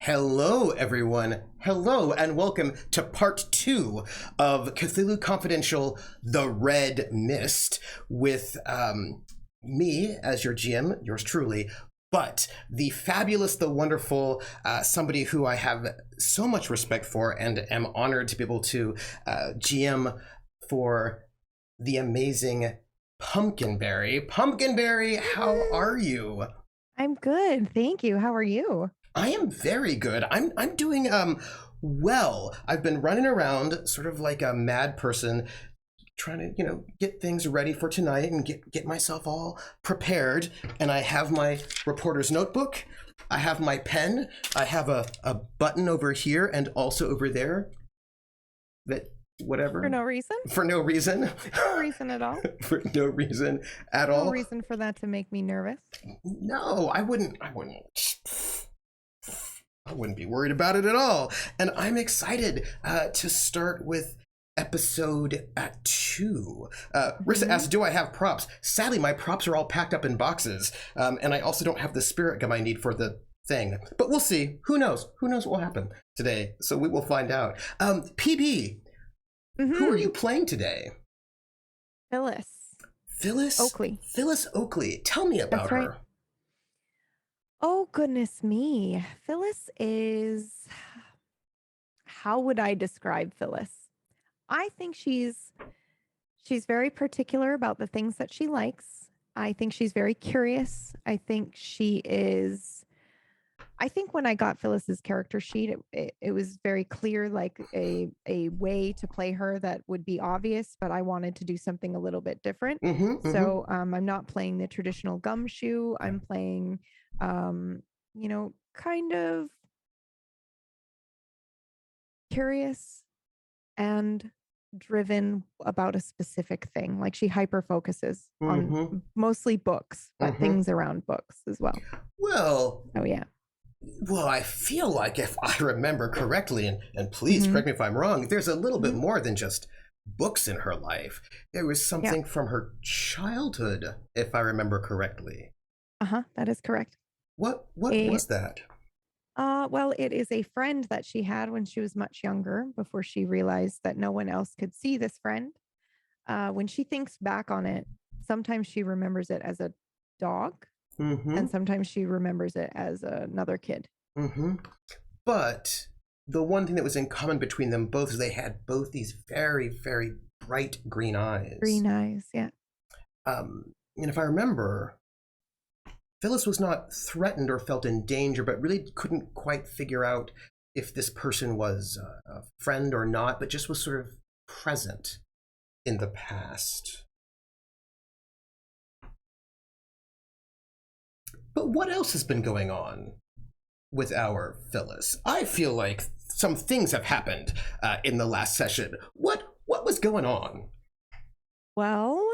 Hello, everyone. Hello, and welcome to part 2 of Cthulhu Confidential, The Red Mist, with me as your GM, yours truly, but the fabulous, the wonderful, somebody who I have so much respect for and am honored to be able to GM for the amazing PumpkinBerry. PumpkinBerry, how are you? I'm good, thank you. How are you? I am very good. I'm doing well. I've been running around sort of like a mad person trying to, get things ready for tonight and get myself all prepared. And I have my reporter's notebook. I have my pen. I have a button over here and also over there. That whatever. For no reason? For no reason. No reason at all. For no reason at all. No reason for that to make me nervous. No, I wouldn't be worried about it at all. And I'm excited to start with episode 2. Rissa asks, do I have props? Sadly, my props are all packed up in boxes. And I also don't have the spirit gum I need for the thing. But we'll see. Who knows? Who knows what will happen today? So we will find out. PB, who are you playing today? Phyllis Oakley. Phyllis Oakley. Tell me about her. Right. Oh, goodness me. Phyllis is... How would I describe Phyllis? I think she's very particular about the things that she likes. I think she's very curious. I think when I got Phyllis's character sheet, it was very clear, like a way to play her that would be obvious, but I wanted to do something a little bit different. So I'm not playing the traditional gumshoe. I'm playing, kind of curious and driven about a specific thing. Like she hyper focuses on mostly books, but things around books as well. Well, oh yeah. Well, I feel like if I remember correctly, and please correct me if I'm wrong, there's a little bit more than just books in her life. There was something from her childhood, if I remember correctly. That is correct. What was that? Well, it is a friend that she had when she was much younger, before she realized that no one else could see this friend. When she thinks back on it, sometimes she remembers it as a dog, and sometimes she remembers it as another kid. But the one thing that was in common between them both is they had both these very, very bright green eyes. Green eyes, yeah. And if I remember, Phyllis was not threatened or felt in danger, but really couldn't quite figure out if this person was a friend or not, but just was sort of present in the past. But what else has been going on with our Phyllis? I feel like some things have happened in the last session. What was going on? Well,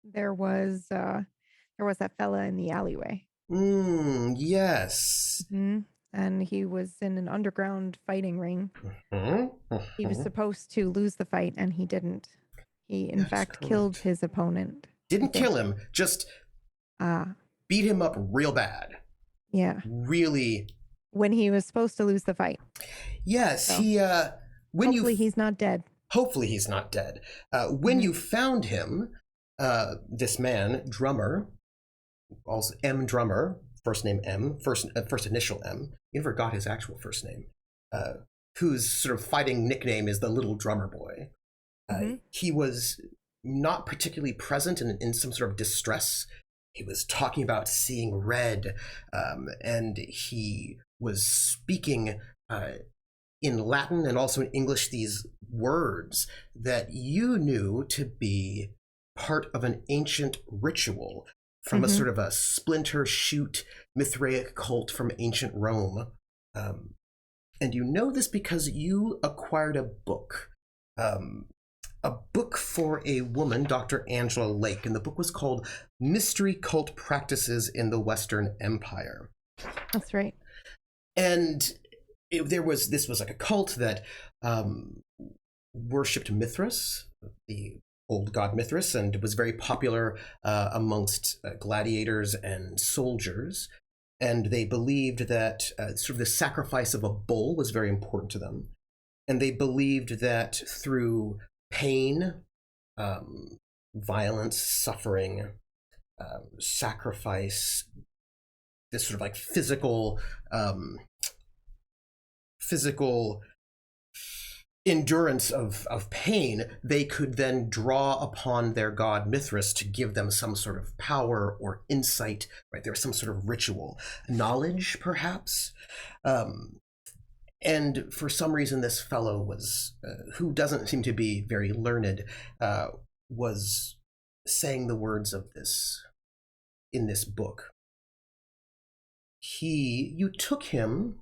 there was that fella in the alleyway. Yes. And he was in an underground fighting ring. He was supposed to lose the fight, and he didn't. He, in fact, killed his opponent. Didn't kill him, just beat him up real bad. Yeah. Really. When he was supposed to lose the fight. Yes, so, hopefully he's not dead. Hopefully he's not dead. When you found him, this man, Drummer, also M. Drummer, first name M, first initial M, you never got his actual first name, whose sort of fighting nickname is the Little Drummer Boy. He was not particularly present in some sort of distress. He was talking about seeing red, and he was speaking in Latin and also in English these words that you knew to be part of an ancient ritual from a sort of a splinter shoot Mithraic cult from ancient Rome. And you know this because you acquired a book for a woman, Dr. Angela Lake, and the book was called Mystery Cult Practices in the Western Empire. That's right. And this was like a cult that worshipped Mithras, the old god Mithras, and was very popular amongst gladiators and soldiers. and they believed that sort of the sacrifice of a bull was very important to them. And they believed that through pain, violence, suffering, sacrifice, this sort of like physical endurance of pain, they could then draw upon their god Mithras to give them some sort of power or insight, right? There was some sort of ritual, knowledge, perhaps. And for some reason, this fellow was, who doesn't seem to be very learned, was saying the words of this in this book. You took him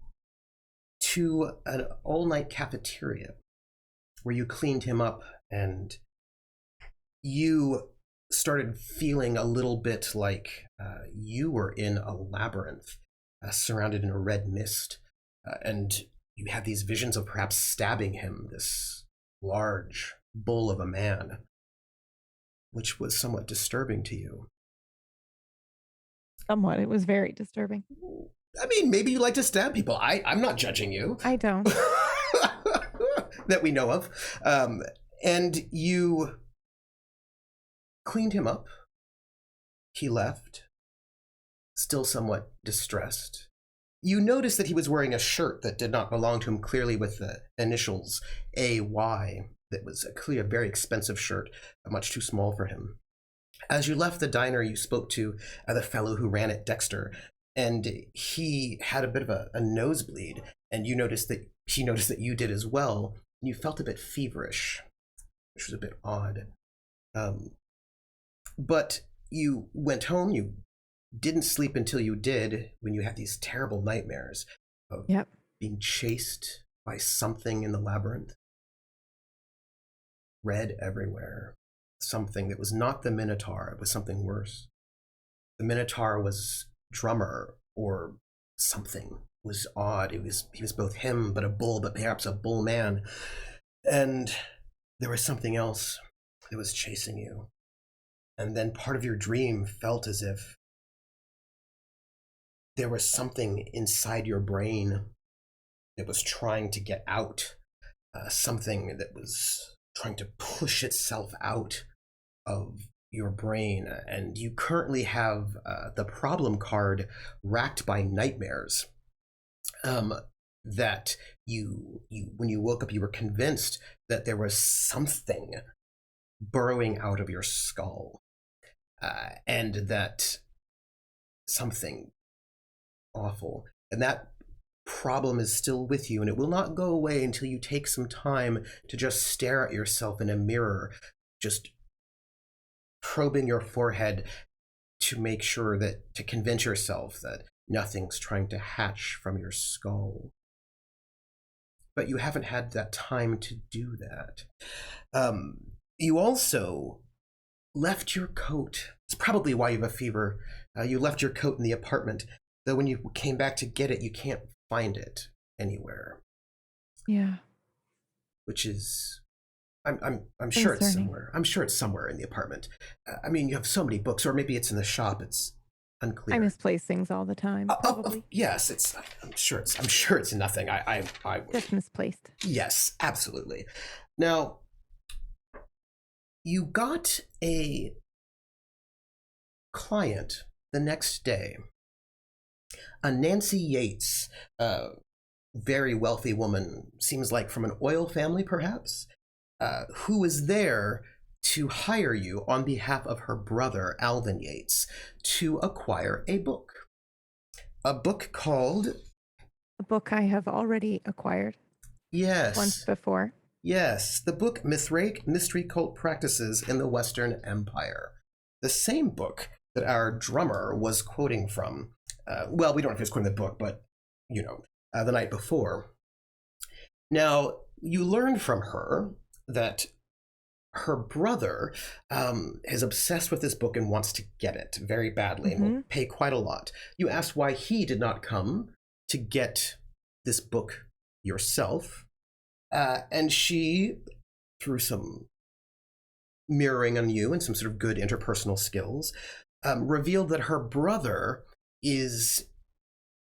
to an all-night cafeteria where you cleaned him up, and you started feeling a little bit like you were in a labyrinth, surrounded in a red mist, and you had these visions of perhaps stabbing him, this large bull of a man, which was somewhat disturbing to you. Somewhat. It was very disturbing. I mean, maybe you like to stab people. I'm not judging you. I don't. That we know of. And you cleaned him up. He left, still somewhat distressed. You noticed that he was wearing a shirt that did not belong to him, clearly with the initials AY. That was clearly a very expensive shirt, much too small for him. As you left the diner, you spoke to the fellow who ran it, Dexter, and he had a bit of a nosebleed, and he noticed that you did as well. And you felt a bit feverish, which was a bit odd. But you went home. You didn't sleep until you did, when you had these terrible nightmares of being chased by something in the labyrinth. Red everywhere. Something that was not the Minotaur, it was something worse. The Minotaur was drummer, or something was odd. He was both him, but a bull, but perhaps a bull man. And there was something else that was chasing you. And then part of your dream felt as if there was something inside your brain that was trying to get out, something that was trying to push itself out of your brain. And you currently have the problem card racked by nightmares. That you when you woke up, you were convinced that there was something burrowing out of your skull, and that something awful, and that problem is still with you, and it will not go away until you take some time to just stare at yourself in a mirror, just probing your forehead to make sure to convince yourself that nothing's trying to hatch from your skull. But you haven't had that time to do that. You also left your coat. It's probably why you have a fever. You left your coat in the apartment, though when you came back to get it, you can't find it anywhere. Yeah. Which is, I'm sure it's somewhere. I'm sure it's somewhere in the apartment. I mean, you have so many books, or maybe it's in the shop. It's unclear. I misplace things all the time. Probably. Yes, I'm sure it's nothing. I just misplaced. Yes, absolutely. Now, you got a client the next day, a Nancy Yates, very wealthy woman, seems like from an oil family, perhaps, who was there to hire you on behalf of her brother, Alvin Yates, to acquire a book. A book called... A book I have already acquired. Yes. Once before. Yes, the book Mithraic Mystery Cult Practices in the Western Empire. The same book that our drummer was quoting from. Well, we don't know if he was quoting the book, but, the night before. Now, you learned from her that her brother is obsessed with this book and wants to get it very badly, and will pay quite a lot. You asked why he did not come to get this book yourself, and she, through some mirroring on you and some sort of good interpersonal skills, revealed that her brother is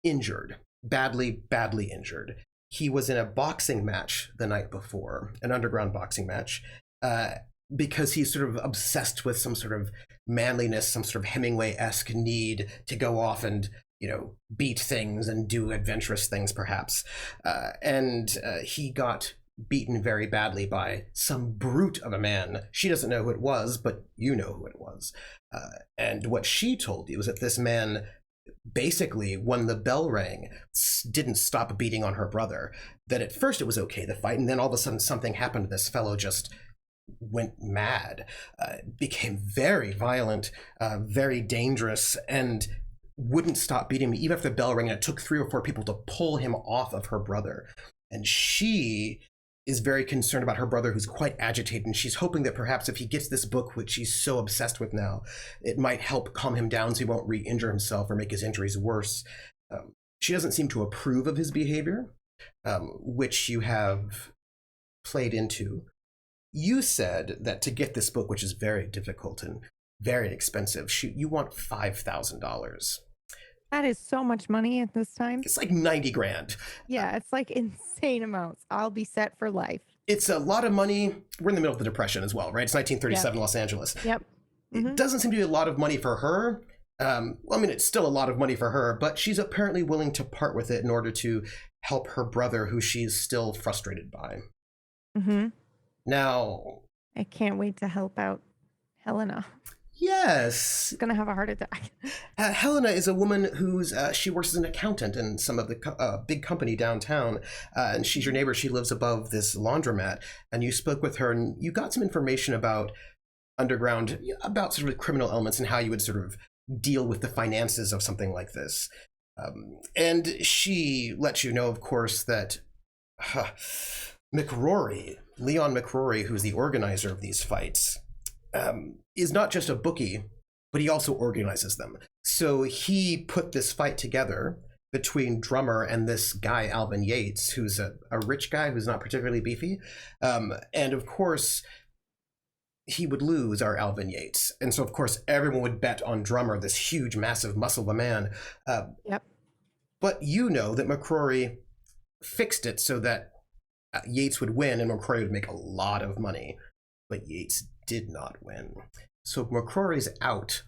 injured, badly injured. He was in a boxing match the night before, an underground boxing match, because he's sort of obsessed with some sort of manliness, some sort of Hemingway-esque need to go off and, beat things and do adventurous things, perhaps. And he got beaten very badly by some brute of a man. She doesn't know who it was, but you know who it was. And what she told you was that this man basically, when the bell rang, didn't stop beating on her brother. That at first it was okay, the fight, and then all of a sudden something happened. This fellow just went mad, became very violent, very dangerous, and wouldn't stop beating me even after the bell rang. It took 3 or 4 people to pull him off of her brother. And she is very concerned about her brother, who's quite agitated, and she's hoping that perhaps if he gets this book, which he's so obsessed with now, it might help calm him down so he won't re-injure himself or make his injuries worse. She doesn't seem to approve of his behavior, which you have played into. You said that to get this book, which is very difficult and very expensive, you want $5,000. That is so much money at this time. It's like 90 grand. Yeah, it's like insane amounts. I'll be set for life. It's a lot of money. We're in the middle of the Depression as well, right? It's 1937 Los Angeles. Yep. It doesn't seem to be a lot of money for her. It's still a lot of money for her, but she's apparently willing to part with it in order to help her brother, who she's still frustrated by. Now, I can't wait to help out Helena. Yes. She's going to have a heart attack. Helena is a woman who's, she works as an accountant in some of the big company downtown, and she's your neighbor. She lives above this laundromat, and you spoke with her, and you got some information about underground, about sort of criminal elements and how you would sort of deal with the finances of something like this. And she lets you know, of course, that Leon McRory, who's the organizer of these fights, is not just a bookie, but he also organizes them. So he put this fight together between Drummer and this guy, Alvin Yates, who's a rich guy who's not particularly beefy. And of course, he would lose, our Alvin Yates. And so, of course, everyone would bet on Drummer, this huge, massive muscle of a man. Yep. But you know that McCrory fixed it so that Yates would win and McCrory would make a lot of money. But Yates did not win. So McCrory's out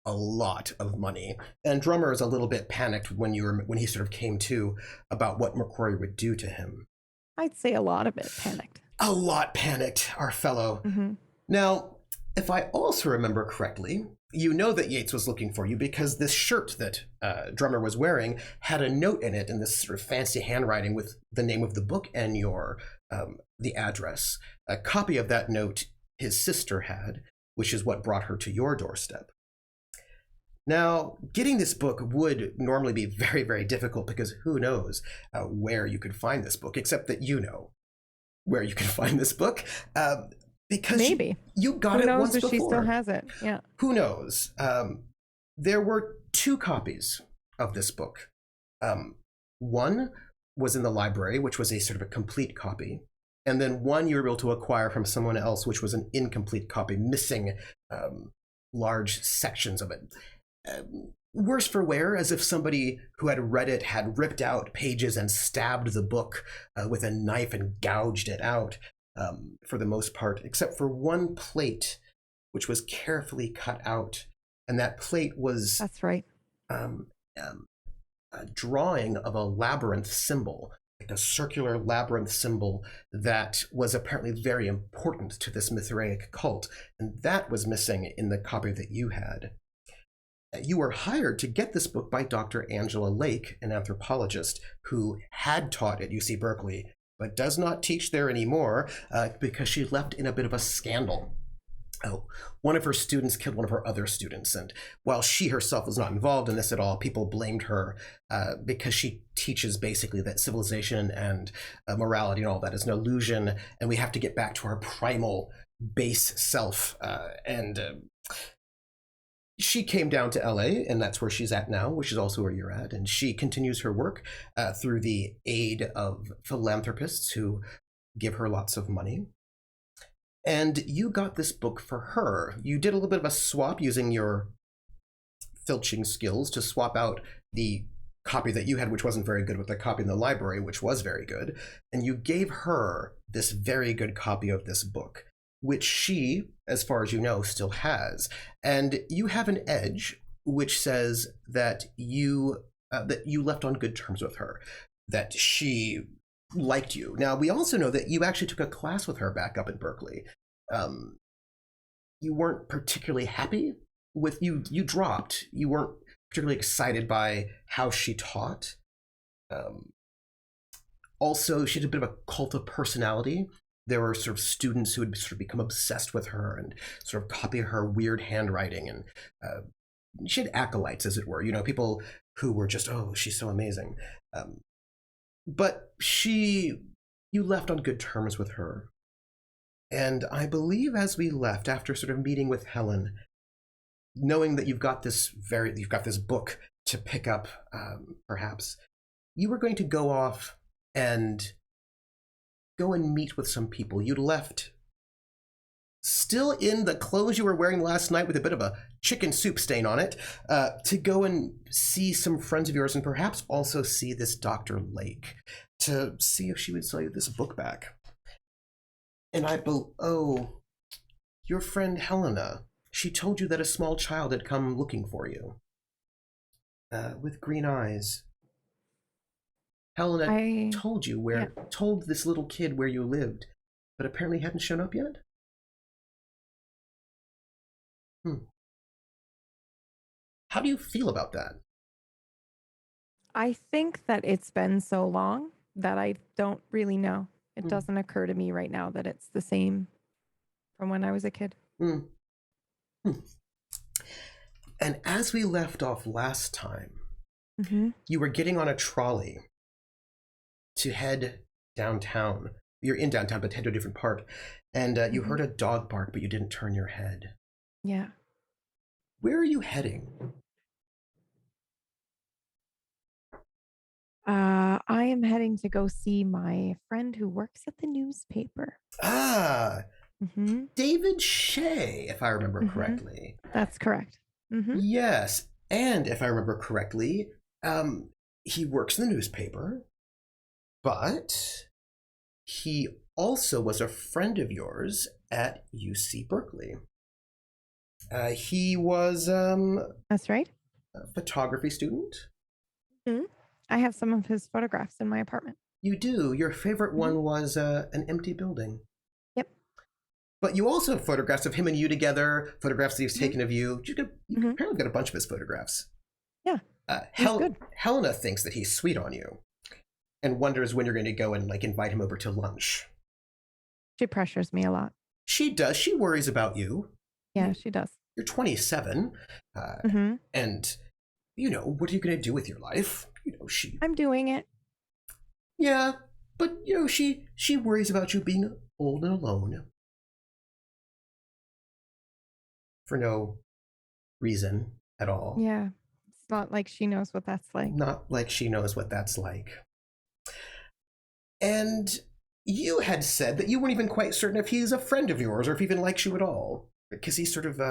a lot of money. And Drummer is a little bit panicked when he sort of came to about what McCrory would do to him. I'd say a lot of it panicked. A lot panicked, our fellow. Now, if I also remember correctly, you know that Yates was looking for you because this shirt that Drummer was wearing had a note in it in this sort of fancy handwriting with the name of the book and the address. A copy of that note his sister had, which is what brought her to your doorstep. Now, getting this book would normally be very, very difficult because who knows where you could find this book, except that you know where you can find this book. Because maybe you got it once before. Who knows if she still has it? Yeah. Who knows? There were 2 copies of this book. One was in the library, which was a sort of a complete copy. And then one you were able to acquire from someone else, which was an incomplete copy, missing large sections of it. Worse for wear, as if somebody who had read it had ripped out pages and stabbed the book with a knife and gouged it out, for the most part, except for one plate, which was carefully cut out. And that plate was... That's right. A drawing of a labyrinth symbol, like a circular labyrinth symbol that was apparently very important to this Mithraic cult, and that was missing in the copy that you had. You were hired to get this book by Dr. Angela Lake, an anthropologist who had taught at UC Berkeley, but does not teach there anymore because she left in a bit of a scandal. One of her students killed one of her other students, and while she herself was not involved in this at all, people blamed her because she teaches basically that civilization and morality and all that is an illusion, and we have to get back to our primal base self. She came down to LA, and that's where she's at now, which is also where you're at, and she continues her work through the aid of philanthropists who give her lots of money. And you got this book for her. You did a little bit of a swap using your filching skills to swap out the copy that you had, which wasn't very good, with the copy in the library, which was very good, and you gave her this very good copy of this book, which she, as far as you know, still has. And you have an edge which says that you left on good terms with her, that she liked you. Now, we also know that you actually took a class with her back up in Berkeley. You weren't particularly happy with you dropped. You weren't particularly excited by how she taught. Also, she had a bit of a cult of personality. There were sort of students who had sort of become obsessed with her and sort of copy her weird handwriting, and she had acolytes, as it were, people who were just, oh, she's so amazing. But you left on good terms with her. And I believe as we left, after sort of meeting with Helen, knowing that you've got this book to pick up, perhaps, you were going to go off and meet with some people. You left still in the clothes you were wearing last night with a bit of a chicken soup stain on it, to go and see some friends of yours, and perhaps also see this Dr. Lake, to see if she would sell you this book back. And your friend Helena, she told you that a small child had come looking for you, with green eyes. Helena told this little kid where you lived, but apparently hadn't shown up yet? How do you feel about that? I think that it's been so long that I don't really know. It doesn't occur to me right now that it's the same from when I was a kid. And as we left off last time, you were getting on a trolley to head downtown. You're in downtown, but head to a different part. And you heard a dog bark, but you didn't turn your head. Yeah. Where are you heading? I am heading to go see my friend who works at the newspaper. David Shea, if I remember correctly. That's correct. Yes, and if I remember correctly, he works in the newspaper, but he also was a friend of yours at UC Berkeley. He was that's right, a photography student. I have some of his photographs in my apartment. You do. Your favorite one was an empty building. Yep. But you also have photographs of him and you together, photographs that he's taken of you. You apparently got a bunch of his photographs. Yeah. Helena thinks that he's sweet on you and wonders when you're going to go and invite him over to lunch. She pressures me a lot. She does. She worries about you. Yeah, she does. You're 27. And, what are you going to do with your life? I'm doing it. Yeah, but, she worries about you being old and alone. For no reason at all. Yeah. It's not like she knows what that's like. Not like she knows what that's like. And you had said that you weren't even quite certain if he's a friend of yours or if he even likes you at all. Because he sort of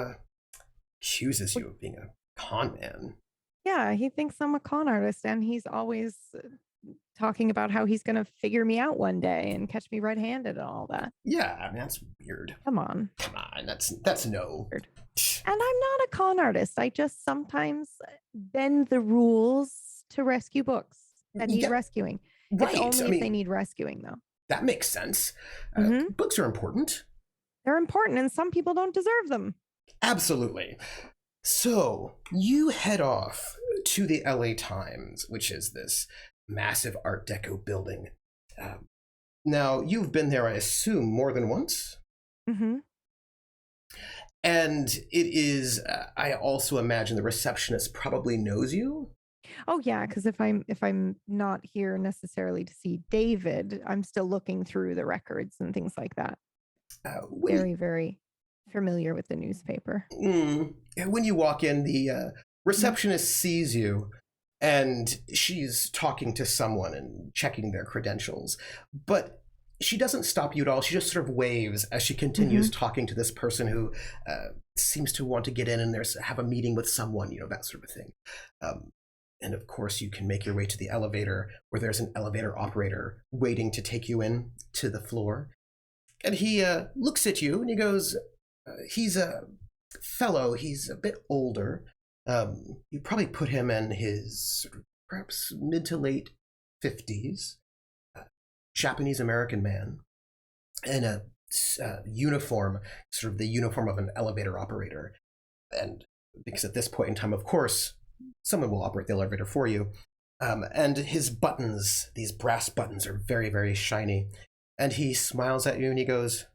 accuses you of being a con man. Yeah, he thinks I'm a con artist, and he's always talking about how he's going to figure me out one day and catch me red-handed and all that. Yeah, I mean, that's weird. Come on, that's no. Weird. And I'm not a con artist. I just sometimes bend the rules to rescue books that need rescuing. Right. It's only if they need rescuing, though. That makes sense. Books are important. They're important, and some people don't deserve them. Absolutely. So you head off to the LA Times, which is this massive Art Deco building. Now, you've been there, I assume, more than once? And it is, I also imagine the receptionist probably knows you? Oh, yeah, because if I'm not here necessarily to see David, I'm still looking through the records and things like that. Very, very familiar with the newspaper. When you walk in, the receptionist sees you, and she's talking to someone and checking their credentials. But she doesn't stop you at all. She just sort of waves as she continues talking to this person who seems to want to get in and have a meeting with someone, that sort of thing. And of course, you can make your way to the elevator, where there's an elevator operator waiting to take you in to the floor. And he looks at you and he goes, he's a fellow, he's a bit older. You probably put him in his perhaps mid to late 50s, Japanese American man, in a uniform, sort of the uniform of an elevator operator. And because at this point in time, of course, someone will operate the elevator for you. And his buttons, these brass buttons, are very, very shiny. And he smiles at you and he goes,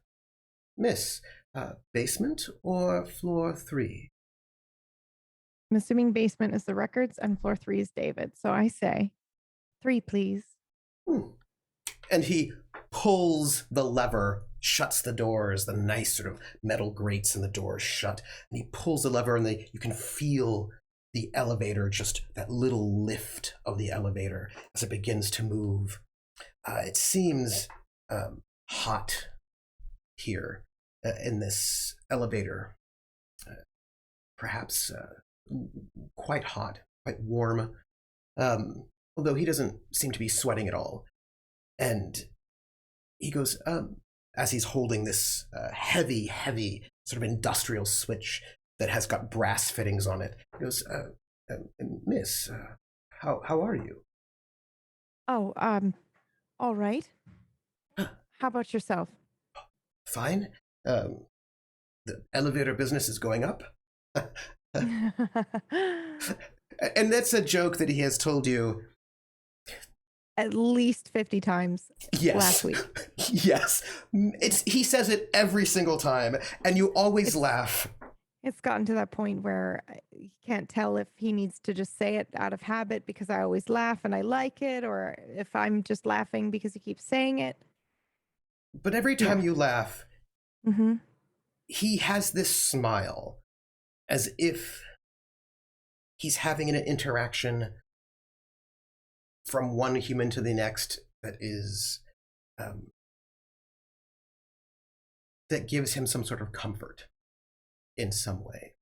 "Miss, basement or floor 3? I'm assuming basement is the records and floor 3 is David. So I say 3, please. And he pulls the lever, shuts the doors, the nice sort of metal grates and the doors shut. And he pulls the lever and you can feel the elevator, just that little lift of the elevator as it begins to move. It seems hot here in this elevator. Perhaps quite hot, quite warm. Although he doesn't seem to be sweating at all. And he goes, as he's holding this heavy sort of industrial switch that has got brass fittings on it, he goes, "Miss, how are you?" Oh, all right. How about yourself? "Fine. The elevator business is going up." And that's a joke that he has told you At least 50 times last week. Yes. He says it every single time, and you always laugh. It's gotten to that point where you can't tell if he needs to just say it out of habit because I always laugh and I like it, or if I'm just laughing because he keeps saying it. But every time you laugh, Mm-hmm. he has this smile as if he's having an interaction from one human to the next that is that gives him some sort of comfort in some way.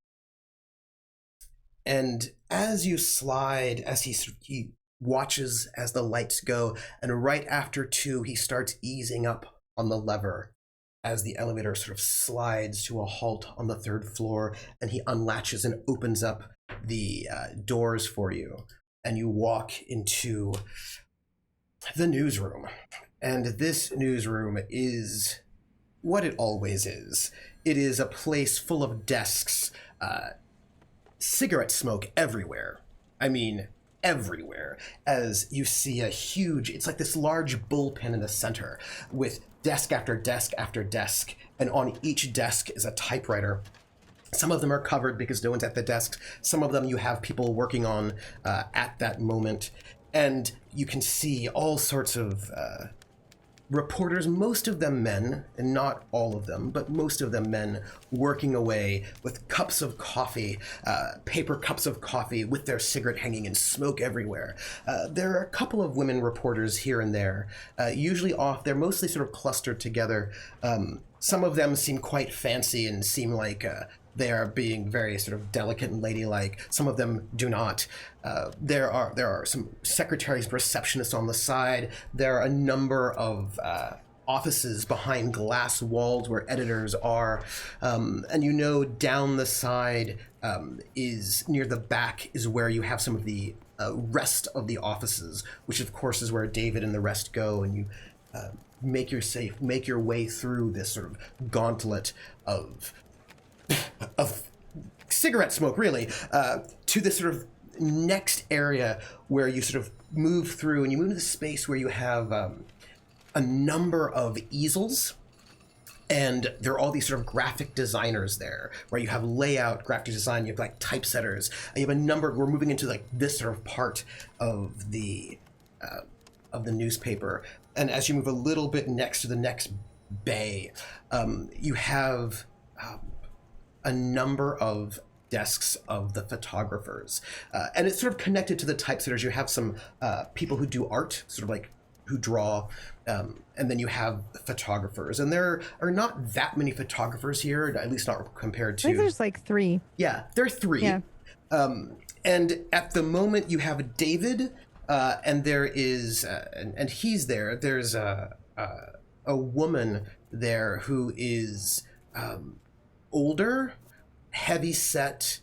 And as you slide, as he watches as the lights go, and right after 2, he starts easing up on the lever as the elevator sort of slides to a halt on the 3rd floor, and he unlatches and opens up the doors for you. And you walk into the newsroom. And this newsroom is what it always is. It is a place full of desks, cigarette smoke everywhere. I mean, everywhere. As you see it's like this large bullpen in the center with desk after desk after desk. And on each desk is a typewriter. Some of them are covered because no one's at the desks. Some of them you have people working on at that moment. And you can see all sorts of reporters, most of them men, and not all of them, but most of them men, working away with cups of coffee, paper cups of coffee with their cigarette hanging and smoke everywhere. There are a couple of women reporters here and there, usually off. They're mostly sort of clustered together. Some of them seem quite fancy and seem like they are being very sort of delicate and ladylike. Some of them do not. There are some secretaries, receptionists on the side. There are a number of offices behind glass walls where editors are. And down the side is near the back is where you have some of the rest of the offices, which of course is where David and the rest go. And you make your way through this sort of gauntlet of cigarette smoke, really, to this sort of next area where you sort of move through, and you move to the space where you have a number of easels, and there are all these sort of graphic designers there, where you have layout, graphic design, you have like typesetters, and you have a number. We're moving into like this sort of part of the newspaper, and as you move a little bit next to the next bay, you have a number of desks of the photographers. And it's sort of connected to the typesetters. You have some people who do art, sort of like who draw, and then you have photographers. And there are not that many photographers here, at least not compared to... I think there's like 3. Yeah, there are 3. Yeah. And at the moment, you have David, and there is, and he's there. There's a woman there who is older, heavy set,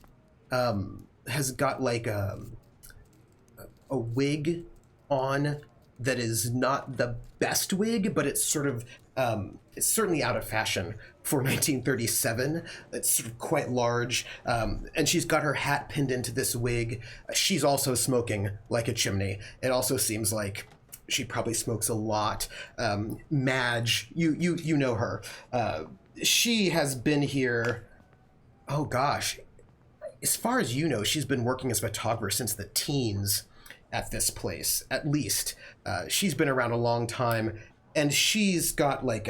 has got like a wig on that is not the best wig, but it's sort of it's certainly out of fashion for 1937. It's sort of quite large, and she's got her hat pinned into this wig. She's also smoking like a chimney. It also seems like she probably smokes a lot. Madge, you know her. She has been here. Oh gosh, as far as you know, she's been working as a photographer since the teens at this place, at least. She's been around a long time, and she's got like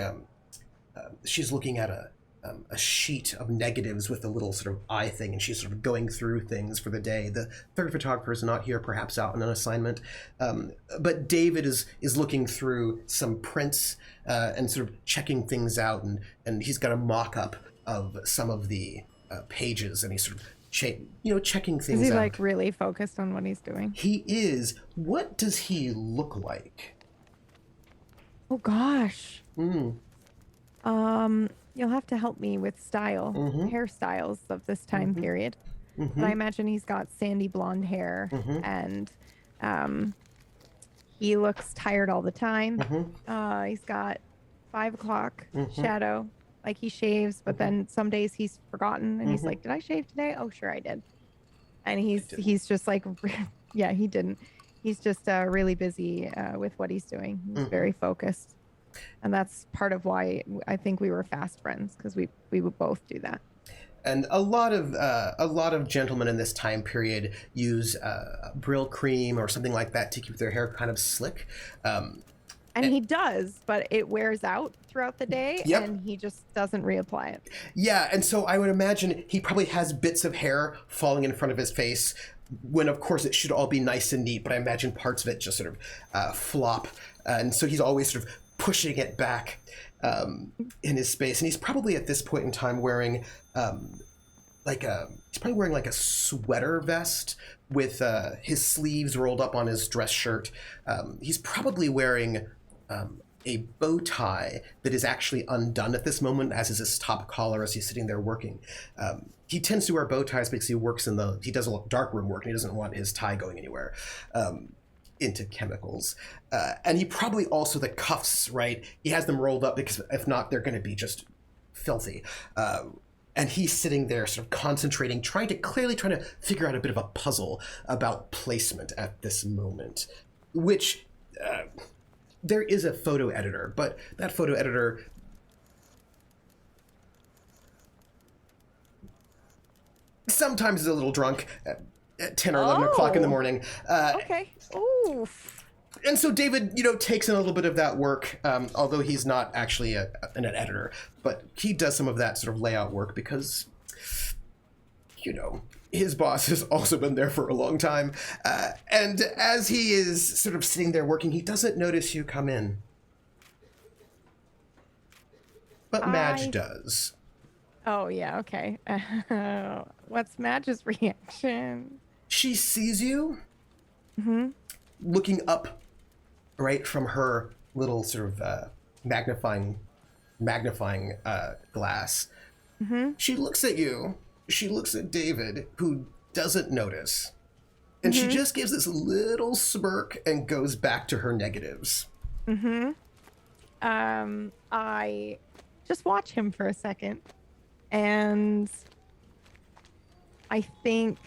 she's looking at a sheet of negatives with a little sort of eye thing, and she's sort of going through things for the day. The third photographer is not here, perhaps out on an assignment, but David is looking through some prints and sort of checking things out, and he's got a mock-up of some of the pages, and he's sort of checking things out. Is he like really focused on what he's doing? He is. What does he look like? Oh gosh. You'll have to help me with style, hairstyles of this time period. But I imagine he's got sandy blonde hair, and he looks tired all the time. He's got 5 o'clock shadow. Like he shaves, but then some days he's forgotten, and he's like, "Did I shave today? Oh, sure I did." And he's just like, yeah, he didn't. He's just really busy with what he's doing. He's very focused, and that's part of why I think we were fast friends, because we would both do that. And a lot of gentlemen in this time period use Brill cream or something like that to keep their hair kind of slick. And he does, but it wears out throughout the day, and he just doesn't reapply it. Yeah, and so I would imagine he probably has bits of hair falling in front of his face, when of course it should all be nice and neat, but I imagine parts of it just sort of flop. And so he's always sort of pushing it back in his space. And he's probably at this point in time wearing he's probably wearing like a sweater vest with his sleeves rolled up on his dress shirt. He's probably wearing a bow tie that is actually undone at this moment, as is his top collar as he's sitting there working. He tends to wear bow ties because he does a lot of darkroom work, and he doesn't want his tie going anywhere into chemicals. And he probably also, the cuffs, right? He has them rolled up because if not, they're going to be just filthy. And he's sitting there sort of concentrating, trying to figure out a bit of a puzzle about placement at this moment, which there is a photo editor, but that photo editor sometimes is a little drunk at 10 or 11 o'clock in the morning. Okay. Oof. And so David, takes in a little bit of that work, although he's not actually an editor, but he does some of that sort of layout work because, his boss has also been there for a long time. And as he is sort of sitting there working, he doesn't notice you come in. But Madge does. Oh, yeah, okay. What's Madge's reaction? She sees you looking up, right, from her little sort of magnifying glass. She looks at you. She looks at David, who doesn't notice. And she just gives this little smirk and goes back to her negatives. I just watch him for a second. And I think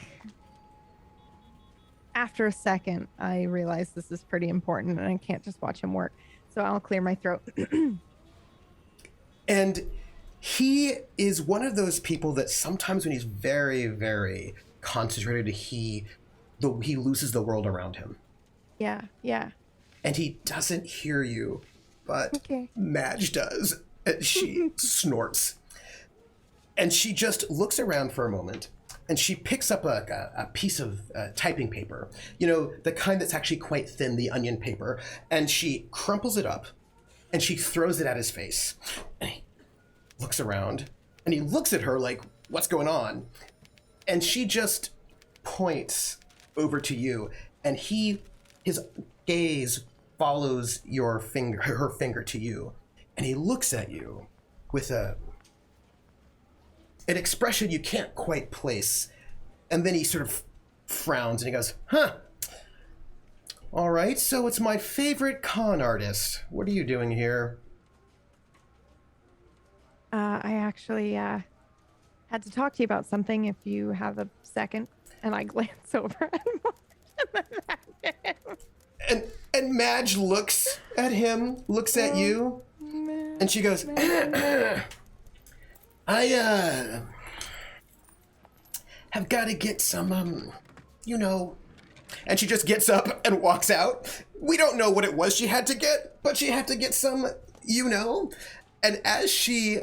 after a second, I realize this is pretty important and I can't just watch him work. So I'll clear my throat. And he is one of those people that sometimes when he's very, very concentrated, he loses the world around him. Yeah, yeah. And he doesn't hear you, but Madge does. She snorts. And she just looks around for a moment, and she picks up a piece of typing paper, the kind that's actually quite thin, the onion paper, and she crumples it up, and she throws it at his face. And he looks around, and he looks at her like, what's going on? And she just points over to you, and his gaze follows her finger to you, and he looks at you with an expression you can't quite place, and then he sort of frowns and he goes, "Huh. All right, so it's my favorite con artist. What are you doing here?" I actually had to talk to you about something if you have a second. And I glance over at him. And Madge looks at him, looks at you, and she goes, I have got to get some, and she just gets up and walks out. We don't know what it was she had to get, but she had to get some, And as she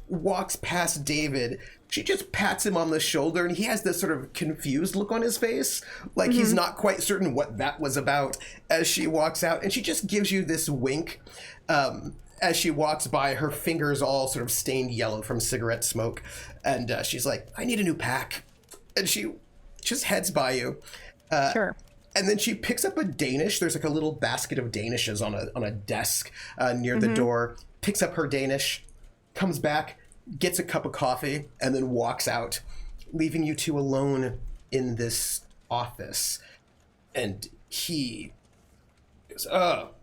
walks past David, she just pats him on the shoulder, and he has this sort of confused look on his face, like he's not quite certain what that was about as she walks out. And she just gives you this wink as she walks by, her fingers all sort of stained yellow from cigarette smoke. And she's like, "I need a new pack." And she just heads by you. Sure. And then she picks up a Danish. There's like a little basket of Danishes on a desk near the door. Picks up her Danish, comes back, gets a cup of coffee, and then walks out, leaving you two alone in this office. And he goes, "Oh,"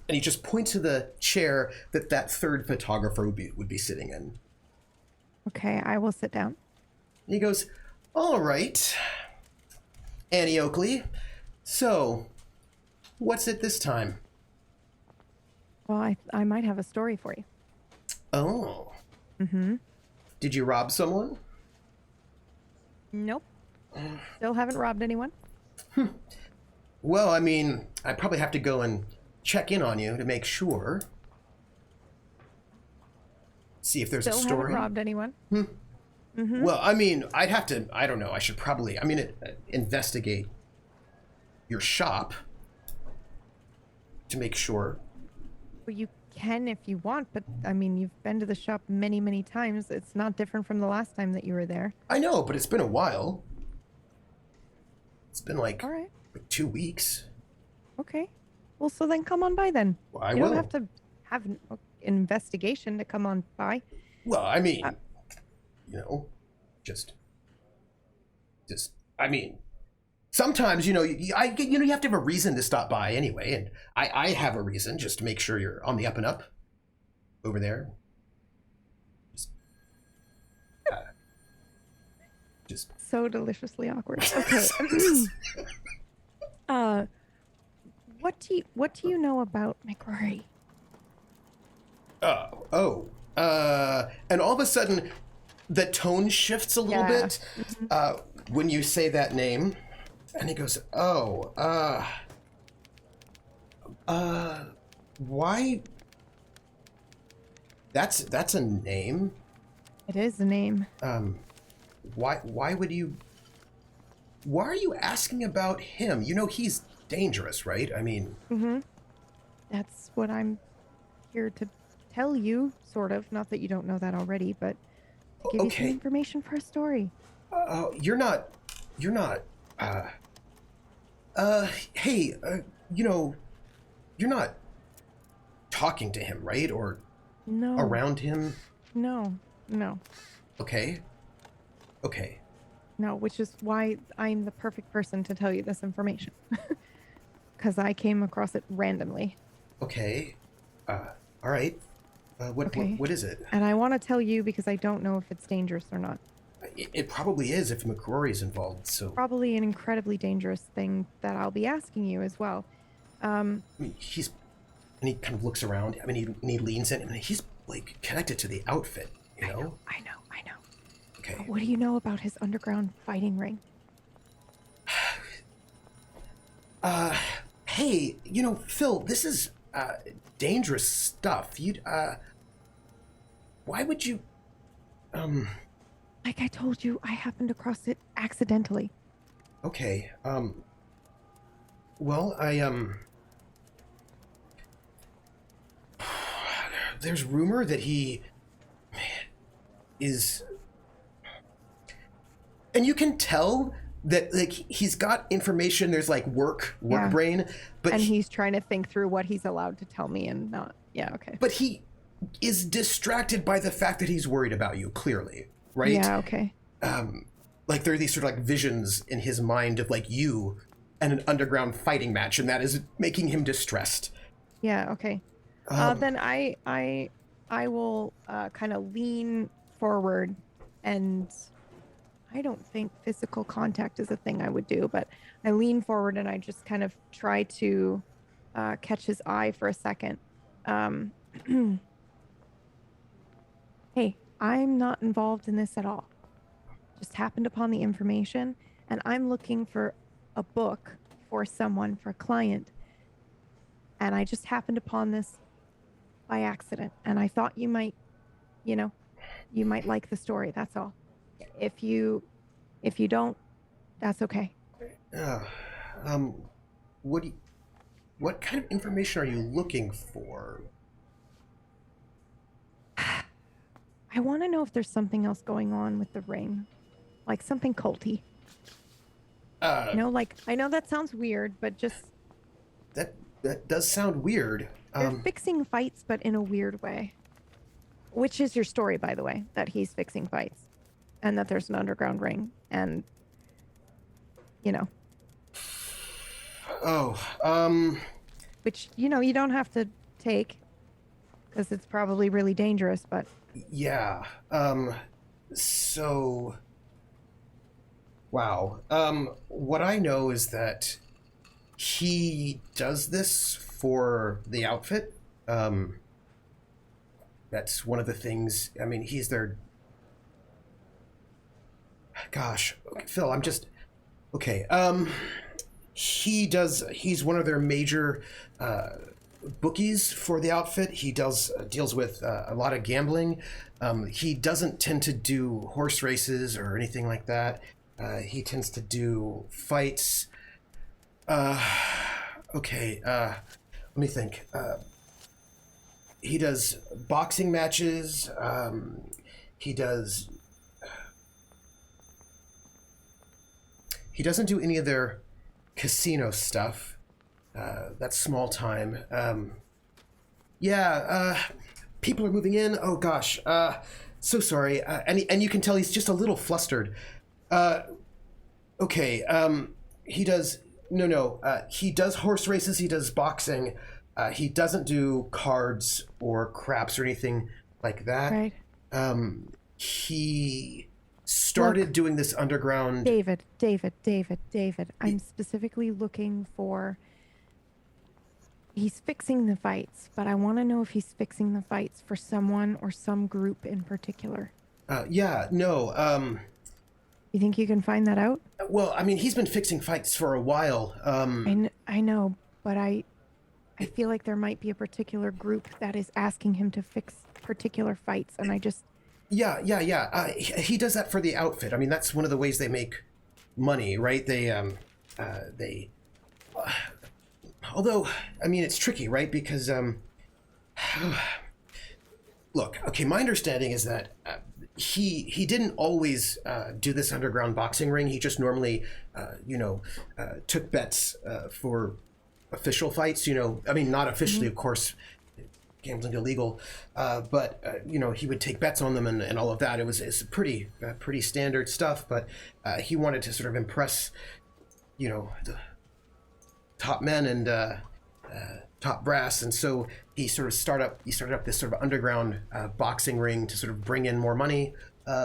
and he just points to the chair that third photographer would be sitting in. Okay, I will sit down. And he goes, "All right, Annie Oakley, so what's it this time?" Well, I might have a story for you. Oh. Did you rob someone? Nope. Still haven't robbed anyone. Well, I mean, I probably have to go and check in on you to make sure. See if there's a Still story. haven't robbed anyone. Well, I mean, I'd have to, I don't know, I should probably, investigate your shop to make sure. Well, you can if you want, but I mean, you've been to the shop many, many times. It's not different from the last time that you were there. I know, but it's been a while. It's been like, All right. like 2 weeks. Okay. Well, so then come on by then. Well, I you will. don't have to have an investigation to come on by. Well, I mean, just, I mean, sometimes, you have to have a reason to stop by anyway. And I have a reason just to make sure you're on the up and up over there. Just So deliciously awkward. Okay. What do you know about McRory? And all of a sudden, the tone shifts a little bit when you say that name. And he goes, why? That's a name? It is a name. Why are you asking about him? He's dangerous, right? I mean... That's what I'm here to tell you, sort of. Not that you don't know that already, but to give you some information for a story. You're not, hey, you're not talking to him, right? Or No. around him? No. Okay. No, which is why I'm the perfect person to tell you this information. Because I came across it randomly. Okay. All right. What is it? And I want to tell you because I don't know if it's dangerous or not. It probably is if McRory's involved, so... Probably an incredibly dangerous thing that I'll be asking you as well. I mean, and he kind of looks around. I mean, he leans in. I mean, he's, like, connected to the outfit, you know? I know. Okay. But what do you know about his underground fighting ring? Hey, Phil, this is, dangerous stuff. Why would you, Like I told you, I happened across it accidentally. Okay, well, there's rumor that he is... And you can tell that like he's got information. There's like work Yeah. brain, but And he's trying to think through what he's allowed to tell me and not. Yeah, okay. but he is distracted by the fact that he's worried about you. Clearly, right? Yeah, okay. Like there are these sort of like visions in his mind of like you and an underground fighting match, and that is making him distressed. Yeah, okay. Then I will kind of lean forward, and I don't think physical contact is a thing I would do, but I lean forward and I just kind of try to catch his eye for a second. Hey, I'm not involved in this at all. Just happened upon the information, and I'm looking for a book for someone, for a client. And I just happened upon this by accident, and I thought you might, you might like the story. That's all. If you don't, that's okay. What kind of information are you looking for? I want to know if there's something else going on with the ring, like something culty. Like I know that sounds weird, but just that does sound weird. they're fixing fights, but in a weird way. Which is your story, by the way, that he's fixing fights, and that there's an underground ring, and which you don't have to take, because it's probably really dangerous, but yeah. So, wow. What I know is that he does this for the outfit. That's one of the things. I mean, he's their. Gosh, okay, Phil, I'm just okay. He's one of their major bookies for the outfit. He deals with a lot of gambling. He doesn't tend to do horse races or anything like that. He tends to do fights. Okay, let me think. He does boxing matches. He doesn't do any of their casino stuff. That's small time. People are moving in. Oh gosh. So sorry. And you can tell he's just a little flustered. Okay. He does he does horse races. He does boxing. He doesn't do cards or craps or anything like that. right. He started doing this underground. David. I'm specifically looking for. He's fixing the fights, but I want to know if he's fixing the fights for someone or some group in particular. You think you can find that out? Well, I mean, he's been fixing fights for a while. I know, but I feel like there might be a particular group that is asking him to fix particular fights, and I just... Yeah. He does that for the outfit. I mean, that's one of the ways they make money, right? Although, I mean, it's tricky, right? Because, look, okay, my understanding is that he didn't always do this underground boxing ring. He just normally, took bets for official fights. I mean, not officially, of course. Gambling's illegal, but he would take bets on them and all of that. It's pretty standard stuff. But he wanted to sort of impress, the top men and top brass, and so he started up this sort of underground boxing ring to sort of bring in more money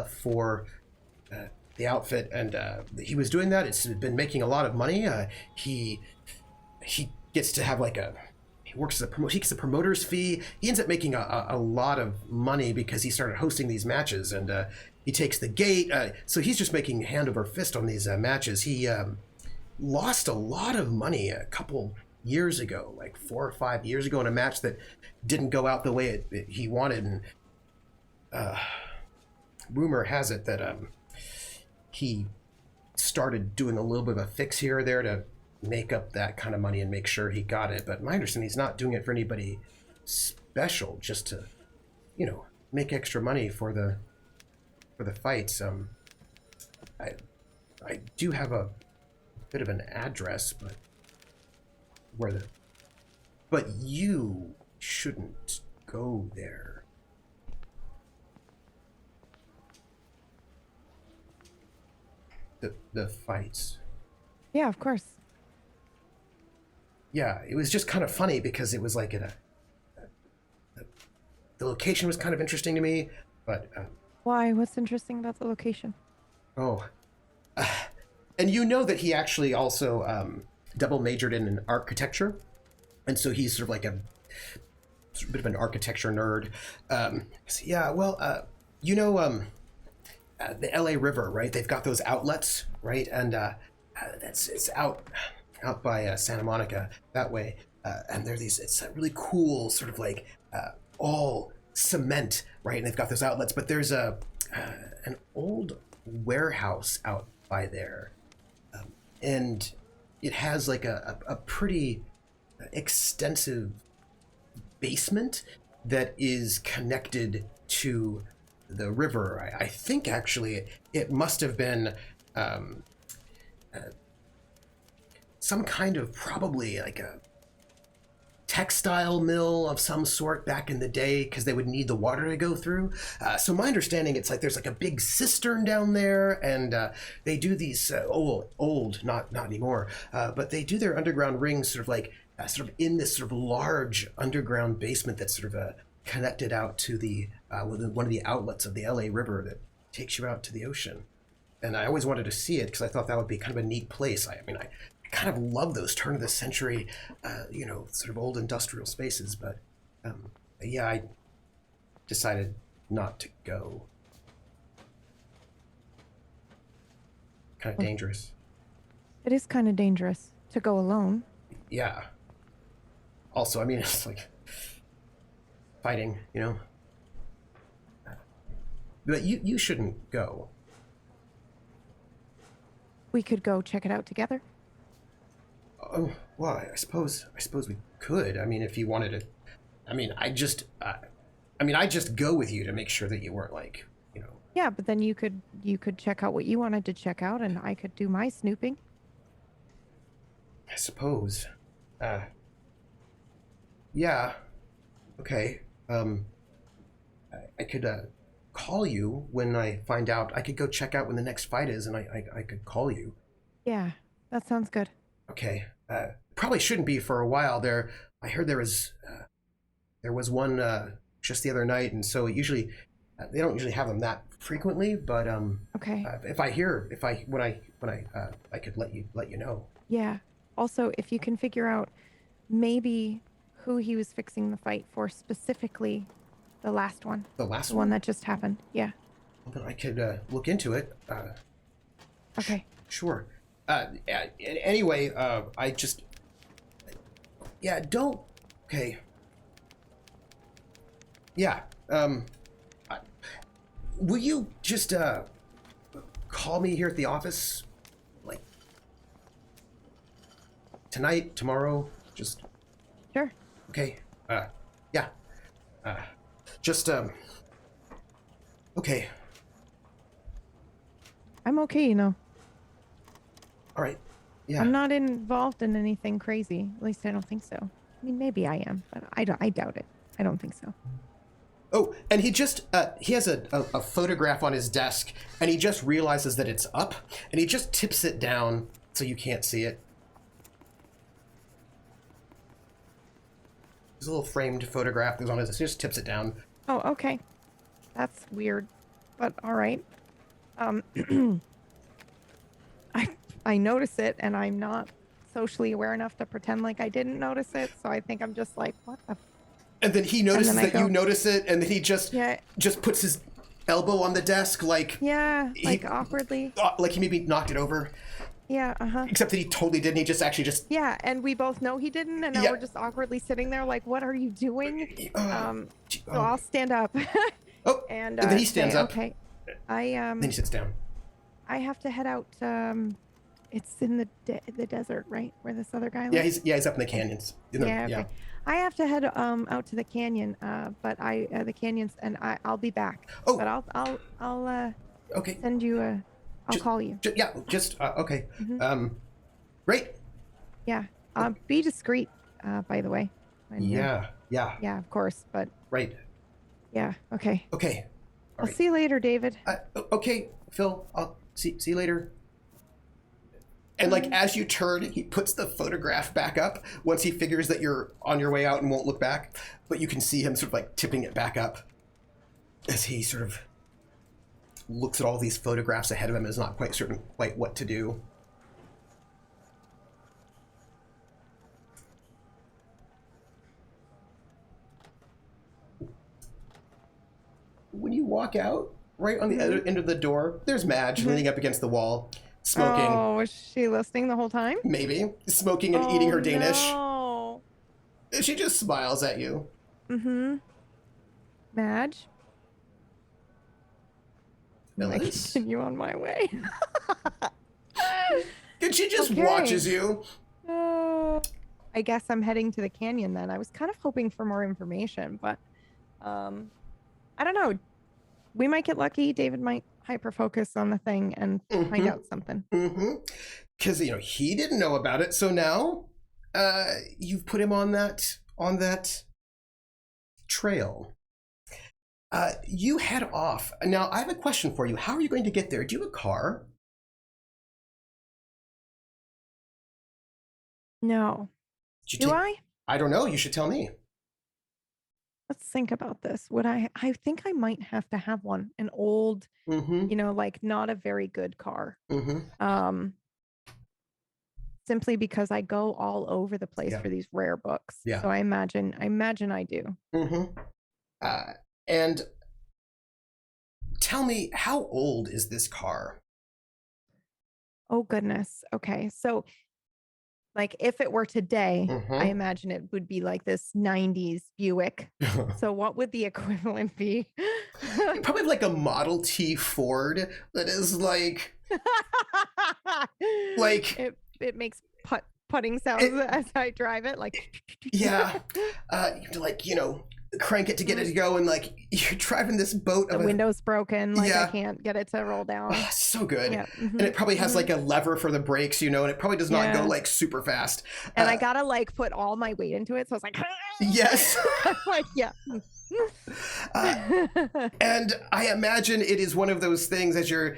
for the outfit, and he was doing that. It's been making a lot of money. He gets to have he works as he gets a promoter's fee. He ends up making a lot of money because he started hosting these matches, and he takes the gate. So he's just making hand over fist on these matches. He lost a lot of money a couple years ago, like 4 or 5 years ago, in a match that didn't go out the way he wanted. And rumor has it that he started doing a little bit of a fix here or there to make up that kind of money and make sure he got it. But my understanding, he's not doing it for anybody special, just to make extra money for the fights. I do have a bit of an address, but but you shouldn't go there. The fights. Yeah, of course. Yeah, it was just kind of funny because it was like the location was kind of interesting to me, but Why? What's interesting about the location? oh, and you know that he actually also double majored in architecture, and so he's sort of like a bit of an architecture nerd. So yeah, well, you know, the LA River, right? They've got those outlets, right? And it's out by Santa Monica that way. And there are these, it's a really cool sort of like all cement, right? And they've got those outlets, but there's an old warehouse out by there. And it has like a pretty extensive basement that is connected to the river. I think actually it must have been some kind of probably like a textile mill of some sort back in the day because they would need the water to go through. So my understanding, it's like there's like a big cistern down there, and they do these old, not anymore, but they do their underground rings sort of like sort of in this sort of large underground basement that's sort of connected out to the one of the outlets of the LA River that takes you out to the ocean. And I always wanted to see it because I thought that would be kind of a neat place. I mean, I kind of love those turn of the century, sort of old industrial spaces. But yeah, I decided not to go. Kind of dangerous. It is kind of dangerous to go alone. Yeah. Also, I mean, it's like fighting, you know. But you shouldn't go. We could go check it out together. Oh, well, I suppose we could. I mean, if you wanted to. I mean, I just go with you to make sure that you weren't like, you know. Yeah, but then you could check out what you wanted to check out, and I could do my snooping. I suppose. Yeah. Okay. I could call you when I find out. I could go check out when the next fight is, and I could call you. Yeah, that sounds good. Okay. Probably shouldn't be for a while. I heard there was one just the other night, and so usually they don't usually have them that frequently. But okay. When I could let you know. Yeah. Also, if you can figure out maybe who he was fixing the fight for specifically, the last one. The last one that just happened. Yeah. Well, then I could look into it. Okay. Sure. Anyway, I just... Yeah, don't... Okay. Yeah, will you just, call me here at the office? Like, tonight, tomorrow? Just... Sure. Okay. Yeah. Just, okay. I'm okay, you know. All right. Yeah. I'm not involved in anything crazy. At least I don't think so. I mean, maybe I am, but I doubt it. I don't think so. Oh, and he has a photograph on his desk, and he just realizes that it's up, and he just tips it down so you can't see it. There's a little framed photograph that's on his desk. He just tips it down. Oh, okay. That's weird, but all right. I notice it, and I'm not socially aware enough to pretend like I didn't notice it, so I think I'm just like, what the... And then he notices that you notice it, and then he just puts his elbow on the desk, like... Yeah, like awkwardly. Like he maybe knocked it over. Yeah, uh-huh. Except that he totally didn't. He just... Yeah, and we both know he didn't, and now we're just awkwardly sitting there like, what are you doing? So I'll stand up. And then he stands up. Okay. Then he sits down. I have to head out. It's in the desert, right, where this other guy lives? Yeah, he's up in the canyons. Okay. I have to head out to the canyon, but the canyons, and I'll be back. Oh, but I'll okay. send you I'll call you. Okay. Mm-hmm. Great. Yeah. Be discreet, by the way. Yeah. Yeah, of course. But Right. yeah. Okay. Okay. I'll see you later, David. Okay, Phil. I'll see you later. And like as you turn, he puts the photograph back up once he figures that you're on your way out and won't look back. But you can see him sort of like tipping it back up as he sort of looks at all these photographs ahead of him and is not quite certain what to do. When you walk out, right on the other end of the door, there's Madge leaning up against the wall, smoking. Oh, was she listening the whole time? Maybe. Smoking and eating her Danish. No. She just smiles at you. Mm-hmm. Madge? I continue on my way. And she just watches you. I guess I'm heading to the canyon then. I was kind of hoping for more information, but I don't know. We might get lucky. David might hyper-focus on the thing and find out something. Because, he didn't know about it. So now you've put him on that trail. You head off. Now, I have a question for you. How are you going to get there? Do you have a car? No. Do I? I don't know. You should tell me. Let's think about this. I think I might have to have one. An old, like not a very good car. Simply because I go all over the place for these rare books. Yeah. So I imagine I do. And tell me, how old is this car? Oh, goodness. Okay. So, like, if it were today, I imagine it would be like this 90s Buick. So what would the equivalent be? Probably like a Model T Ford that is like... It makes putting sounds as I drive it. Like... Yeah. You have to crank it to get it to go, and like you're driving this boat. The window's broken. Like I can't get it to roll down. Oh, so good. Yeah. And it probably has like a lever for the brakes, and it probably does not go like super fast. And I gotta like put all my weight into it, so it's like yes. Like and I imagine it is one of those things as you're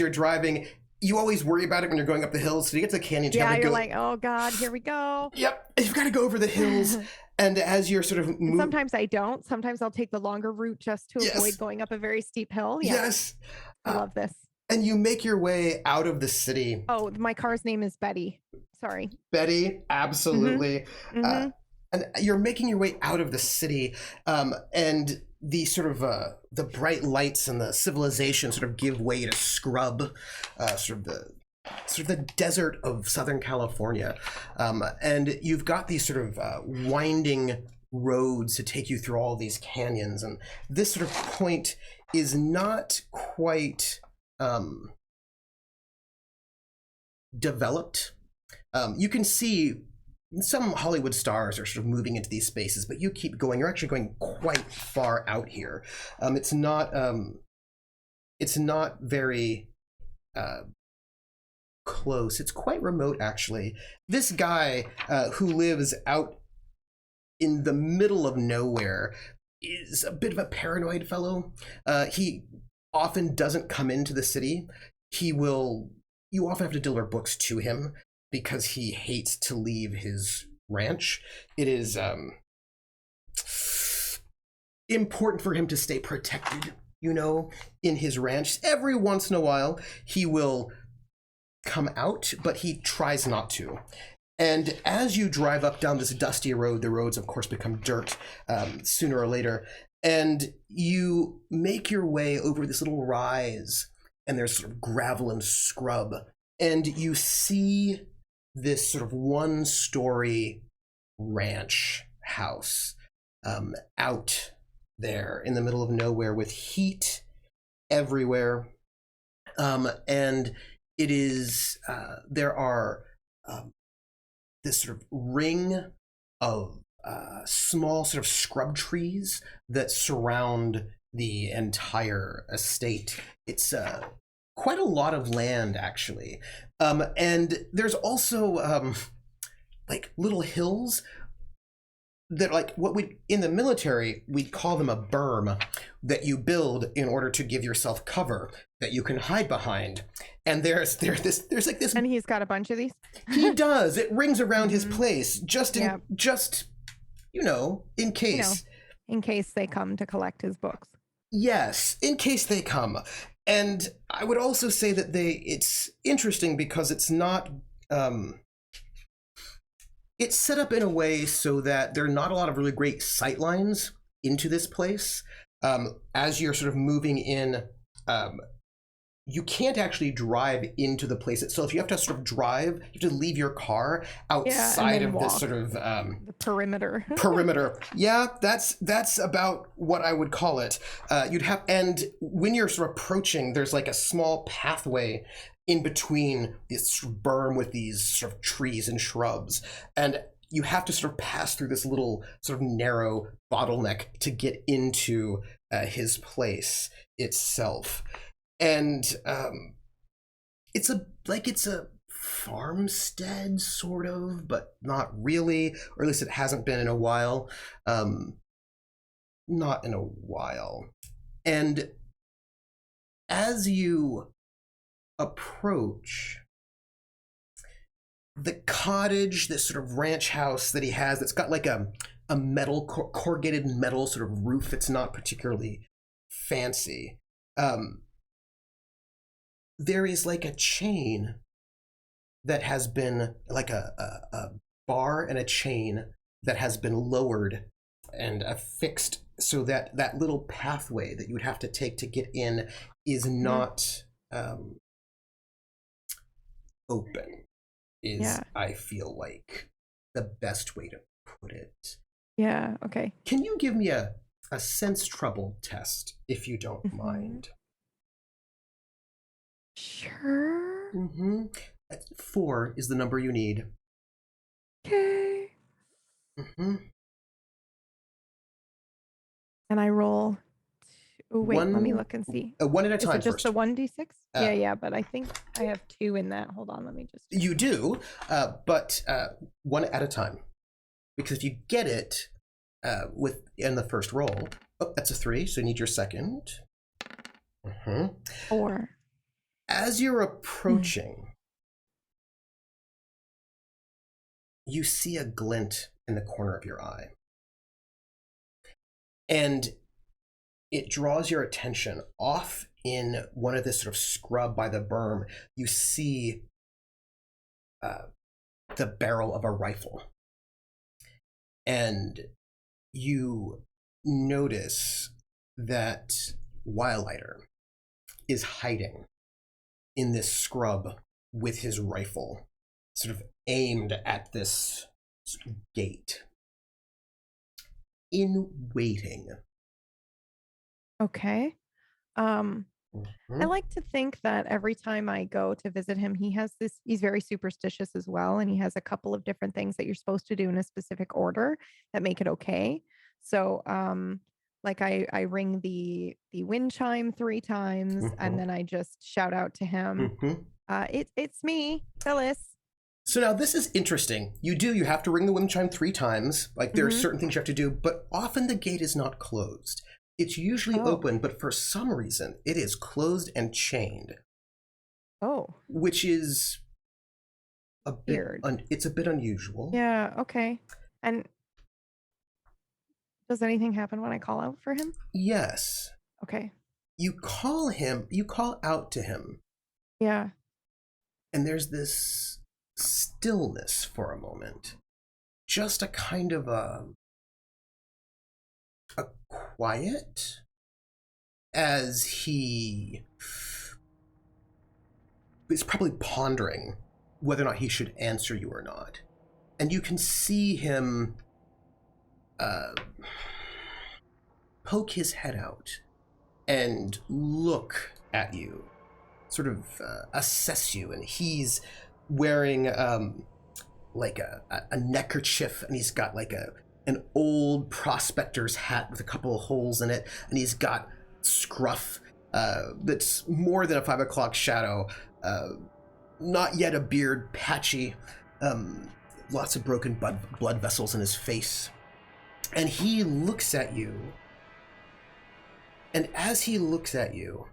driving. You always worry about it when you're going up the hills. So you get to the canyon. You're like, oh God, here we go. Yep. You've got to go over the hills. And as you're sort of moving... Sometimes I don't. Sometimes I'll take the longer route just to avoid going up a very steep hill. Yeah. Yes. I love this. And you make your way out of the city. Oh, my car's name is Betty. Sorry. Betty, absolutely. And you're making your way out of the city. And the sort of the bright lights and the civilization sort of give way to scrub, sort of the desert of Southern California. And you've got these sort of winding roads to take you through all these canyons. And this sort of point is not quite developed. You can see some Hollywood stars are sort of moving into these spaces, but you keep going. You're actually going quite far out here. It's not very close. It's quite remote, actually. This guy who lives out in the middle of nowhere is a bit of a paranoid fellow. He often doesn't come into the city. You often have to deliver books to him because he hates to leave his ranch. It is important for him to stay protected, in his ranch. Every once in a while, he will come out, but he tries not to. And as you drive up down this dusty road, the roads, of course, become dirt sooner or later. And you make your way over this little rise, and there's sort of gravel and scrub. And you see this sort of one-story ranch house out there in the middle of nowhere with heat everywhere. And it is, there are this sort of ring of small sort of scrub trees that surround the entire estate. It's quite a lot of land, actually. And there's also like little hills that, like, what we in the military we'd call them a berm, that you build in order to give yourself cover that you can hide behind. And there's like this, And he's got a bunch of these. he does, it rings around his place just in in case, in case they come to collect his books. yes, in case they come. And I would also say that it's interesting because it's not it's set up in a way so that there are not a lot of really great sight lines into this place. As you're sort of moving in, you can't actually drive into the place itself. You have to sort of drive, you have to leave your car outside of this sort of the perimeter. perimeter. Yeah, that's about what I would call it. And when you're sort of approaching, there's like a small pathway in between this berm with these sort of trees and shrubs, and you have to sort of pass through this little sort of narrow bottleneck to get into his place itself. And it's a farmstead sort of, but not really, or at least it hasn't been in a while. Not in a while. And as you approach the cottage, this sort of ranch house that he has, that's got like a metal corrugated metal sort of roof. It's not particularly fancy. There is like a chain that has been like a bar and a chain that has been lowered and affixed so that that little pathway that you would have to take to get in is not open, I feel like the best way to put it. Yeah, okay. Can you give me a sense trouble test, if you don't mind? Sure. 4 is the number you need. Okay. And I roll. Oh, wait, let me look and see. 1 at a time. Is it just first. the 1d6? Yeah, but I think I have 2 in that. Hold on, let me just. You do, but 1 at a time. Because if you get it in the first roll, that's a 3, so you need your second. 4. As you're approaching, you see a glint in the corner of your eye. And it draws your attention. Off in one of this sort of scrub by the berm, you see the barrel of a rifle. And you notice that Wildlighter is hiding in this scrub with his rifle, sort of aimed at this gate, in waiting. Okay. I like to think that every time I go to visit him, he's very superstitious as well. And he has a couple of different things that you're supposed to do in a specific order that make it okay. So, like I ring the wind chime 3 times and then I just shout out to him. It's me, Phyllis. So now this is interesting. You have to ring the wind chime 3 times. Like there are certain things you have to do, but often the gate is not closed. It's usually open, but for some reason it is closed and chained. Which is a bit weird. It's a bit unusual. Yeah, okay. And does anything happen when I call out for him? Yes. Okay. You call out to him. Yeah. And there's this stillness for a moment. Just a kind of a quiet, as he is probably pondering whether or not he should answer you or not. And you can see him poke his head out and look at you, sort of assess you. And he's wearing like a neckerchief, and he's got like an old prospector's hat with a couple of holes in it, and he's got scruff that's more than a 5 o'clock shadow. Not yet a beard, patchy, lots of broken blood vessels in his face. And he looks at you. And as he looks at you,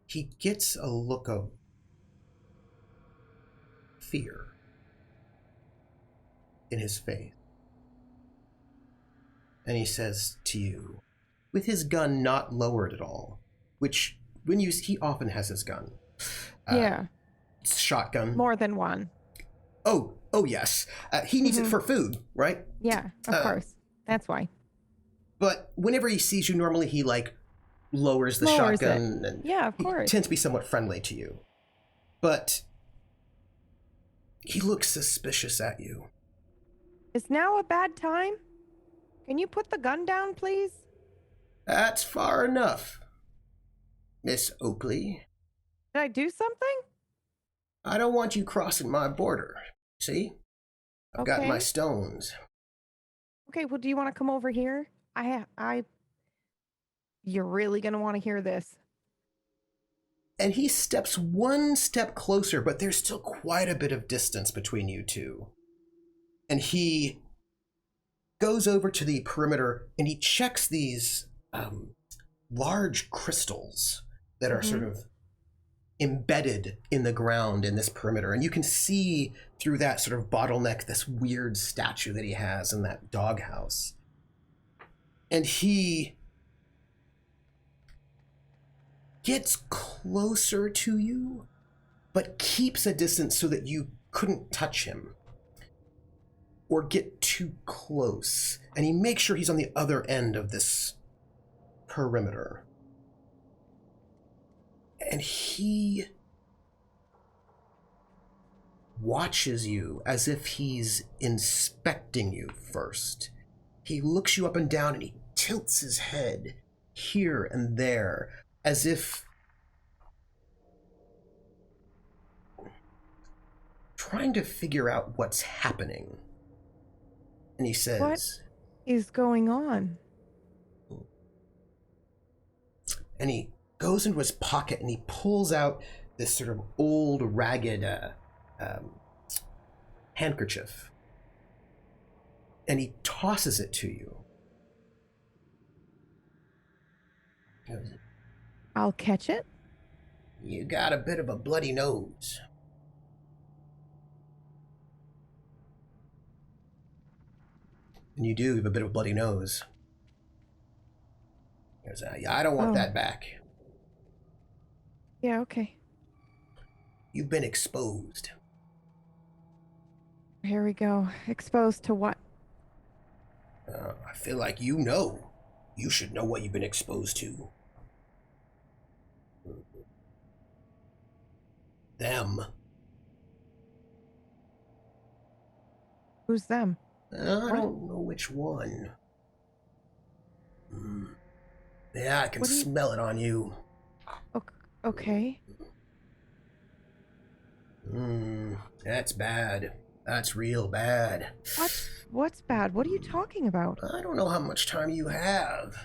he gets a look of fear in his face. And he says to you, with his gun not lowered at all, which when used, he often has his gun. Yeah. Shotgun. More than one. Oh, yes. He needs it for food, right? Yeah, of course. That's why. But whenever he sees you, normally he lowers the shotgun. And yeah, of course. He tends to be somewhat friendly to you. But he looks suspicious at you. Is now a bad time? Can you put the gun down, please? That's far enough, Miss Oakley. Did I do something? I don't want you crossing my border. See? I've got my stones. Okay, well, do you want to come over here? You're really going to want to hear this. And he steps one step closer, but there's still quite a bit of distance between you two. And he goes over to the perimeter and he checks these large crystals that are sort of embedded in the ground in this perimeter. And you can see through that sort of bottleneck this weird statue that he has in that doghouse. And he gets closer to you, but keeps a distance so that you couldn't touch him or get too close. And he makes sure he's on the other end of this perimeter. And he watches you as if he's inspecting you first. He looks you up and down and he tilts his head here and there as if trying to figure out what's happening. And he says, "What is going on?" And he goes into his pocket and he pulls out this sort of old, ragged handkerchief. And he tosses it to you. I'll catch it. You got a bit of a bloody nose. And you do have a bit of a bloody nose. I don't want that back. Yeah, okay. You've been exposed. Here we go. Exposed to what? I feel like you know. You should know what you've been exposed to. Them. Who's them? I don't know which one. Yeah, I can smell it on you. Okay. That's bad. That's real bad. What's bad? What are you talking about? I don't know how much time you have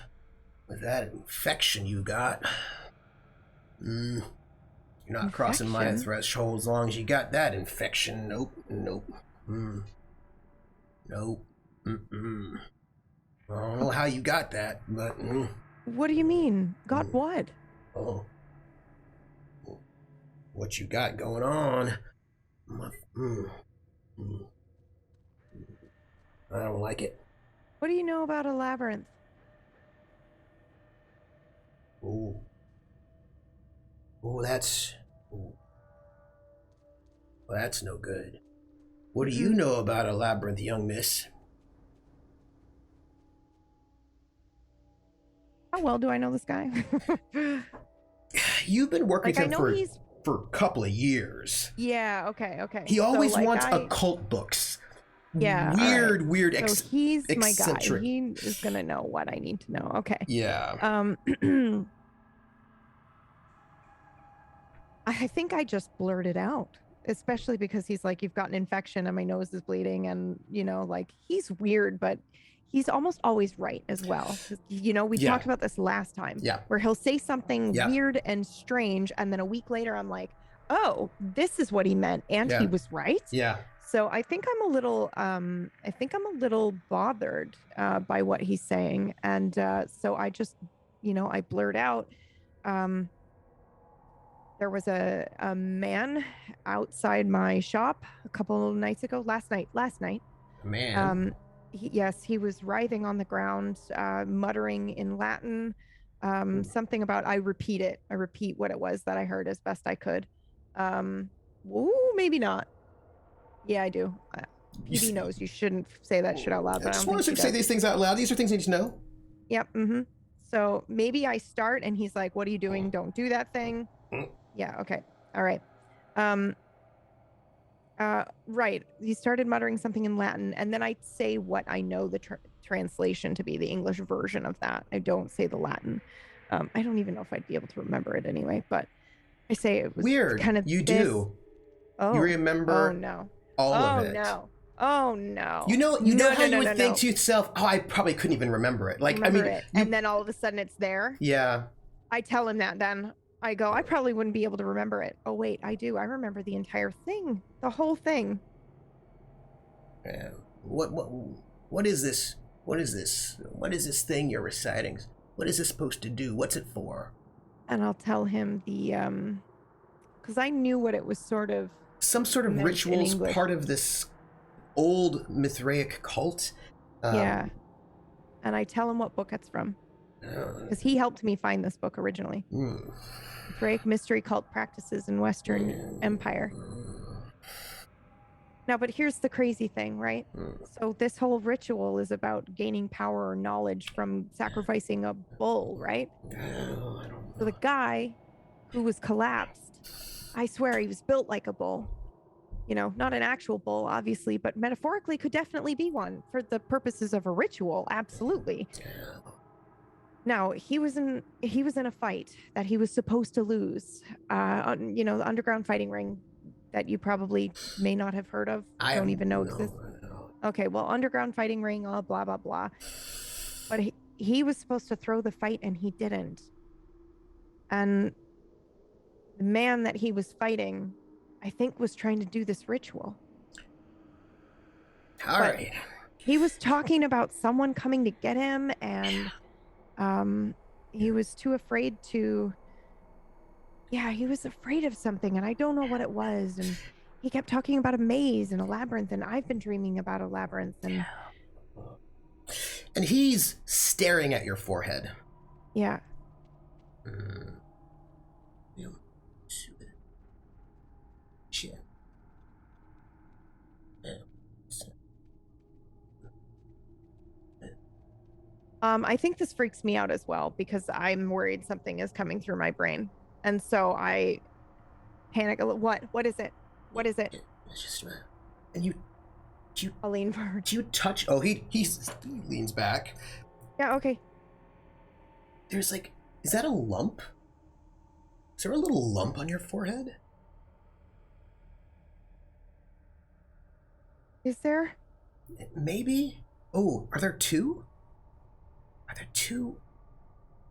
with that infection you got. You're not crossing my threshold as long as you got that infection. Nope. Nope. I don't know how you got that, but... What do you mean? Got what? Oh. What you got going on? I don't like it. What do you know about a labyrinth? Oh, that's... Well, that's no good. What do you know about a labyrinth, young miss? How well do I know this guy? You've been working with him for a couple of years. Yeah, okay. He always wants occult books. Yeah. Weird, so he's eccentric. My guy. He is going to know what I need to know. Okay. Yeah. I think I just blurted out, especially because he's like, you've got an infection and my nose is bleeding. And, he's weird, but he's almost always right as well. You know, we talked about this last time. Yeah. Where he'll say something weird and strange, and then a week later I'm like, oh, this is what he meant, and he was right. Yeah. So I think I'm a little bothered by what he's saying, and so I just, I blurt out. There was a man outside my shop a couple nights ago. Last night. A man. He was writhing on the ground, muttering in Latin, something about, I repeat what it was that I heard as best I could. Maybe not. Yeah, I do. PD knows you shouldn't say that shit out loud. I just want to say these things out loud. These are things you need to know. Yep. Mm-hmm. So maybe I start and he's like, what are you doing? Don't do that thing. Yeah. Okay. All right. Right. He started muttering something in Latin, and then I say what I know the translation to be, the English version of that. I don't say the Latin. I don't even know if I'd be able to remember it anyway, but I say it was weird. Kind of you this. Do. Oh. You remember? Oh no. All of it. Oh no. You know how you would think to yourself, oh, I probably couldn't even remember it. Like, and then all of a sudden it's there. Yeah. I tell him that then. I go, I probably wouldn't be able to remember it. Oh, wait, I do. I remember the entire thing. The whole thing. Yeah. What is this? What is this? What is this thing you're reciting? What is this supposed to do? What's it for? And I'll tell him because I knew what it was some sort of rituals, part of this old Mithraic cult. Yeah. And I tell him what book it's from. Because he helped me find this book originally. Mithraic mystery cult practices in Western Empire. Now, but here's the crazy thing, right? So this whole ritual is about gaining power or knowledge from sacrificing a bull, right? So the guy who was collapsed, I swear he was built like a bull. You know, not an actual bull, obviously, but metaphorically could definitely be one for the purposes of a ritual. Absolutely. Now, he was in a fight that he was supposed to lose. The underground fighting ring that you probably may not have heard of. I don't even know exists. Okay, well, underground fighting ring, blah, blah, blah. But he was supposed to throw the fight and he didn't. And the man that he was fighting, I think, was trying to do this ritual. All right. He was talking about someone coming to get him, and he was too afraid to. Yeah, he was afraid of something, and I don't know what it was. And he kept talking about a maze and a labyrinth, and I've been dreaming about a labyrinth. And he's staring at your forehead. Yeah. I think this freaks me out as well because I'm worried something is coming through my brain. And so I panic a little. What is it? What is it? It's just and you I'll lean forward. Do you touch? Oh, he leans back. Yeah, okay. There's is that a lump? Is there a little lump on your forehead? Is there? Maybe. Oh, are there two? Are there two?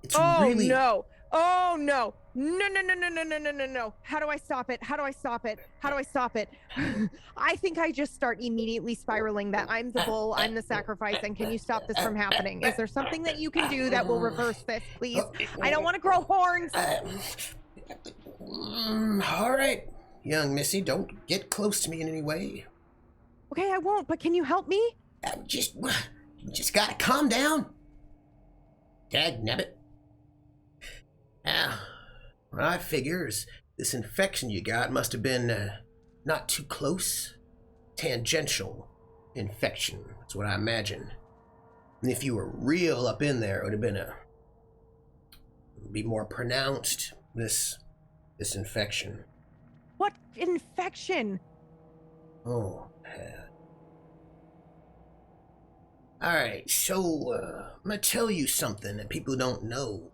It's really... no. Oh, no. No. How do I stop it? I think I just start immediately spiraling that I'm the bull, I'm the sacrifice, and can you stop this from happening? Is there something that you can do that will reverse this, please? I don't want to grow horns. All right, young missy, don't get close to me in any way. Okay, I won't, but can you help me? Just gotta calm down. Dagnabbit. Now, what I figures, this infection you got must have been not too close. Tangential infection, that's what I imagine. And if you were real up in there, it would have been be more pronounced, this infection. What infection? Oh, man. Alright, so, I'm gonna tell you something that people don't know.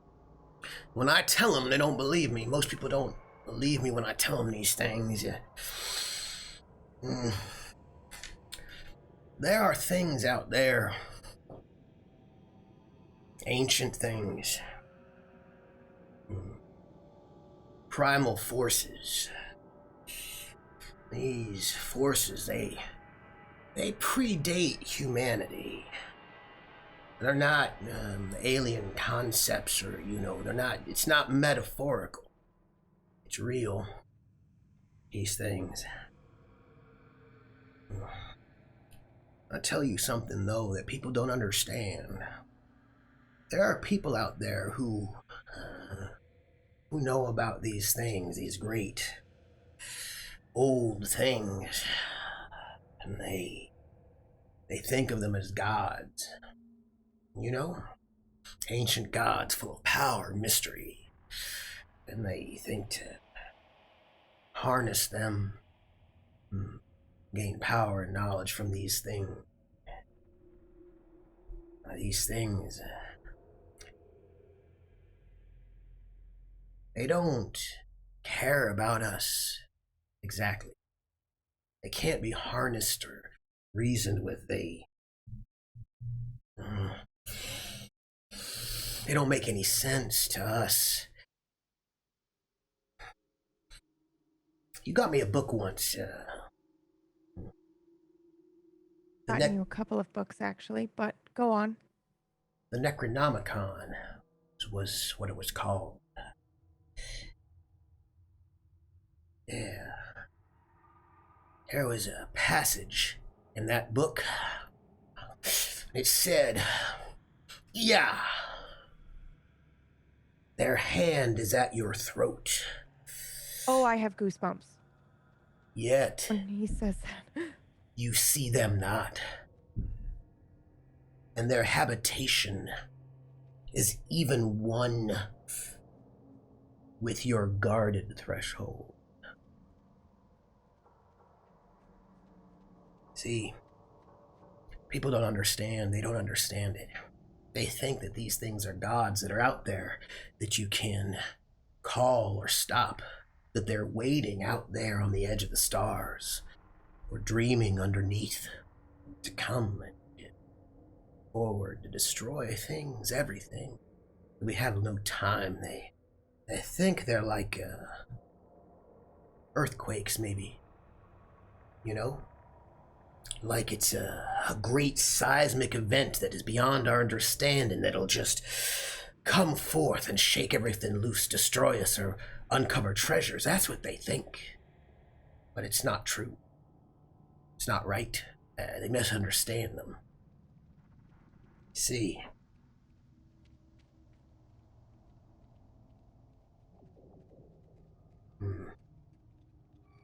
When I tell them, they don't believe me. Most people don't believe me when I tell them these things. There are things out there Ancient things. Primal forces. These forces, they predate humanity. They're not alien concepts, or, it's not metaphorical. It's real. These things. I'll tell you something, though, that people don't understand. There are people out there who know about these things, these great old things, and they think of them as gods. Ancient gods full of power and mystery. And they think to harness them, gain power and knowledge from these things. These things, they don't care about us exactly. They can't be harnessed or reasoned with. They don't make any sense to us. You got me a book once. Gotten you a couple of books, actually, but go on. The Necronomicon was what it was called. Yeah. There was a passage in that book. It said, yeah, their hand is at your throat. Oh, I have goosebumps. Yet, when he says that, you see them not. And their habitation is even one with your guarded threshold. See, people don't understand. They don't understand it. They think that these things are gods that are out there that you can call or stop, that they're waiting out there on the edge of the stars or dreaming underneath to come and get forward to destroy things, everything. We have no time. They think they're like earthquakes, maybe. Like it's a great seismic event that is beyond our understanding, that'll just come forth and shake everything loose, destroy us, or uncover treasures. That's what they think. But it's not true. It's not right. They misunderstand them. See,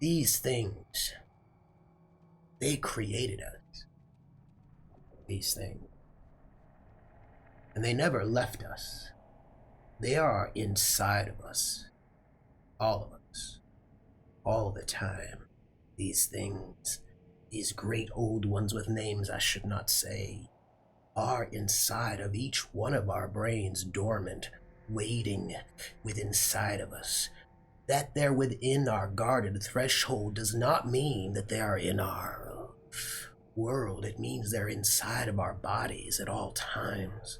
these things, they created us. These things. And they never left us. They are inside of us. All of us. All the time. These things, these great old ones with names I should not say, are inside of each one of our brains, dormant, waiting within inside of us. That they're within our guarded threshold does not mean that they are in our world. It means they're inside of our bodies at all times.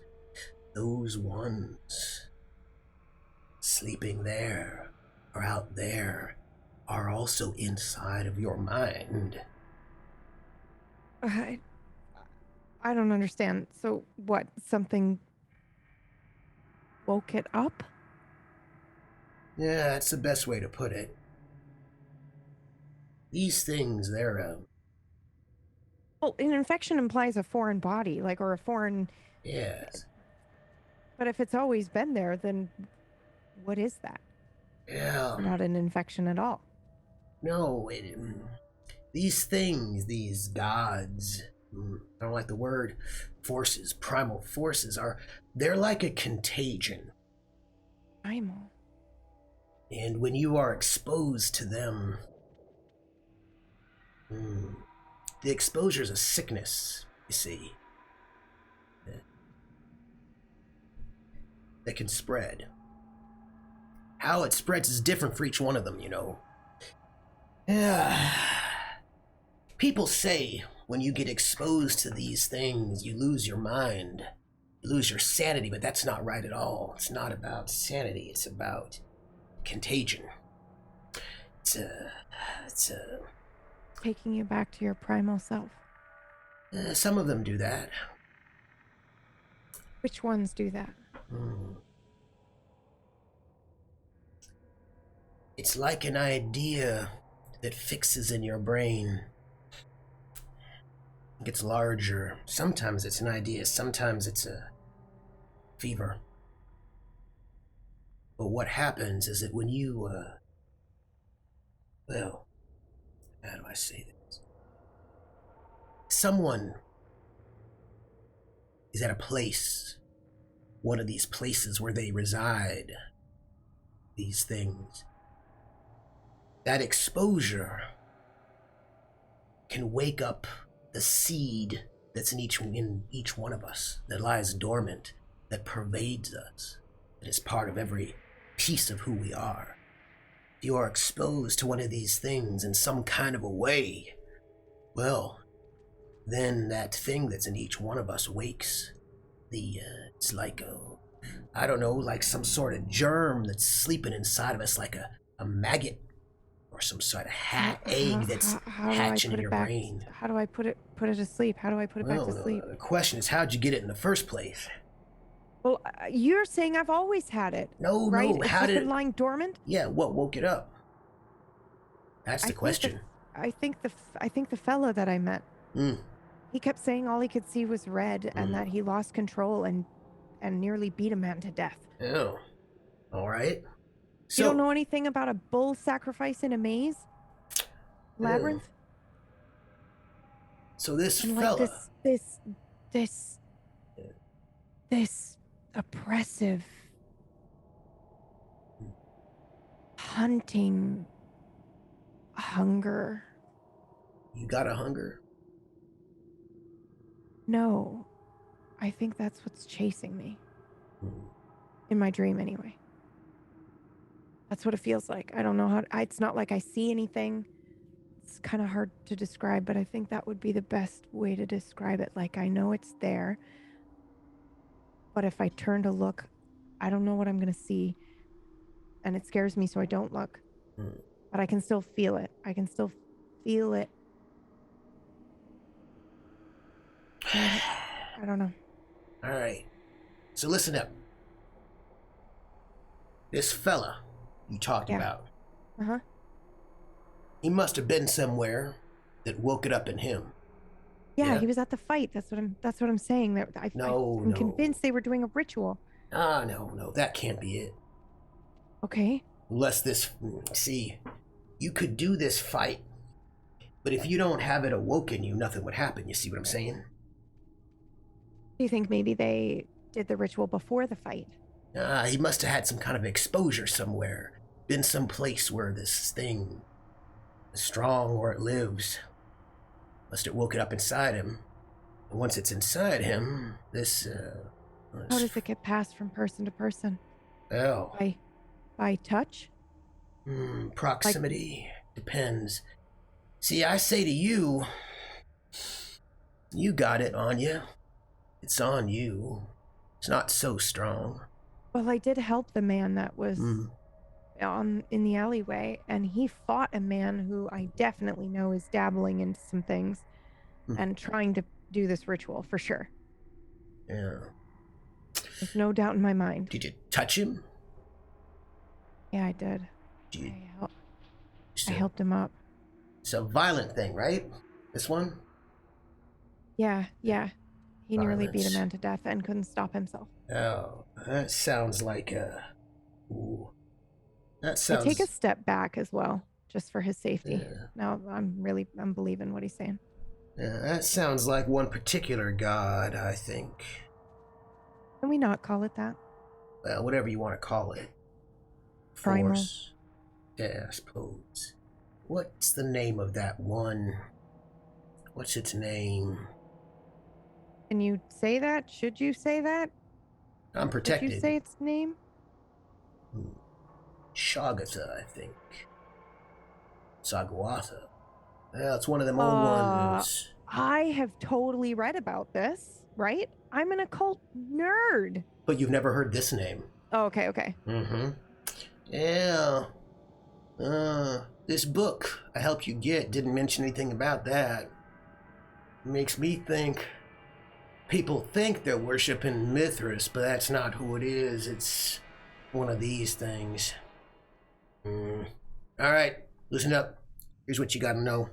Those ones sleeping there or out there are also inside of your mind. I don't understand. So what, something woke it up? Yeah, that's the best way to put it. These things, they're Well, an infection implies a foreign body, or a foreign... Yes. But if it's always been there, then what is that? Yeah. It's not an infection at all. No, these things, these gods, I don't like the word, forces, primal forces, they're like a contagion. Primal. And when you are exposed to them, the exposure is a sickness, you see, that can spread. How it spreads is different for each one of them, Yeah. People say when you get exposed to these things, you lose your mind. lose your sanity, but that's not right at all. It's not about sanity. It's about contagion. It's a. Taking you back to your primal self. Some of them do that. Which ones do that? It's like an idea that fixes in your brain. It gets larger. Sometimes it's an idea, sometimes it's a fever. But what happens is that when you, well, how do I say this? Someone is at a place, one of these places where they reside, these things. That exposure can wake up the seed that's in each one of us, that lies dormant, that pervades us, that is part of every piece of who we are. If you are exposed to one of these things in some kind of a way, well, then that thing that's in each one of us wakes. It's like I don't know, like some sort of germ that's sleeping inside of us, like a maggot or some sort of egg that's hatching in your brain. How do I put it to sleep? How do I put it back to sleep? The question is, how'd you get it in the first place? Well, you're saying I've always had it. No, right? no. How did it been lying dormant? Yeah, what woke it up? That's the question. I think the fella that I met. He kept saying all he could see was red, and that he lost control and nearly beat a man to death. Oh, all right. You don't know anything about a bull sacrifice in a maze? Labyrinth? So this fella... Like this oppressive, hunting hunger. You got a hunger? No. I think that's what's chasing me. In my dream, anyway. That's what it feels like. I don't know how... it's not like I see anything. It's kind of hard to describe, but I think that would be the best way to describe it. Like, I know it's there, but if I turn to look, I don't know what I'm going to see. And it scares me, so I don't look. But I can still feel it. I can still feel it. I don't know. All right. So listen up. This fella you talked about. He must have been somewhere that woke it up in him. Yeah, he was at the fight. That's what I'm saying. I'm convinced they were doing a ritual. No, that can't be it. Okay. Unless see, you could do this fight, but if you don't have it awoken you, nothing would happen. You see what I'm saying? Do you think maybe they did the ritual before the fight? He must have had some kind of exposure somewhere. Been some place where this thing is strong, where it lives. Must have woke it up inside him. And once it's inside him, this... How does it get passed from person to person? Well... By touch? Proximity. Depends. See, I say to you... You got it on you. It's on you. It's not so strong. Well, I did help the man that was in the alleyway, and he fought a man who I definitely know is dabbling into some things and trying to do this ritual for sure. Yeah. There's no doubt in my mind. Did you touch him? Yeah, I did. I helped him up. It's a violent thing, right? This one? Yeah. He nearly beat a man to death and couldn't stop himself. Oh, that sounds like that sounds... I take a step back as well, just for his safety. Yeah. Now I'm believing what he's saying. Yeah, that sounds like one particular god, I think. Can we not call it that? Well, whatever you want to call it. Primal. Force. Yeah, I suppose. What's the name of that one? What's its name? Can you say that? Should you say that? I'm protected. Did you say its name? Shagatha, I think. Sagawatha. Yeah, it's one of them old ones. I have totally read about this, right? I'm an occult nerd. But you've never heard this name. Oh, okay, okay. Mm-hmm. Yeah. This book I helped you get didn't mention anything about that. Makes me think people think they're worshiping Mithras, but that's not who it is. It's one of these things. Alright, listen up. Here's what you gotta know.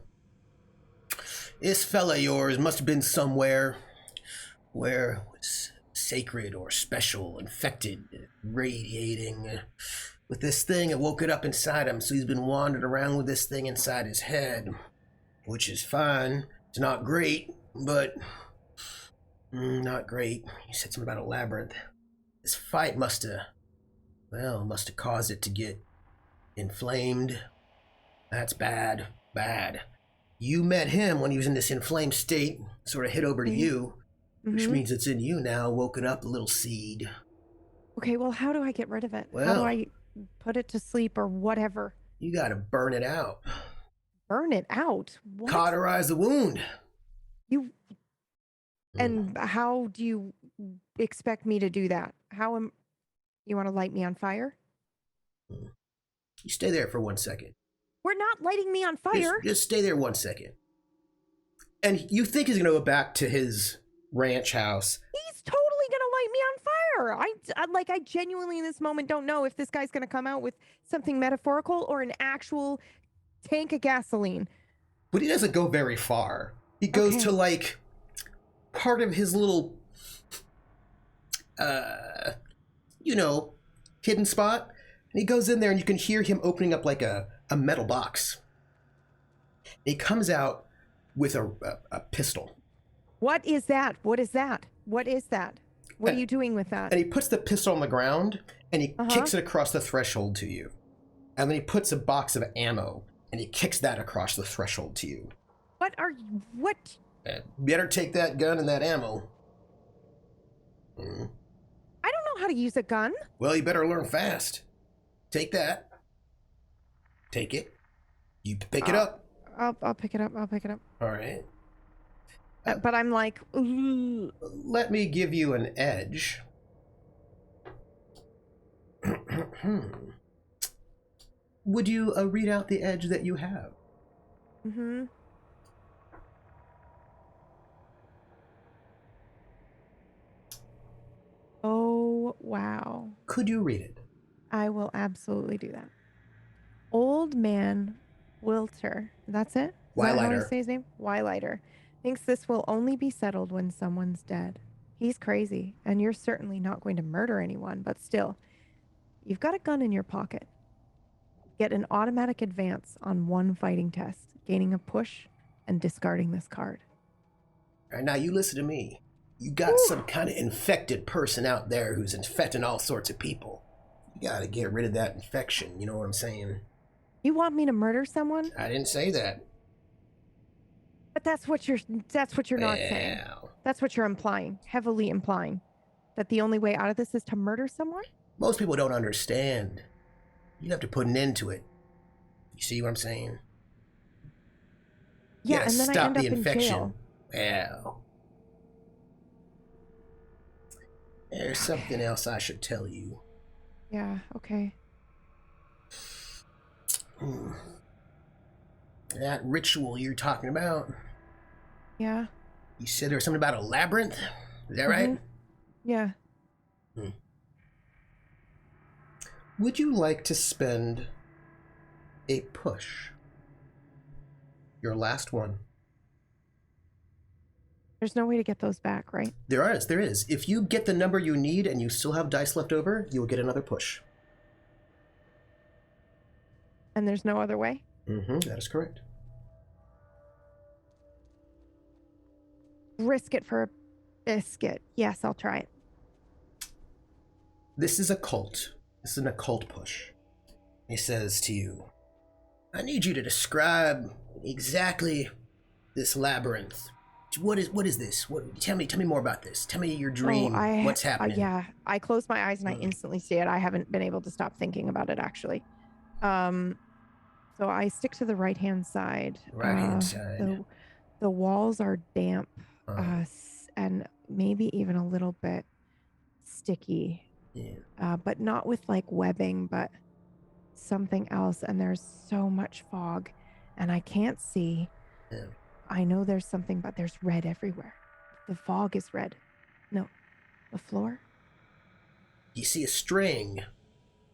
This fella of yours must have been somewhere where it was sacred or special, infected, radiating with this thing. It woke it up inside him, so he's been wandering around with this thing inside his head, which is fine. It's not great, but not great. You said something about a labyrinth. This fight must have caused it to get inflamed. That's bad. You met him when he was in this inflamed state, sort of hit over to you, which means it's in you now, woken up a little seed. Okay, well, how do I get rid of it? Well, how do I put it to sleep or whatever? You gotta burn it out. Burn it out? What? Cauterize the wound. And how do you expect me to do that? You want to light me on fire? You stay there for 1 second. We're not lighting me on fire. Just stay there 1 second. And you think he's gonna go back to his ranch house. He's totally gonna light me on fire. I genuinely in this moment don't know if this guy's gonna come out with something metaphorical or an actual tank of gasoline. But he doesn't go very far. He goes to like part of his little hidden spot. And he goes in there and you can hear him opening up like a metal box. He comes out with a pistol. What is that? What is that? What is that? What are you doing with that? And he puts the pistol on the ground and he kicks it across the threshold to you. And then he puts a box of ammo and he kicks that across the threshold to you. What? Better take that gun and that ammo. I don't know how to use a gun. Well, you better learn fast. Take that. Take it. You pick it up. I'll pick it up. All right. But I'm like, ooh. Let me give you an edge. Would you read out the edge that you have? Oh, wow. Could you read it? I will absolutely do that. Old man Wilter. That's it? Is that how I say his name? Wylighter. Thinks this will only be settled when someone's dead. He's crazy, and you're certainly not going to murder anyone, but still, you've got a gun in your pocket. Get an automatic advance on one fighting test, gaining a push and discarding this card. All right, now you listen to me. You got some kind of infected person out there who's infecting all sorts of people. You gotta get rid of that infection, you know what I'm saying? You want me to murder someone? I didn't say that. But that's what you're not saying. That's what you're implying, heavily implying. That the only way out of this is to murder someone? Most people don't understand. You have to put an end to it. You see what I'm saying? Yeah, and then I end up in jail. Well, there's something else I should tell you. Yeah, okay. That ritual you're talking about. Yeah. You said there was something about a labyrinth? Is that right? Yeah. Would you like to spend a push? Your last one. There's no way to get those back, right? There is. If you get the number you need and you still have dice left over, you will get another push. And there's no other way? That is correct. Risk it for a biscuit. Yes, I'll try it. This is a cult. This is an occult push. He says to you, I need you to describe exactly this labyrinth. What is this? Tell me more about this. Tell me your dream. What's happening? Yeah, I close my eyes and I instantly see it. I haven't been able to stop thinking about it, actually. So I stick to the right-hand side. Right-hand side. The walls are damp, and maybe even a little bit sticky. Yeah. But not with like webbing, but something else. And there's so much fog and I can't see. Yeah. I know there's something, but there's red everywhere. The fog is red. No, the floor. You see a string.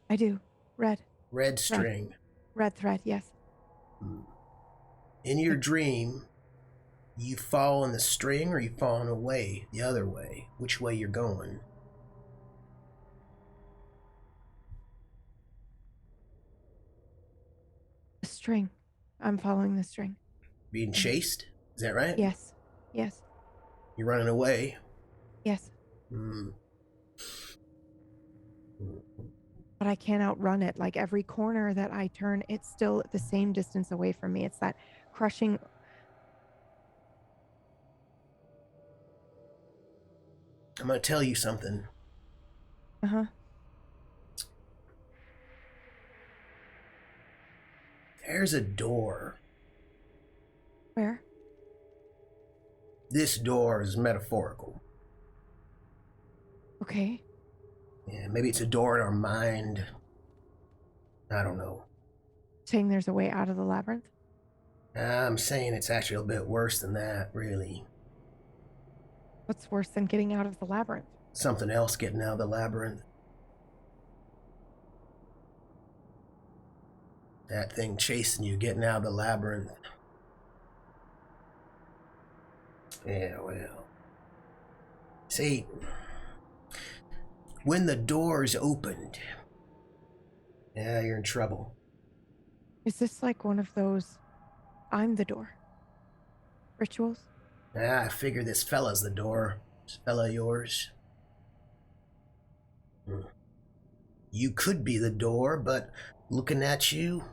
I do. Red. Red string. Red thread, yes. In your dream, you fall on the string or you falling away the other way? Which way you're going? The string. I'm following the string. Being chased? Is that right? Yes. Yes. You're running away? Yes. Hmm. But I can't outrun it. Like every corner that I turn, it's still the same distance away from me. It's that crushing. I'm going to tell you something. Uh-huh. There's a door. Where? This door is metaphorical. Okay. Yeah, maybe it's a door in our mind. I don't know. Saying there's a way out of the labyrinth? I'm saying it's actually a bit worse than that, really. What's worse than getting out of the labyrinth? Something else getting out of the labyrinth. That thing chasing you, getting out of the labyrinth. Yeah, well. See, when the door's opened, yeah, you're in trouble. Is this like one of those I'm the door rituals? I figure this fella's the door. This fella yours. You could be the door, but looking at you,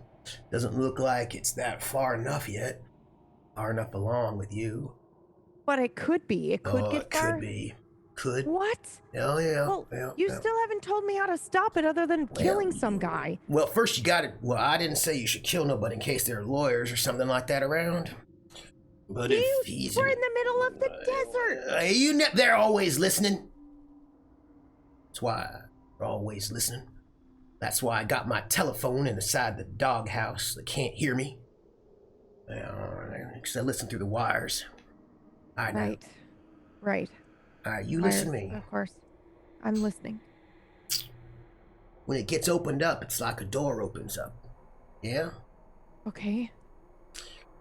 doesn't look like it's that far enough yet. Far enough along with you. But it could be. It could get far. Could be. Could. What? Oh, yeah. Well, yeah, you yeah. still haven't told me how to stop it other than killing some guy. Well, first you gotta... Well, I didn't say you should kill nobody in case there are lawyers or something like that around. But We're if in the middle of the desert. They're always listening. That's why they're always listening. That's why I got my telephone inside the doghouse. They can't hear me. Because I listen through the wires. I know. Right. All right, you Wires, listen to me. Of course. I'm listening. When it gets opened up, it's like a door opens up. Yeah? Okay.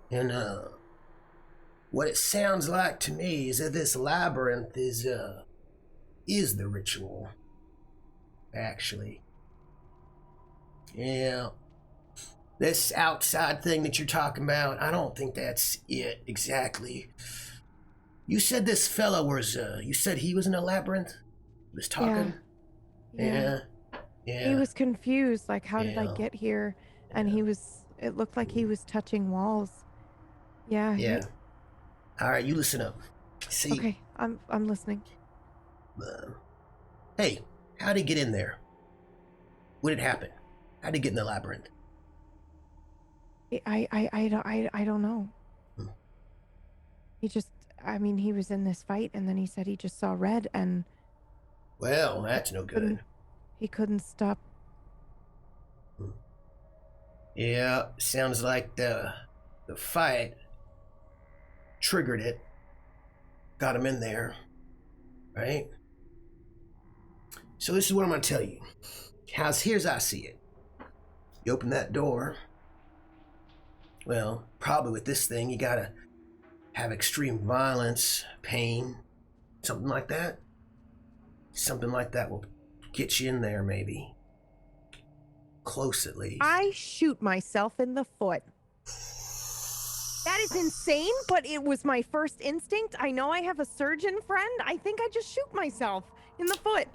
And, what it sounds like to me is that this labyrinth is the ritual. Actually. Yeah. This outside thing that you're talking about, I don't think that's it exactly. You said this fella was, you said he was in a labyrinth? He was talking? Yeah. He was confused, like, how did I get here? And it looked like he was touching walls. Yeah. All right, you listen up. See. Okay, I'm listening. Hey, how'd he get in there? What did happen? How'd he get in the labyrinth? I don't know. He was in this fight, and then he said he just saw red, and... Well, that's no good. He couldn't stop. Yeah, sounds like the fight triggered it. Got him in there. Right? So this is what I'm going to tell you. Here's how I see it. You open that door. Well, probably with this thing, you got to have extreme violence, pain, something like that. Something like that will get you in there, maybe. Close, at least. I shoot myself in the foot. That is insane, but it was my first instinct. I know I have a surgeon friend. I think I just shoot myself in the foot.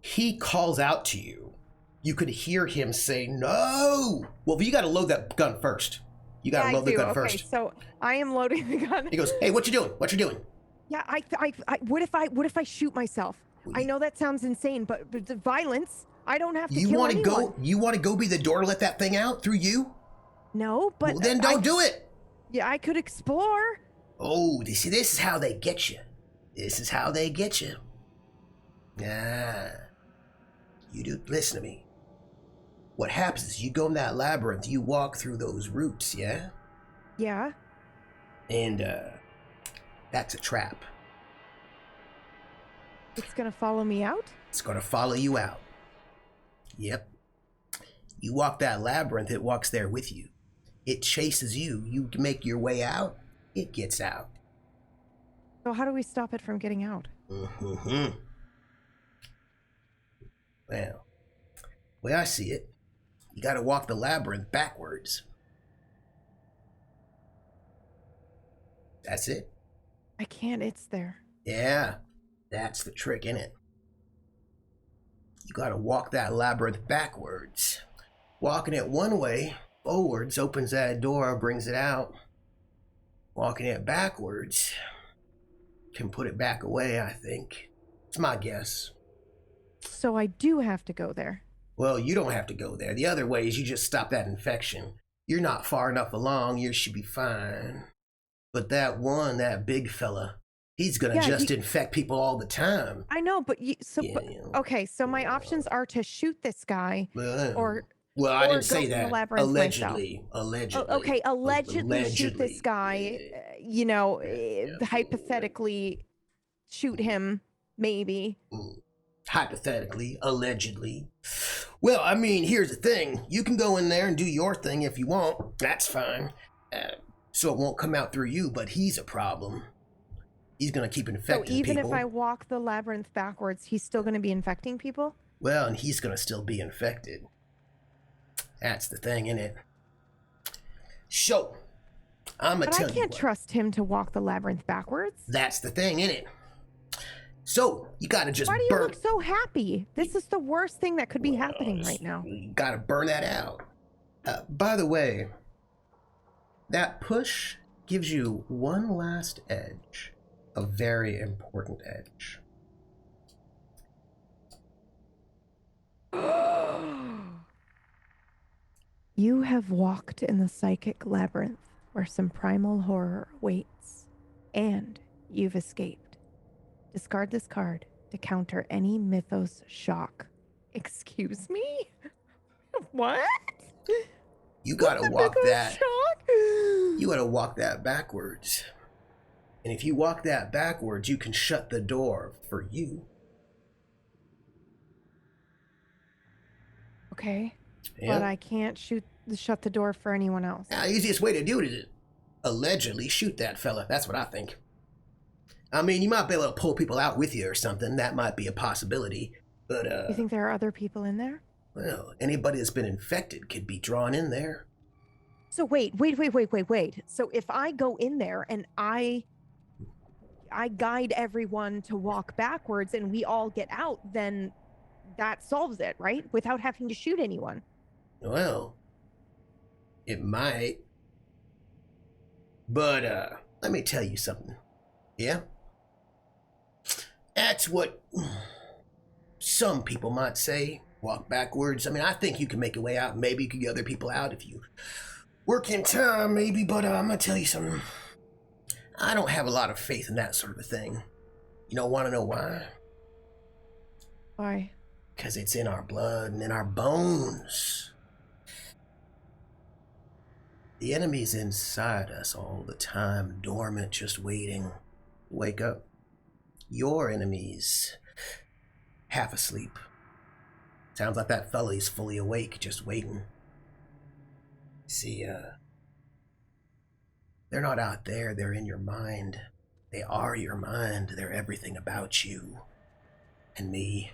He calls out to you. You could hear him say, no! Well, you got to load that gun first. You got to load the gun first. So I am loading the gun. He goes, hey, what you doing? What you doing? Yeah, what if I shoot myself? I know that sounds insane, but the violence, I don't have to kill anyone. You want to go be the door to let that thing out through you? No, but... Well, then don't do it. Yeah, I could explore. Oh, you see, this is how they get you. This is how they get you. You do listen to me. What happens is you go in that labyrinth, you walk through those roots, yeah? Yeah. And that's a trap. It's gonna follow me out? It's gonna follow you out. Yep. You walk that labyrinth, it walks there with you. It chases you. You make your way out, it gets out. So how do we stop it from getting out? Mm-hmm. Well, the way I see it, you gotta walk the labyrinth backwards. That's it. I can't, it's there. Yeah, that's the trick, innit? You gotta walk that labyrinth backwards. Walking it one way, forwards, opens that door, brings it out. Walking it backwards can put it back away, I think. It's my guess. So I do have to go there. Well, you don't have to go there. The other way is you just stop that infection. You're not far enough along, you should be fine. But that big fella, he's gonna infect people all the time. I know, but okay, so my options are to shoot this guy or I didn't say that. Allegedly. Okay, allegedly shoot this guy. Hypothetically shoot him, maybe. Hypothetically, allegedly. Well, I mean, here's the thing. You can go in there and do your thing if you want. That's fine. So it won't come out through you, but he's a problem. He's going to keep infecting people. So even if I walk the labyrinth backwards, he's still going to be infecting people? Well, and he's going to still be infected. That's the thing, innit? So, I'm going to tell you. But I can't trust him to walk the labyrinth backwards. That's the thing, innit? So, you got to just Why do you look so happy? This is the worst thing that could be happening right now. You got to burn that out. By the way, that push gives you one last edge. A very important edge. You have walked in the psychic labyrinth where some primal horror waits, and you've escaped. Discard this card to counter any mythos shock. Excuse me? What? You gotta walk that. You gotta walk that backwards. And if you walk that backwards, you can shut the door for you. Okay. Yep. But I can't shut the door for anyone else. The easiest way to do it is allegedly shoot that fella. That's what I think. I mean, you might be able to pull people out with you or something. That might be a possibility. But you think there are other people in there? Well, anybody that's been infected could be drawn in there. So wait. So if I go in there and I guide everyone to walk backwards and we all get out, then that solves it, right? Without having to shoot anyone. Well, it might. But let me tell you something. Yeah? That's what some people might say. Walk backwards. I mean, I think you can make a way out. Maybe you could get other people out if you work in time, maybe. But I'm going to tell you something. I don't have a lot of faith in that sort of a thing. You don't want to know why? Why? Because it's in our blood and in our bones. The enemy's inside us all the time, dormant, just waiting. Wake up. Your enemy's half asleep. Sounds like that fella is fully awake, just waiting. See, they're not out there, they're in your mind. They are your mind, they're everything about you. And me.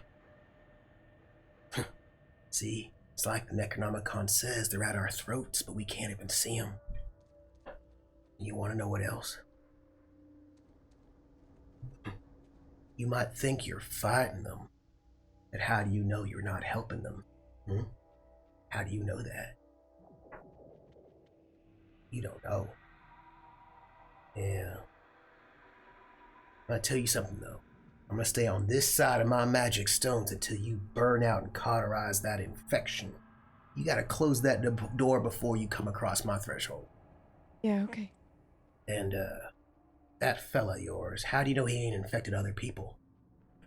See, it's like the Necronomicon says, they're at our throats, but we can't even see them. You want to know what else? You might think you're fighting them, but how do you know you're not helping them? How do you know that? You don't know. Yeah. I'll tell you something though. I'm gonna stay on this side of my magic stones until you burn out and cauterize that infection. You gotta close that door before you come across my threshold. Yeah, okay. And, that fella of yours, how do you know he ain't infected other people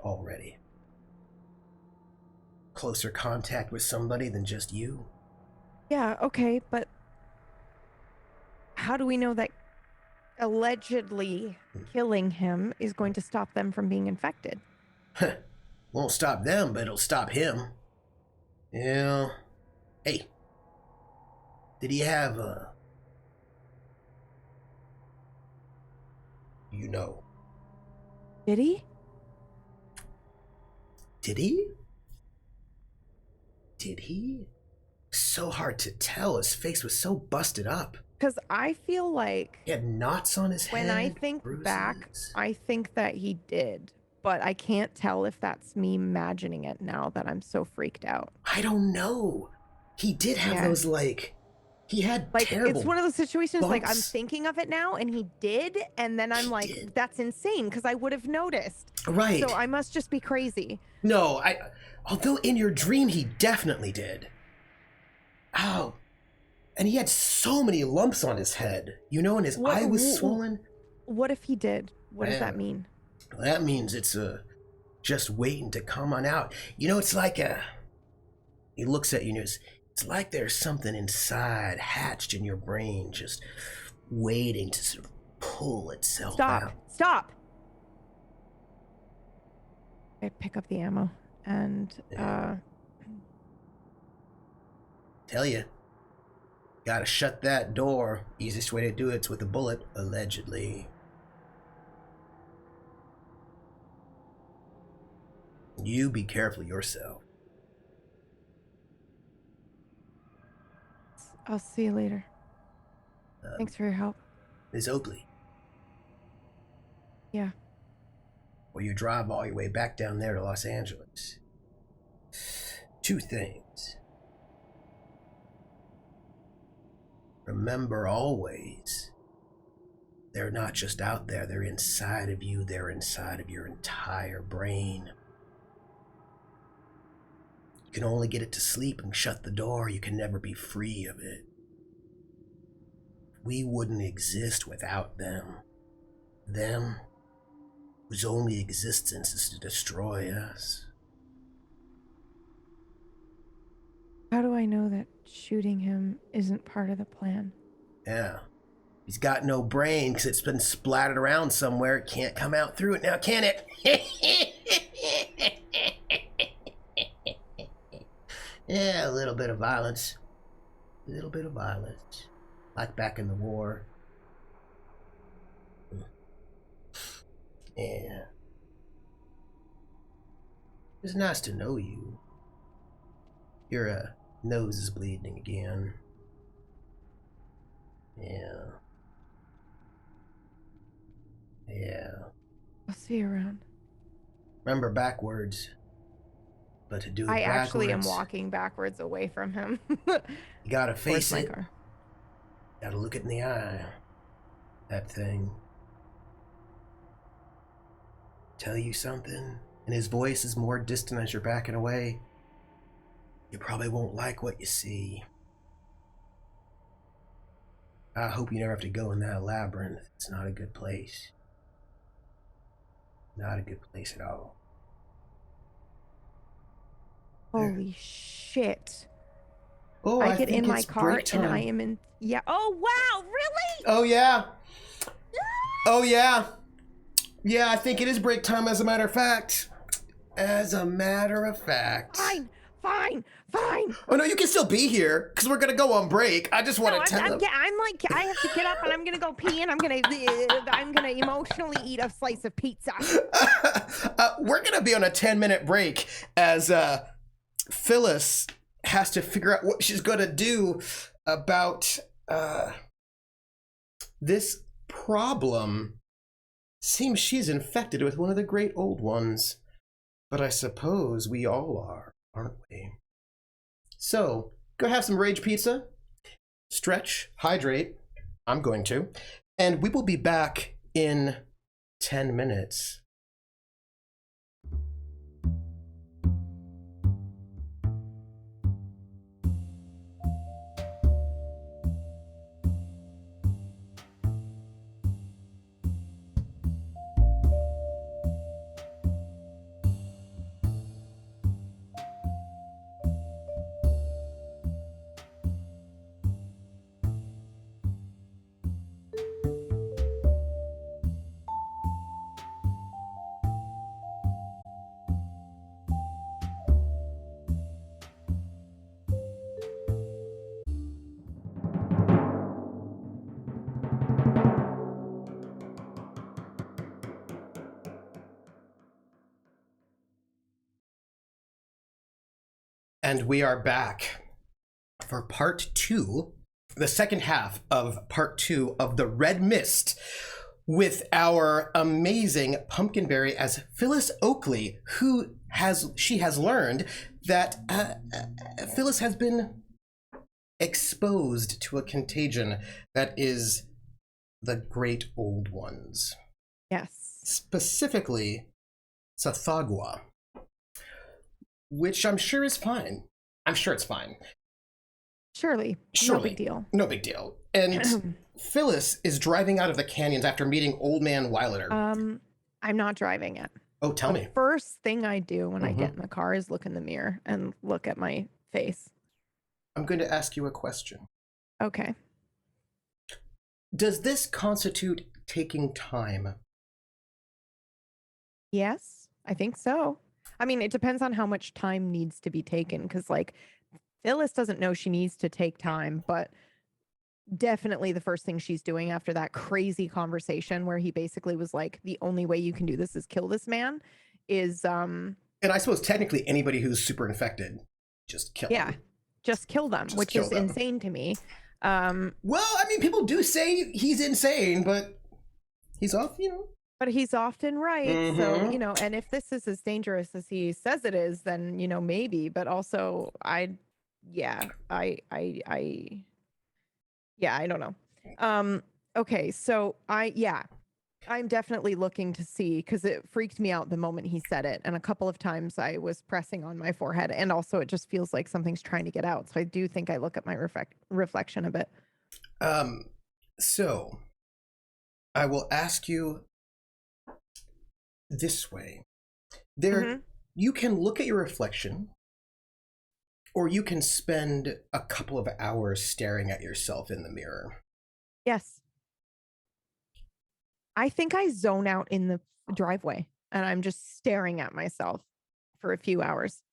already? Closer contact with somebody than just you? Yeah, okay, but how do we know that allegedly killing him is going to stop them from being infected? Won't stop them, but it'll stop him. Yeah. Hey, did he have, you know. Did he? Did he? Did he? So hard to tell. His face was so busted up. Because I feel like He had knots on his head. when I think bruises. back, I think that he did, but I can't tell if that's me imagining it now that I'm so freaked out. I don't know. He did have those, like, he had like terrible it's one of those situations bumps. like I'm thinking of it now and he did, and then I'm like, that's insane because I would have noticed. Right. So I must just be crazy. No, although in your dream he definitely did. Oh. And he had so many lumps on his head, you know, and his eye was swollen. What if he did? What does that mean? Well, that means it's just waiting to come on out. You know, it's like he looks at you and it's like there's something inside hatched in your brain just waiting to sort of pull itself out. Stop. I pick up the ammo and tell you, gotta shut that door. Easiest way to do it's with a bullet, allegedly. You be careful yourself. I'll see you later. Thanks for your help. Miss Oakley. Yeah. Or you drive all your way back down there to Los Angeles. Two things. Remember always, they're not just out there, they're inside of you, they're inside of your entire brain. You can only get it to sleep and shut the door, you can never be free of it. We wouldn't exist without them. Them, whose only existence is to destroy us. How do I know that shooting him isn't part of the plan? Yeah. He's got no brain because it's been splattered around somewhere. It can't come out through it now, can it? Yeah, a little bit of violence. A little bit of violence. Like back in the war. Yeah. It's nice to know you. Your nose is bleeding again. Yeah. Yeah. I'll see you around. Remember backwards. But to do it I backwards, actually am walking backwards away from him. You gotta face my it. car. Gotta look it in the eye. That thing. Tell you something? And his voice is more distant as you're backing away. You probably won't like what you see. I hope you never have to go in that labyrinth. It's not a good place. Not a good place at all. Holy shit. Oh, I get in my it's car break time. and I am in. Yeah. Oh, wow. Really? Oh, yeah. Oh, yeah. Yeah, I think it is break time, as a matter of fact. As a matter of fact. Fine. Oh, no, you can still be here, because we're going to go on break. I just want to tell them. I'm like, I have to get up and I'm going to go pee and I'm going to emotionally eat a slice of pizza. We're going to be on a 10-minute break as Phyllis has to figure out what she's going to do about this problem. Seems she's infected with one of the great old ones. But I suppose we all are, aren't we? So, go have some Rage Pizza, stretch, hydrate. I'm going to. And we will be back in 10 minutes. And we are back for part 2, the second half of part 2 of The Red Mist, with our amazing PumpkinBerry as Phyllis Oakley, who has learned that Phyllis has been exposed to a contagion that is the Great Old Ones. Yes. Specifically, Tsathoggua, which I'm sure is fine. I'm sure it's fine. Surely. No big deal. No big deal. And Phyllis is driving out of the canyons after meeting Old Man Wilder. I'm not driving it. Oh, tell me. The first thing I do when I get in the car is look in the mirror and look at my face. I'm going to ask you a question. Okay. Does this constitute taking time? Yes, I think so. I mean, it depends on how much time needs to be taken, because like Phyllis doesn't know she needs to take time, but definitely the first thing she's doing after that crazy conversation where he basically was like, the only way you can do this is kill this man, is And I suppose technically anybody who's super infected, just kill them. Just kill them, which is insane to me. Well, I mean, people do say he's insane, but he's off, But he's often right. So, and if this is as dangerous as he says it is, then, maybe. But also, I don't know. Okay, so I'm definitely looking to see, because it freaked me out the moment he said it. And a couple of times I was pressing on my forehead, and also it just feels like something's trying to get out. So I do think I look at my reflection a bit. So I will ask you this way. You can look at your reflection, or you can spend a couple of hours staring at yourself in the mirror. Yes. I think I zone out in the driveway and I'm just staring at myself for a few hours.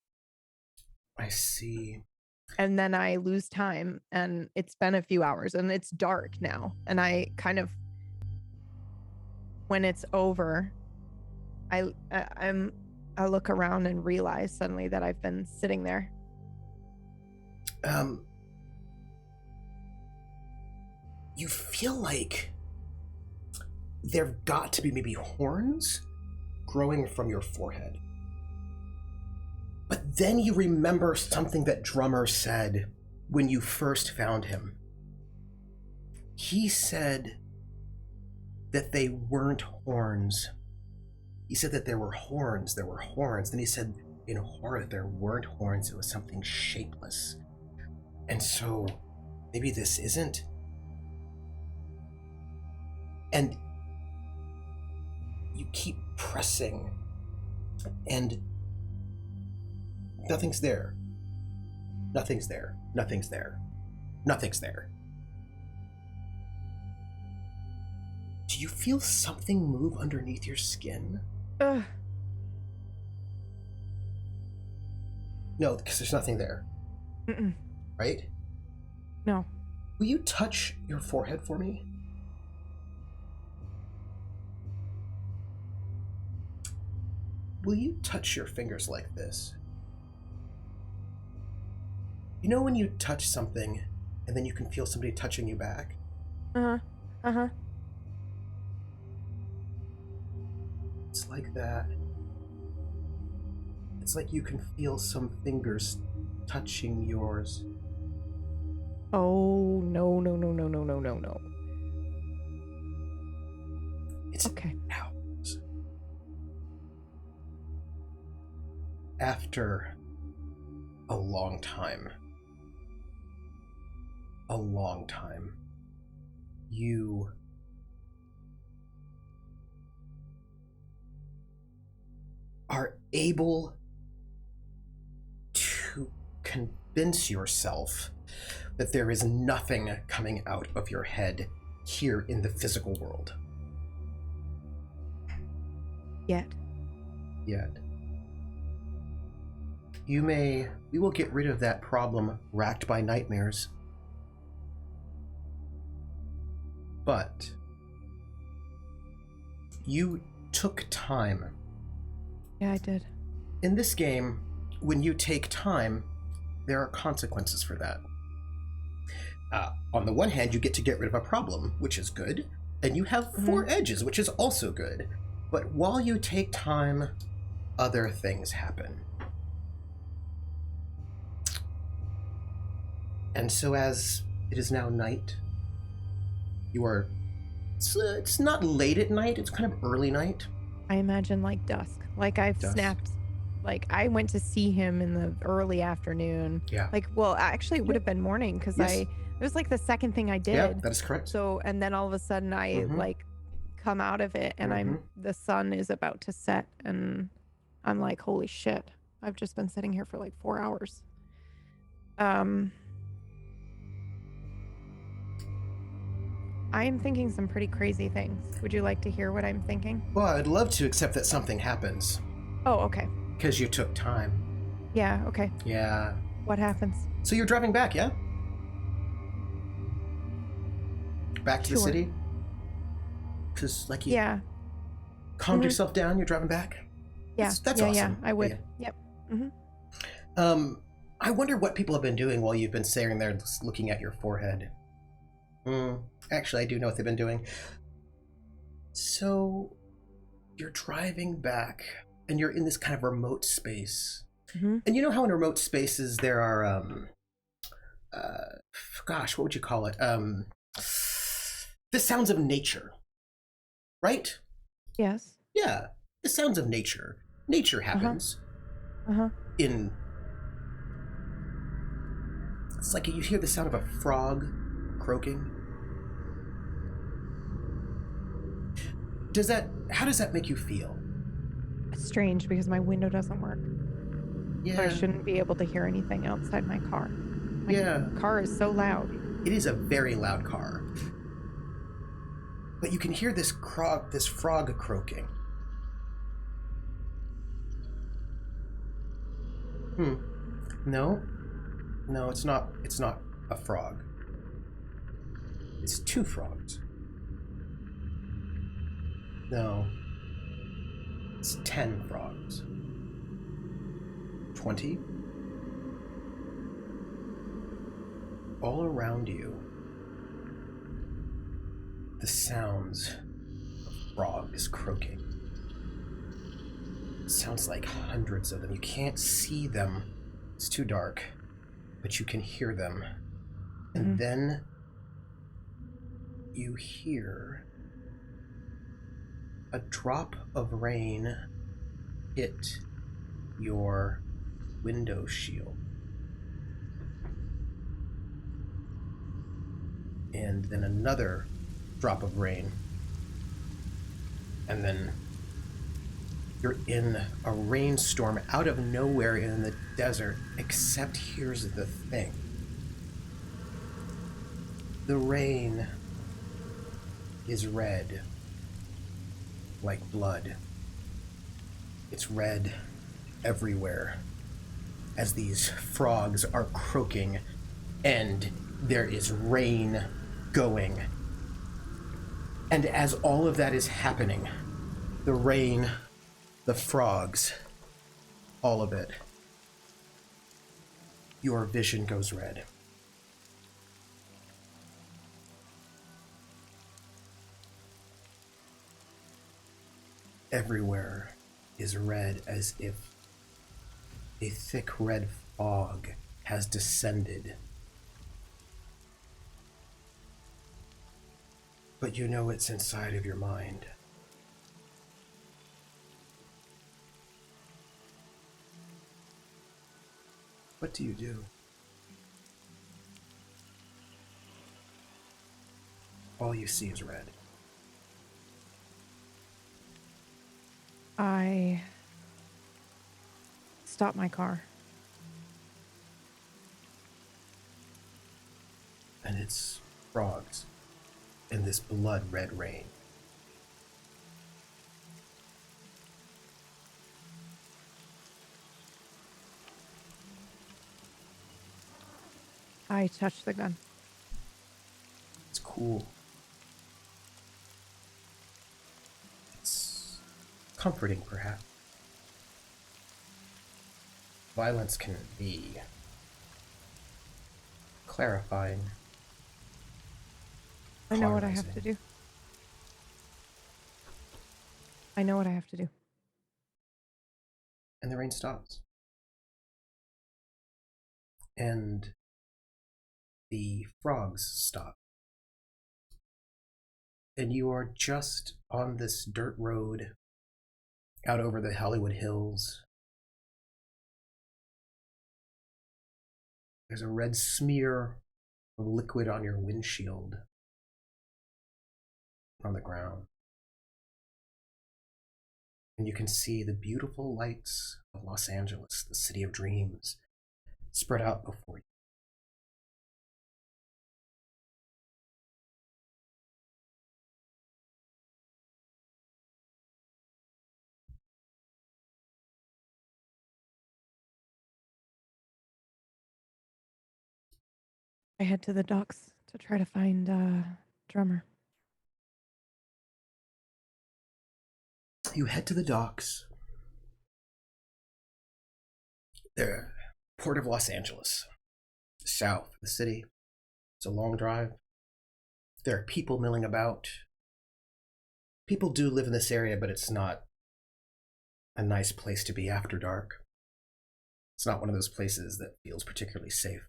I see. And then I lose time, and it's been a few hours and it's dark now. And I kind of, when it's over, I look around and realize suddenly that I've been sitting there. You feel like there've got to be maybe horns growing from your forehead. But then you remember something that Drummer said when you first found him. He said that they weren't horns. He said that there were horns. Then he said in horror there weren't horns, it was something shapeless. And so maybe this isn't. And you keep pressing, and nothing's there. Nothing's there. Nothing's there. Nothing's there. Do you feel something move underneath your skin? Ugh. No, because there's nothing there. Mm-mm. Right? No. Will you touch your forehead for me? Will you touch your fingers like this? You know when you touch something and then you can feel somebody touching you back? Uh-huh. It's like that. It's like you can feel some fingers touching yours. Oh, no. It's okay. Hours. After a long time, you are able to convince yourself that there is nothing coming out of your head here in the physical world. Yet. We will get rid of that problem racked by nightmares. But you took time. Yeah, I did. In this game, when you take time, there are consequences for that. On the one hand, you get to get rid of a problem, which is good, and you have 4 edges, which is also good. But while you take time, other things happen. And so as it is now night, you are... It's not late at night, it's kind of early night. I imagine like dusk. Like I've snapped. Like I went to see him in the early afternoon. Yeah. Like, well, actually it would have been morning because it was like the second thing I did. Yeah, that is correct. So, and then all of a sudden I like come out of it and the sun is about to set and I'm like, holy shit. I've just been sitting here for like 4 hours. I am thinking some pretty crazy things. Would you like to hear what I'm thinking? Well, I'd love to, except that something happens. Oh, okay. Because you took time. Yeah, okay. Yeah. What happens? So you're driving back, yeah? Back to the city? Because, like, you calmed yourself down, you're driving back? Yeah. That's awesome. Yeah, I would. Yep. I wonder what people have been doing while you've been staring there just looking at your forehead. Actually, I do know what they've been doing. So, you're driving back, and you're in this kind of remote space. And you know how in remote spaces there are, gosh, what would you call it? The sounds of nature, right? Yes. Yeah, the sounds of nature. Nature happens. In... It's like you hear the sound of a frog croaking. How does that make you feel? It's strange because my window doesn't work. Yeah. So I shouldn't be able to hear anything outside my car. My car is so loud. It is a very loud car. But you can hear this frog croaking. No, it's not a frog. It's 2 frogs. No. It's 10 frogs. 20. All around you, the sounds of frogs croaking. It sounds like hundreds of them. You can't see them. It's too dark. But you can hear them. And then you hear a drop of rain hit your window shield. And then another drop of rain. And then you're in a rainstorm out of nowhere in the desert, except here's the thing. The rain is red, like blood. It's red everywhere as these frogs are croaking and there is rain going. And as all of that is happening, the rain, the frogs, all of it, your vision goes red. Everywhere is red, as if a thick red fog has descended. But you know it's inside of your mind. What do you do? All you see is red. I stop my car. And it's frogs in this blood red rain. I touch the gun. It's cool. It's comforting, perhaps. Violence can be clarifying. I know what I have cauterizing. to do. I know what I have to do. And the rain stops. And the frogs stop. And you are just on this dirt road out over the Hollywood Hills. There's a red smear of liquid on your windshield on the ground. And you can see the beautiful lights of Los Angeles, the city of dreams, spread out before you. I head to the docks to try to find a drummer. You head to the docks. The port of Los Angeles, south of the city. It's a long drive. There are people milling about. People do live in this area, but it's not a nice place to be after dark. It's not one of those places that feels particularly safe.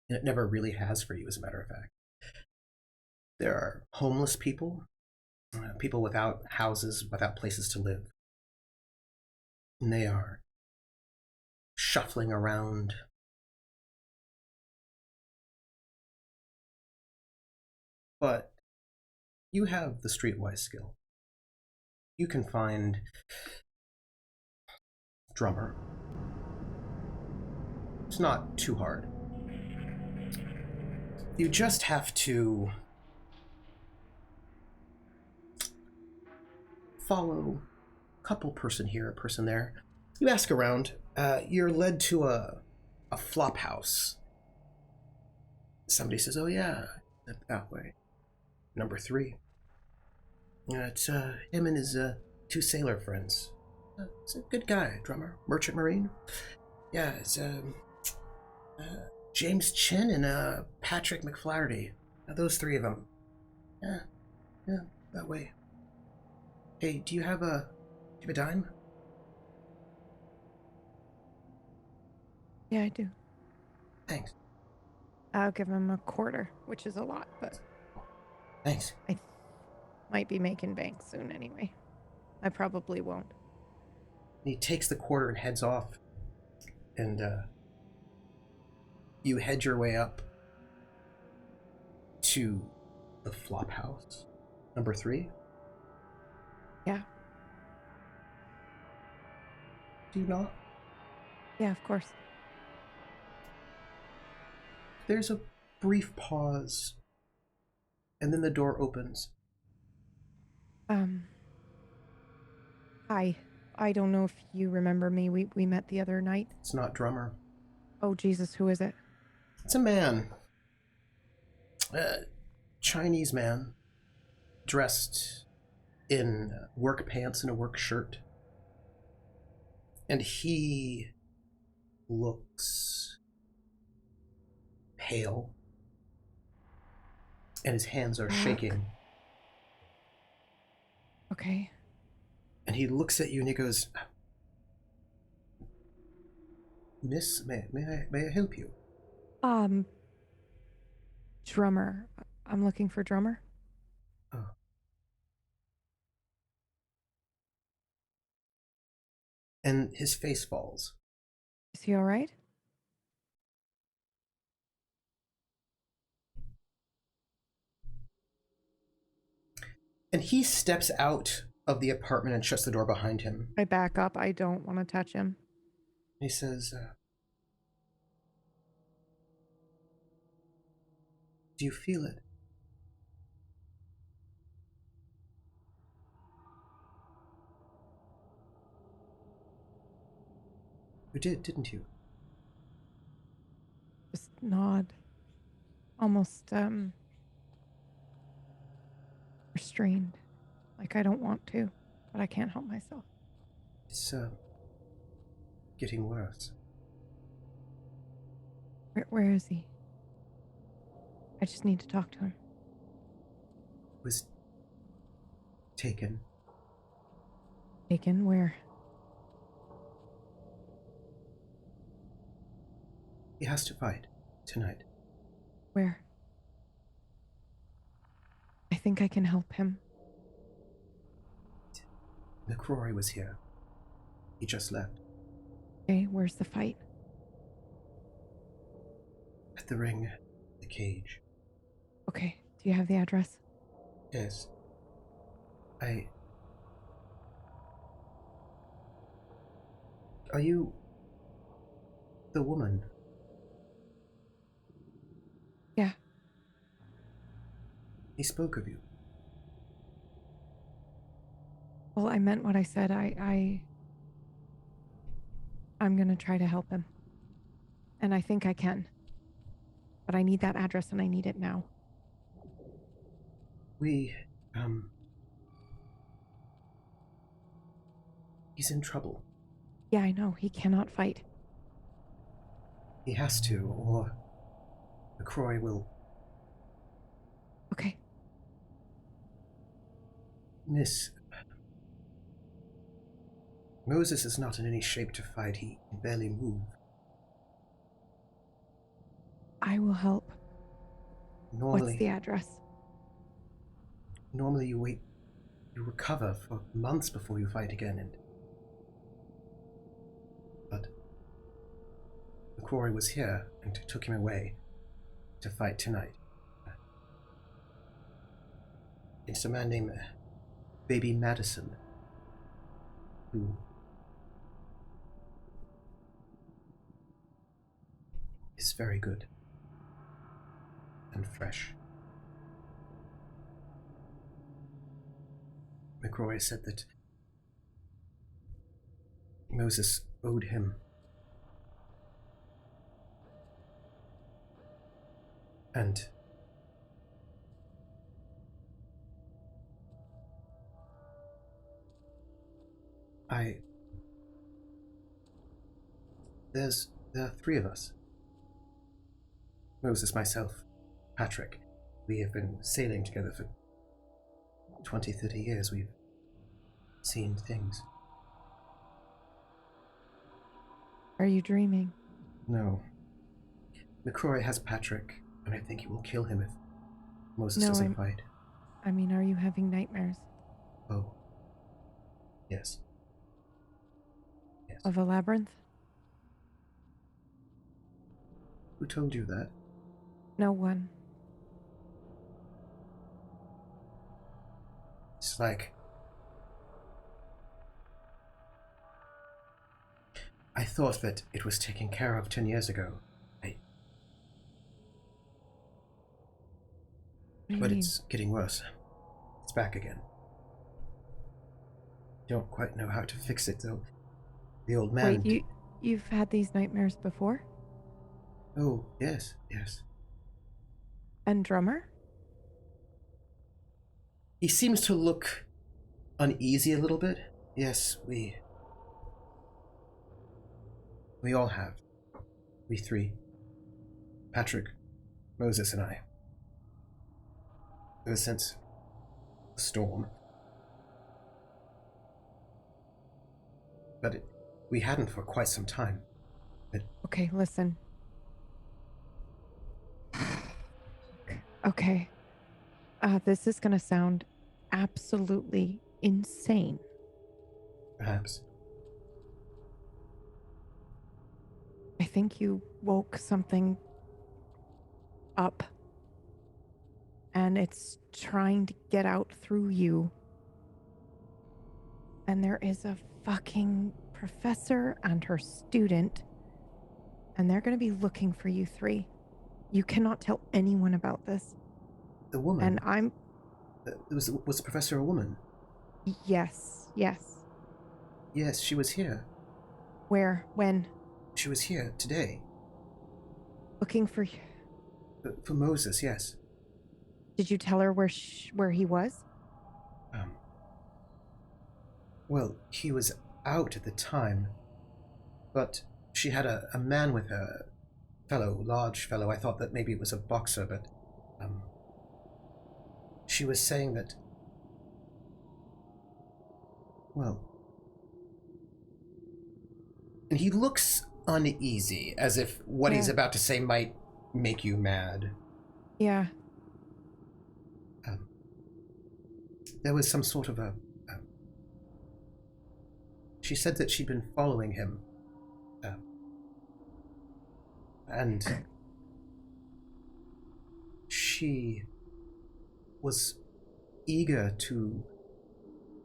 And it never really has for you, as a matter of fact. There are homeless people, people without houses, without places to live. And they are shuffling around. But you have the streetwise skill. You can find drummer. It's not too hard. You just have to follow a couple person here, a person there. You ask around. You're led to a flop house. Somebody says, "Oh yeah, that way. Number 3. It's him and his 2 sailor friends. It's a good guy, drummer, merchant marine. Yeah, it's James Chin and Patrick McFlaherty. Those 3 of them. Yeah, that way. Hey, do you have a dime? Yeah, I do. Thanks. I'll give him a quarter, which is a lot, but Thanks. I might be making bank soon anyway. I probably won't. He takes the quarter and heads off. And you head your way up to the flop house. Number 3. Yeah. Do you knock? Yeah, of course. There's a brief pause, and then the door opens. Hi. I don't know if you remember me. We met the other night. It's not drummer. Oh, Jesus, who is it? It's a man. A Chinese man, dressed in work pants and a work shirt. And he looks pale, and his hands are shaking. Okay. And he looks at you and he goes, "Miss, may I help you?" Drummer. I'm looking for drummer. Oh. And his face falls. Is he all right? And he steps out of the apartment and shuts the door behind him. I back up. I don't want to touch him. He says, "Do you feel it?" You did, didn't you? Just nod. Almost, restrained. Like I don't want to, but I can't help myself. It's getting worse. Where is he? I just need to talk to him. Was taken. Taken where? He has to fight tonight. Where? I think I can help him. McCrory was here. He just left. Okay, where's the fight? At the ring, the cage. Okay, do you have the address? Yes. Are you the woman? Yeah. He spoke of you. Well, I meant what I said. I'm gonna try to help him. And I think I can. But I need that address and I need it now. He's in trouble. Yeah, I know. He cannot fight. He has to, or McCrory will. Okay. Miss. Moses is not in any shape to fight. He can barely move. I will help. Normally, what's the address? Normally you recover for months before you fight again, but McCrory was here and took him away to fight tonight. It's a man named Baby Madison, who is very good and fresh. McCrory said that Moses owed him. And there are three of us. Moses, myself, Patrick. We have been sailing together for 20, 30 years. We've seen things. Are you dreaming? No. McCrory has Patrick, and I think he will kill him if Moses No, doesn't fight. I mean, are you having nightmares? Oh. Yes. Yes. Of a labyrinth? Who told you that? No one. It's like... I thought that it was taken care of 10 years ago. What do you But mean? it's getting worse. It's back again. Don't quite know how to fix it, though. The old man... Wait, you've had these nightmares before? Oh, yes, yes. And Drummer? He seems to look uneasy a little bit. Yes, we all have. We three. Patrick, Moses, and I. Ever since the storm. But we hadn't for quite some time. Okay, listen. Okay. This is gonna sound absolutely insane. Perhaps. I think you woke something up. And it's trying to get out through you. And there is a fucking professor and her student. And they're going to be looking for you three. You cannot tell anyone about this. The woman? And I'm... Was the professor a woman? Yes. Yes, she was here. Where? When? She was here today. Looking for... For Moses, yes. Did you tell her where he was? Well, he was out at the time, but she had a man with her, large fellow. I thought that maybe it was a boxer, but She was saying that, well, and he looks uneasy, as if what he's about to say might make you mad. Yeah. There was some sort of she said that she'd been following him. And she was eager to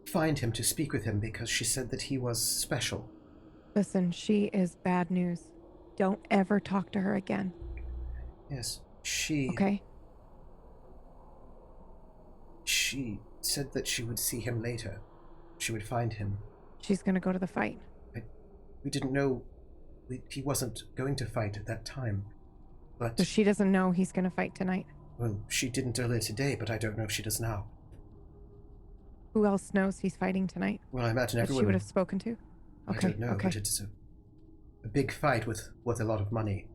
find him, to speak with him, because she said that he was special. Listen, she is bad news. Don't ever talk to her again. Yes, she... Okay? She said that she would see him later. She would find him. She's gonna go to the fight. We didn't know he wasn't going to fight at that time, but... So she doesn't know he's gonna fight tonight? Well, she didn't earlier today, but I don't know if she does now. Who else knows he's fighting tonight? Well, I imagine everyone... She would have spoken to? Okay, I don't know, but it's a big fight worth a lot of money.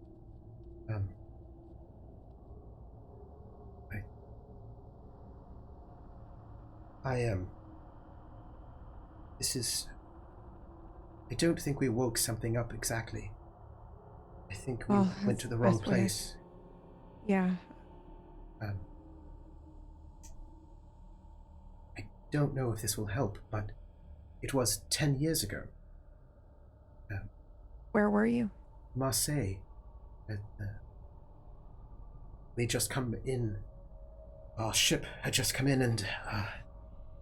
This is... I don't think we woke something up exactly. I think we went to the wrong place. Yeah. I don't know if this will help, but it was 10 years ago. Where were you? Marseille. We'd just come in. Our ship had just come in, and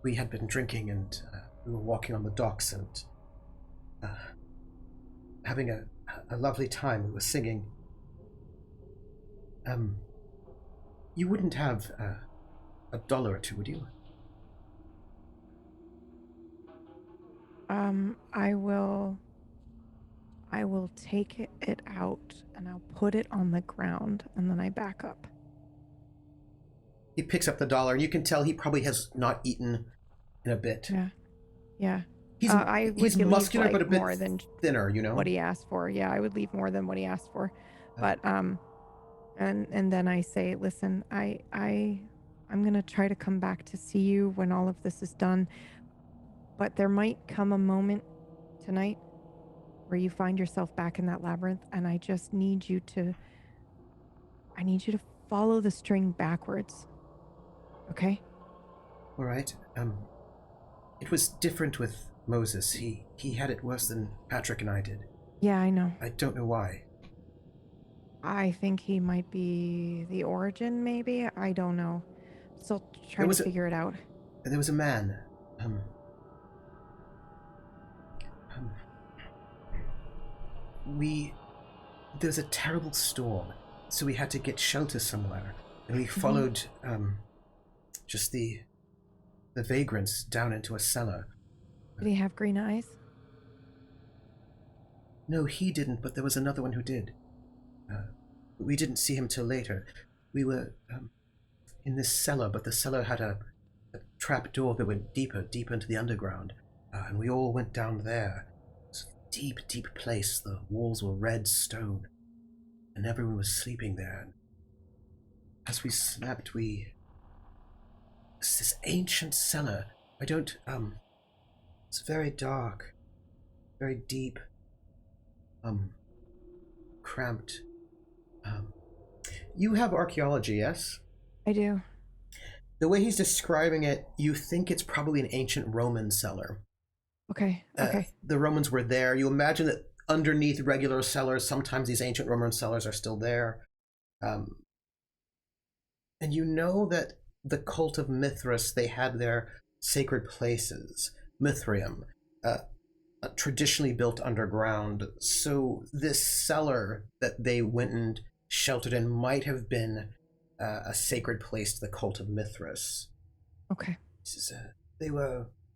we had been drinking, and we were walking on the docks and having a lovely time. We were singing. You wouldn't have $1 or two, would you? I will take it out and I'll put it on the ground and then I back up. He picks up the $1 and you can tell he probably has not eaten in a bit. Yeah. He's muscular, but a bit more than thinner, you know? What he asked for. Yeah, I would leave more than what he asked for. But and then I say, listen, I'm gonna try to come back to see you when all of this is done. But there might come a moment tonight where you find yourself back in that labyrinth, and I just need you to follow the string backwards. Okay? All right. It was different with Moses. He had it worse than Patrick and I did. Yeah, I know. I don't know why. I think he might be the origin, maybe? I don't know. Still trying to figure it out. There was a man. There was a terrible storm, so we had to get shelter somewhere, and we followed just the vagrants down into a cellar. Did he have green eyes? No, he didn't, but there was another one who did. We didn't see him till later. We were in this cellar, but the cellar had a trap door that went deeper into the underground, and we all went down there. It was a deep, deep place. The walls were red stone, and everyone was sleeping there. And as we slept, it's this ancient cellar. It's very dark, very deep, cramped. You have archaeology, yes? I do. The way he's describing it, you think it's probably an ancient Roman cellar. Okay. The Romans were there. You imagine that underneath regular cellars, sometimes these ancient Roman cellars are still there. And you know that the cult of Mithras, they had their sacred places, Mithrium, traditionally built underground. So this cellar that they went and sheltered in might have been a sacred place to the cult of Mithras. Okay.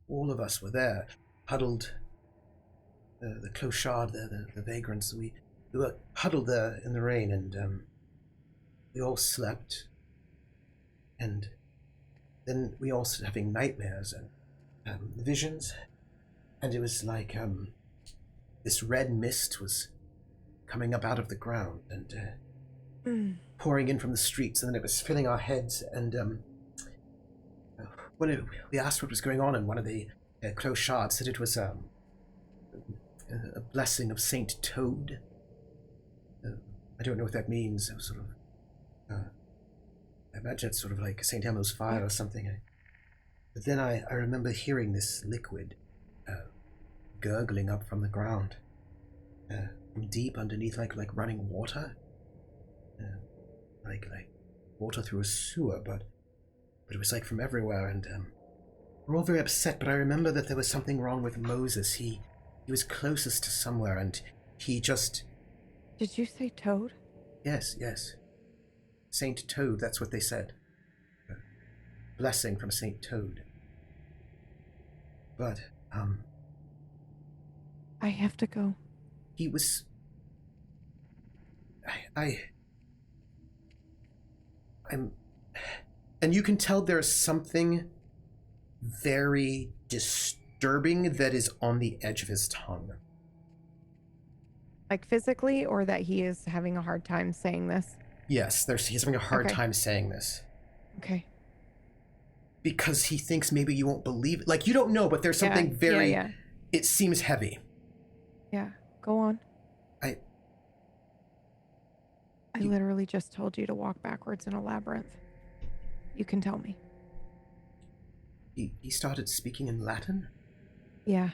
All of us were there, huddled. The clochard, the vagrants, we were huddled there in the rain, and we all slept. And then we all started having nightmares and visions, and it was like this red mist was coming up out of the ground, and pouring in from the streets, and then it was filling our heads. And when we asked what was going on, and one of the clochards said it was a blessing of Saint Toad. I don't know what that means. It was sort of, I imagine it's sort of like Saint Elmo's fire or something. But then I remember hearing this liquid gurgling up from the ground, from deep underneath, like running water, like water through a sewer, but it was like from everywhere, and we're all very upset. But I remember that there was something wrong with Moses. He was closest to somewhere, and he just... Did you say Toad? Yes. Saint Toad, that's what they said. Blessing from Saint Toad. But, I have to go. he was... I'm... And you can tell there's something very disturbing that is on the edge of his tongue. Like physically, or that he is having a hard time saying this? Yes, he's having a hard time saying this. Okay. Because he thinks maybe you won't believe it. Like, you don't know, but there's something very... Yeah. It seems heavy. Yeah, go on. I literally just told you to walk backwards in a labyrinth. You can tell me. He started speaking in Latin? Yeah.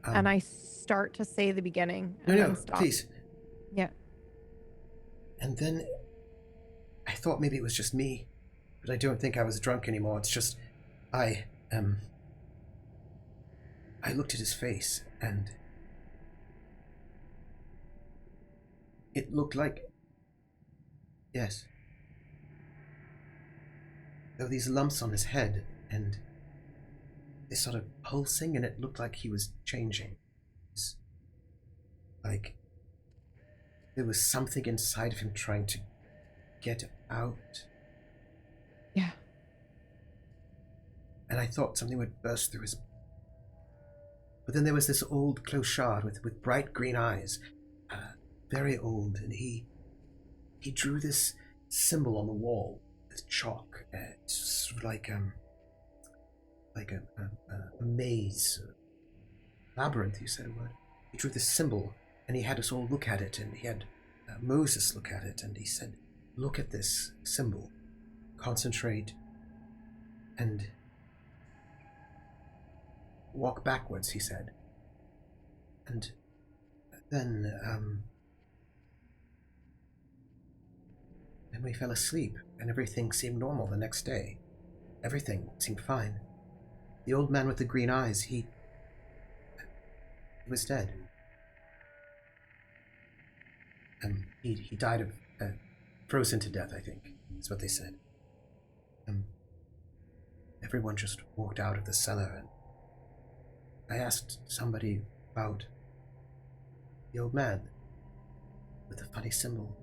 And I start to say the beginning. And No, then stop. please. Yeah. And then I thought maybe it was just me, but I don't think I was drunk anymore. It's just I looked at his face, and it looked like... Yes. There were these lumps on his head, and they started pulsing, and it looked like he was changing. It's like there was something inside of him trying to get out. Yeah. And I thought something would burst through his... But then there was this old clochard with bright green eyes, very old, and he drew this symbol on the wall with chalk. It's sort of like a maze, labyrinth. You said a word. He drew this symbol, and he had us all look at it, and he had Moses look at it, and he said, "Look at this symbol, concentrate, and walk backwards," he said. And then we fell asleep, and everything seemed normal the next day. Everything seemed fine. The old man with the green eyes, he was dead. He died of frozen to death, I think. That's what they said. Everyone just walked out of the cellar, and I asked somebody about the old man with the funny symbol,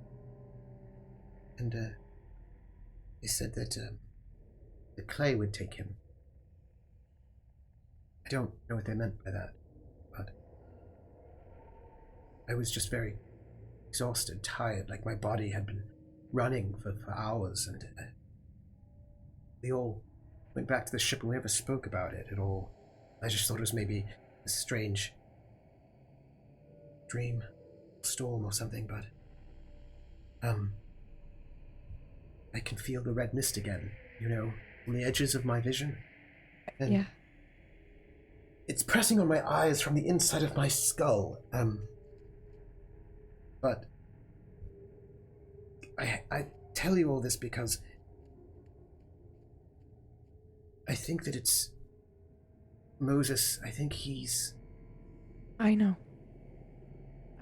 and they said that the clay would take him. I don't know what they meant by that, but I was just very exhausted, tired, like my body had been running for hours, and we all went back to the ship and we never spoke about it at all. I just thought it was maybe a strange dream, storm or something, but I can feel the red mist again, on the edges of my vision. And yeah. It's pressing on my eyes from the inside of my skull. But I tell you all this because I think that it's Moses. I think he's... I know.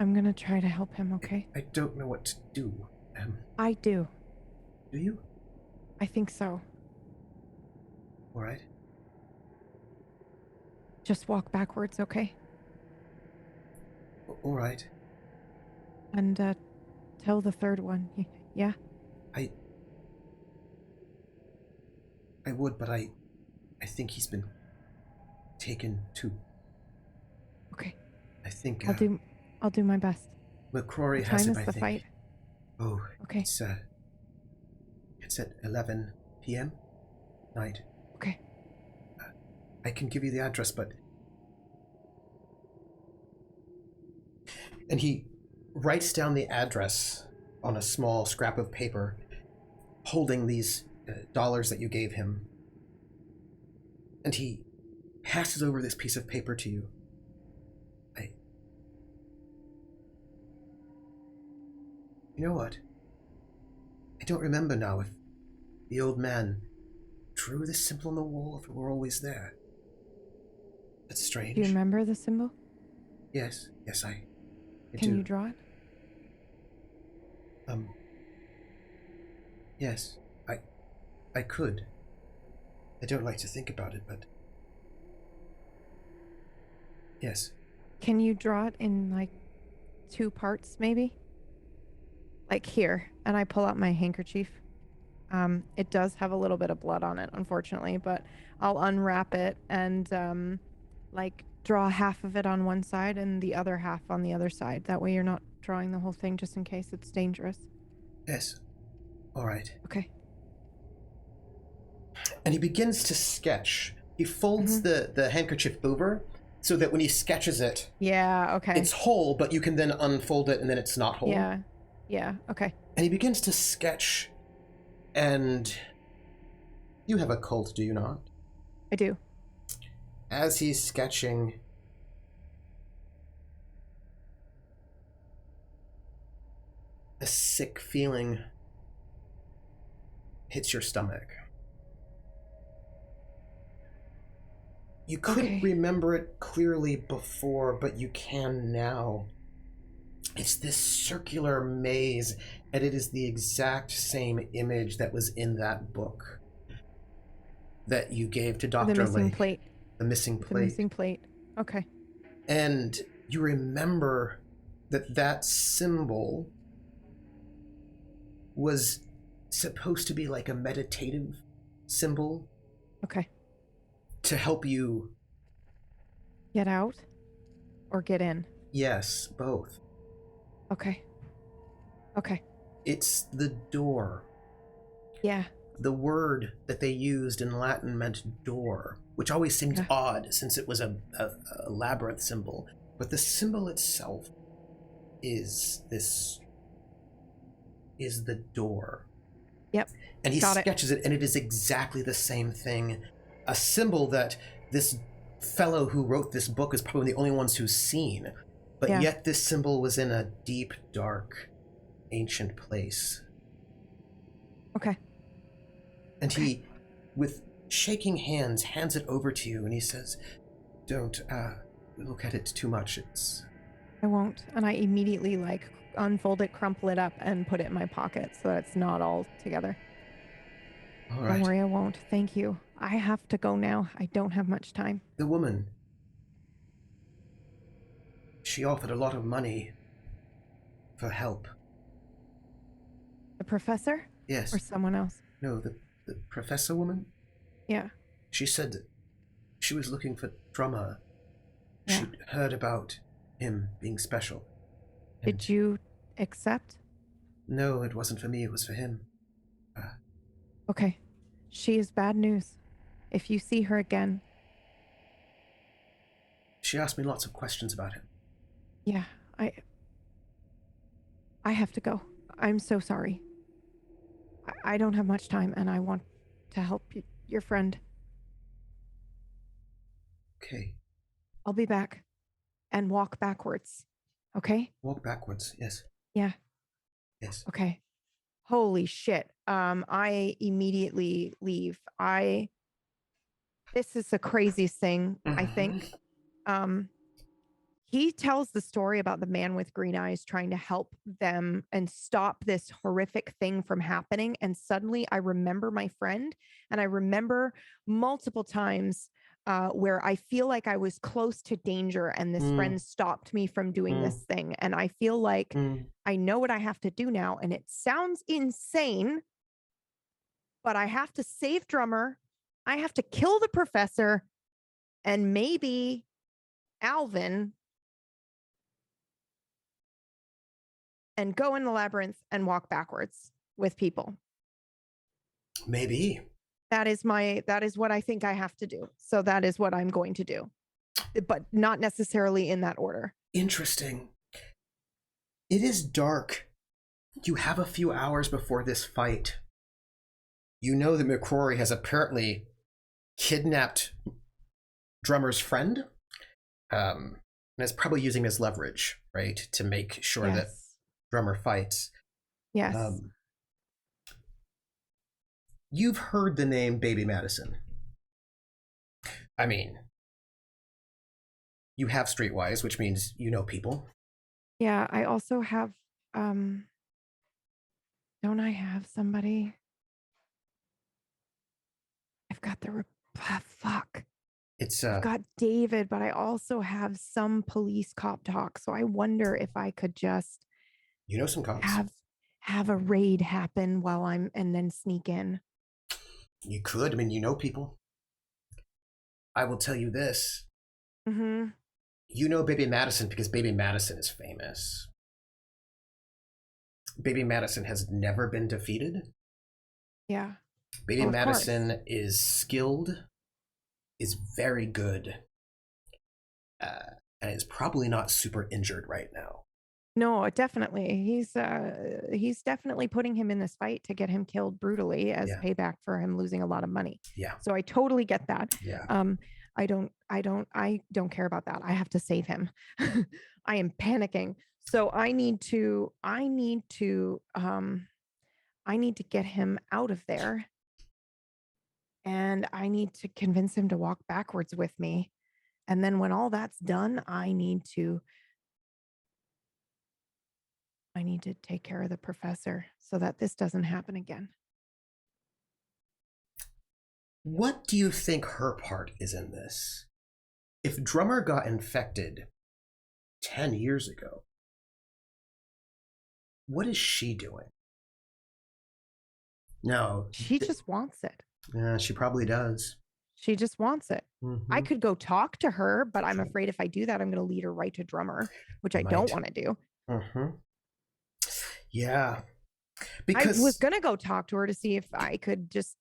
I'm gonna try to help him, okay? I don't know what to do. I do. Do you? I think so. All right. Just walk backwards, okay? All right. And tell the third one. Yeah? I would, but I think he's been taken too. Okay. I think I'll do my best. McCrory What has time it, is I the think. fight? Oh, Okay. it's It's at 11 p.m. night. Okay. I can give you the address, but... And he writes down the address on a small scrap of paper, holding these dollars that you gave him. And he passes over this piece of paper to you. You know what? I don't remember now if the old man drew this symbol on the wall, if it were always there. That's strange. Do you remember the symbol? Yes, I do. Can you draw it? Yes, I could. I don't like to think about it, but... Yes. Can you draw it in, like, 2 parts, maybe? Like here, and I pull out my handkerchief. It does have a little bit of blood on it, unfortunately, but I'll unwrap it and, like, draw half of it on one side and the other half on the other side. That way you're not drawing the whole thing just in case it's dangerous. Yes. All right. Okay. And he begins to sketch. He folds the handkerchief over so that when he sketches it, yeah, okay, it's whole, but you can then unfold it and then it's not whole. Yeah, okay. And he begins to sketch, and you have a cult, do you not? I do. As he's sketching, a sick feeling hits your stomach. You couldn't remember it clearly before, but you can now. It's this circular maze, and it is the exact same image that was in that book that you gave to Dr. Lake. The missing plate. The missing plate. The missing plate. Okay. And you remember that symbol was supposed to be like a meditative symbol. Okay. To help you... Get out? Or get in? Yes, both. Okay. It's the door. Yeah. The word that they used in Latin meant door, which always seemed odd since it was a labyrinth symbol. But the symbol itself is the door. Yep. And he sketches it, and it is exactly the same thing. A symbol that this fellow who wrote this book is probably the only ones who's seen. But yet this symbol was in a deep, dark, ancient place. Okay. And he, with shaking hands, hands it over to you, and he says, don't look at it too much. I won't. And I immediately, like, unfold it, crumple it up, and put it in my pocket so that it's not all together. All right. Don't worry, I won't. Thank you. I have to go now. I don't have much time. The woman, she offered a lot of money for help. The professor? Yes. Or someone else? No, the professor woman? Yeah. She said that she was looking for Drummer. Yeah. She'd heard about him being special. Did you accept? No, it wasn't for me. It was for him. Okay. She is bad news. If you see her again... She asked me lots of questions about him. Yeah, I have to go. I'm so sorry. I don't have much time, and I want to help your friend. Okay. I'll be back and walk backwards. Okay? Walk backwards, yes. Yeah. Yes. Okay. Holy shit. I immediately leave. This is the craziest thing, I think. He tells the story about the man with green eyes trying to help them and stop this horrific thing from happening. And suddenly I remember my friend, and I remember multiple times where I feel like I was close to danger and this friend stopped me from doing this thing. And I feel like I know what I have to do now. And it sounds insane, but I have to save Drummer. I have to kill the professor and maybe Alvin, and go in the labyrinth and walk backwards with people. Maybe. That is what I think I have to do. So that is what I'm going to do, but not necessarily in that order. Interesting. It is dark. You have a few hours before this fight. You know that McCrory has apparently kidnapped Drummer's friend, and is probably using his leverage, right, to make sure that Drummer fights. Yes. You've heard the name Baby Madison. I mean, you have Streetwise, which means you know people. Yeah, I also have, don't I have somebody? I've got fuck. I've got David, but I also have some police cop talk. So I wonder if I could just, you know, some cops. Have a raid happen and then sneak in. You could. I mean, you know people. I will tell you this. Mm-hmm. You know Baby Madison because Baby Madison is famous. Baby Madison has never been defeated. Yeah. Baby Madison is skilled, is very good, and is probably not super injured right now. No, definitely. He's definitely putting him in this fight to get him killed brutally as payback for him losing a lot of money. Yeah. So I totally get that. Yeah. I don't care about that. I have to save him. I am panicking. So I need to get him out of there. And I need to convince him to walk backwards with me. And then when all that's done, I need to take care of the professor so that this doesn't happen again. What do you think her part is in this? If Drummer got infected 10 years ago, what is she doing? No. She just wants it. Yeah, she probably does. She just wants it. Mm-hmm. I could go talk to her, but I'm afraid if I do that, I'm going to lead her right to Drummer, which I don't want to do. Mm-hmm. Yeah. Because I was going to go talk to her to see if I could just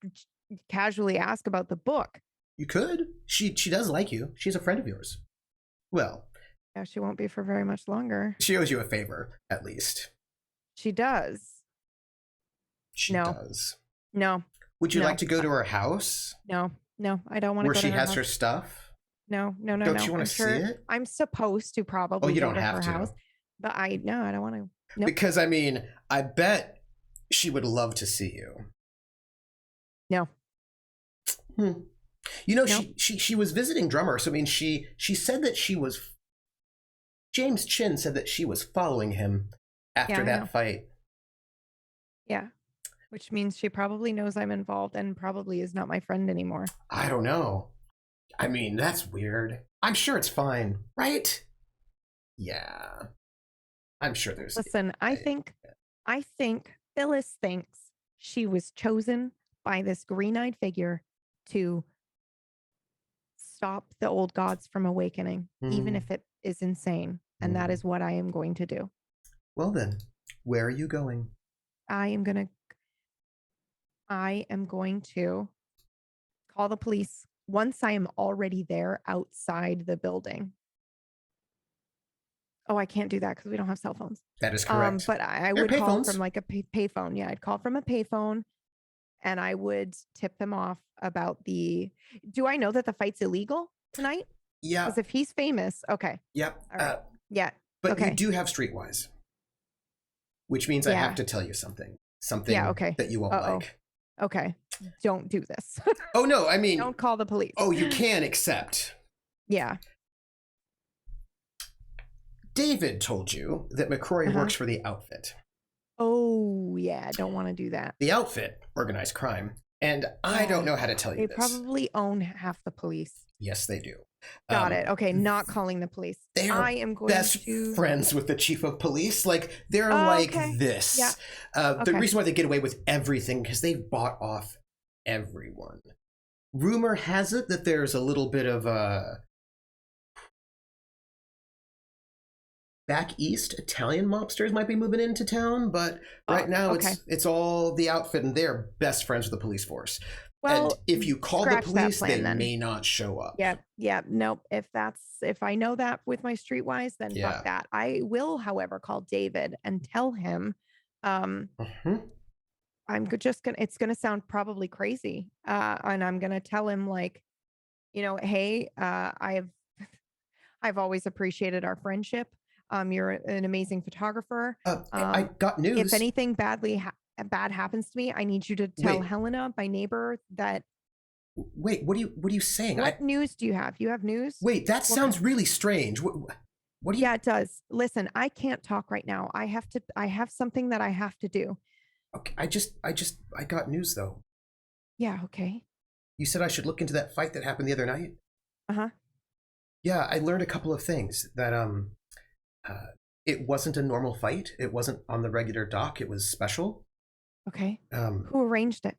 casually ask about the book. You could. She does like you. She's a friend of yours. Well. Yeah, she won't be for very much longer. She owes you a favor, at least. She does. She does. No. Would you like to go to her house? No, I don't want to go to her house. Where she has her stuff? No. Don't you want to see it? I'm supposed to probably you don't go to have her to. house. But I don't want to. Nope. Because, I mean, I bet she would love to see you. No. You know, she was visiting Drummer. So, I mean, she said that she was... James Chin said that she was following him after that fight. Yeah. Which means she probably knows I'm involved and probably is not my friend anymore. I don't know. I mean, that's weird. I'm sure it's fine, right? Yeah. I'm sure there's... Listen, I think Phyllis thinks she was chosen by this green-eyed figure to stop the old gods from awakening, even if it is insane. And that is what I am going to do. Well then, where are you going? I am going to call the police once I am already there outside the building. Oh, I can't do that because we don't have cell phones. That is correct. But I would call from like a payphone. Yeah, I'd call from a payphone and I would tip them off about do I know that the fight's illegal tonight? Yeah. Because if he's famous, okay. Yep. All right. Yeah. But you do have Streetwise, which means I have to tell you something. Something that you won't like. Okay. Don't do this. Oh, no. I mean... Don't call the police. Oh, you can accept. Yeah. David told you that McCrory works for the outfit. Oh, yeah. Don't want to do that. The outfit, organized crime. And I don't know how to tell you this. They probably own half the police. Yes, they do. Got it. Okay, not calling the police. They are best friends with the chief of police. Like, they're like this. Yeah. The reason why they get away with everything, because they've bought off everyone. Rumor has it that there's a little bit of back east, Italian mobsters might be moving into town, but right now okay. it's all the outfit, and they're best friends with the police force. And Well, if you call the scratch that police, plan they then. may not show up. Yep. Nope. If I know that with my streetwise, then Yeah. fuck that. I will, however, call David and tell him. Mm-hmm. It's gonna sound probably crazy. And I'm gonna tell him like, hey, I've always appreciated our friendship. You're an amazing photographer. I got news. If anything bad happens to me, I need you to tell Wait. Helena, my neighbor, that. Wait, what are you saying? What news do you have? You have news? Wait, that sounds really strange. What do you? Yeah, it does. Listen, I can't talk right now. I have something that I have to do. Okay, I got news though. Yeah, okay. You said I should look into that fight that happened the other night? Uh-huh. Yeah, I learned a couple of things. That it wasn't a normal fight. It wasn't on the regular dock. It was special. Okay. Who arranged it?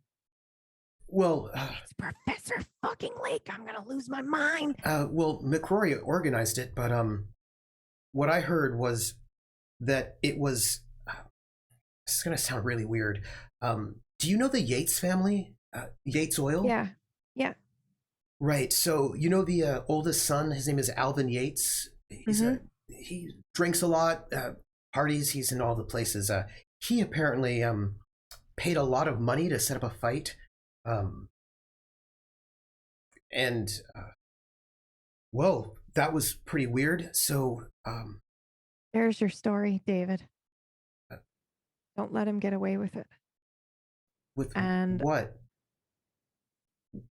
Well, it's Professor fucking Lake. I'm gonna lose my mind. Well, McCrory organized it, but what I heard was that it was. This is gonna sound really weird. Do you know the Yates family? Yates Oil? Yeah. Right. So you know the oldest son. His name is Alvin Yates. He drinks a lot, parties. He's in all the places. He apparently paid a lot of money to set up a fight. And well, that was pretty weird. So there's your story, David. Don't let him get away with it. With and what?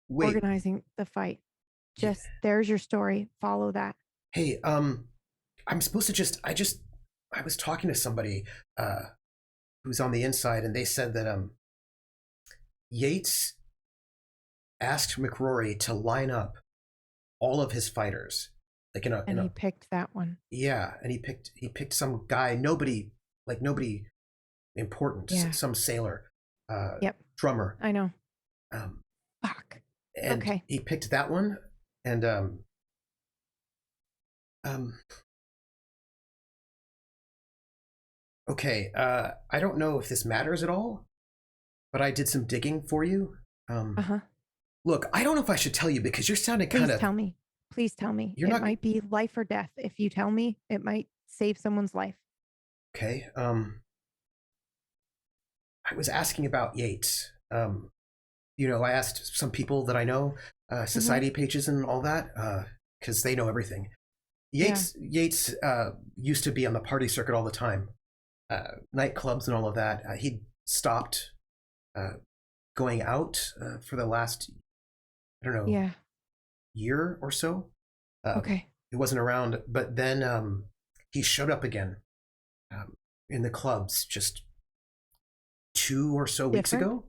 Wait. Organizing the fight. Just there's your story. Follow that. Hey, I'm supposed to I was talking to somebody who's on the inside, and they said that Yates asked McCrory to line up all of his fighters, like he picked that one. Yeah, and he picked some guy, nobody important, some sailor, drummer. I know. Fuck. And okay. He picked that one, and okay, I don't know if this matters at all, but I did some digging for you. Look, I don't know if I should tell you because you're sounding kind of. Please tell me. It might be life or death. If you tell me, it might save someone's life. Okay. I was asking about Yates. I asked some people that I know, society pages and all that, because they know everything. Yates used to be on the party circuit all the time, nightclubs and all of that. He stopped going out for the last, I don't know, year or so. Okay. He wasn't around, but then he showed up again in the clubs just 2 or so weeks ago.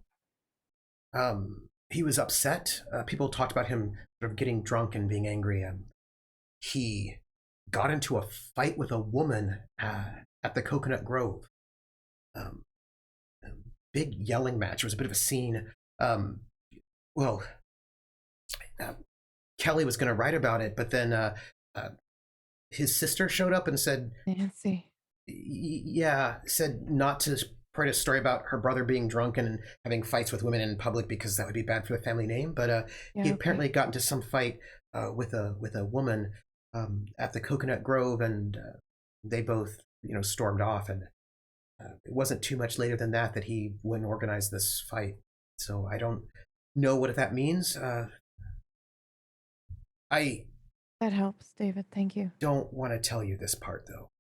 He was upset. People talked about him sort of getting drunk and being angry. He got into a fight with a woman at the Coconut Grove. A big yelling match. It was a bit of a scene. Kelly was going to write about it, but then his sister showed up and said, Nancy. Yeah, said not to write a story about her brother being drunk and having fights with women in public because that would be bad for the family name. But he apparently got into some fight with a woman at the Coconut Grove, and they both stormed off. And it wasn't too much later than that he went and organized this fight. So I don't know what that means. That helps, David. Thank you. Don't want to tell you this part though.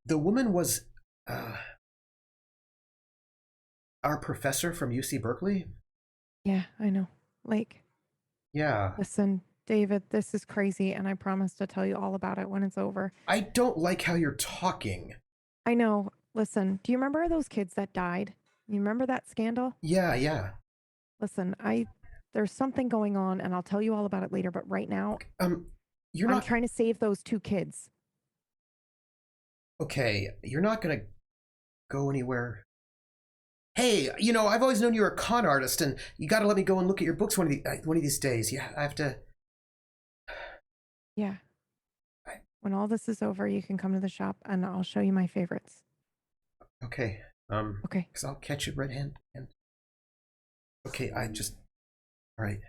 The woman was our professor from UC Berkeley. Yeah, I know. Lake. Yeah. Listen, David, this is crazy, and I promise to tell you all about it when it's over. I don't like how you're talking. I know. Listen, do you remember those kids that died? You remember that scandal? Yeah. Listen, there's something going on, and I'll tell you all about it later, but right now, I'm trying to save those 2 kids. Okay, you're not gonna go anywhere. Hey, I've always known you're a con artist, and you got to let me go and look at your books one of these days. Yeah, I have to. Yeah. I- When all this is over, you can come to the shop and I'll show you my favorites. Okay. Okay. Because I'll catch it red hand. Okay, all right.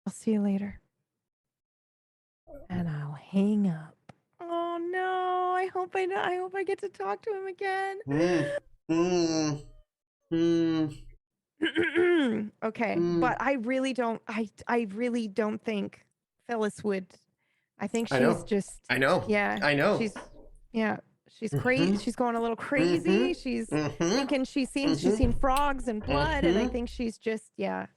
I'll see you later. And I'll hang up. Oh no! I hope I get to talk to him again. Okay, but I really don't. I really don't think Phyllis would. I think I she's know. just. I know. Yeah. I know. She's crazy. She's going a little crazy. She's thinking she's seen frogs and blood, and I think she's just So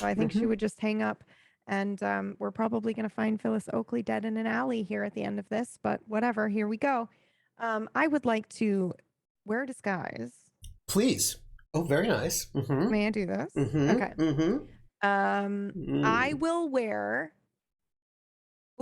I think she would just hang up. And we're probably going to find Phyllis Oakley dead in an alley here at the end of this, but whatever. Here we go. I would like to wear a disguise. Please. Oh, very nice. May I do this? Okay. Mm. I will wear.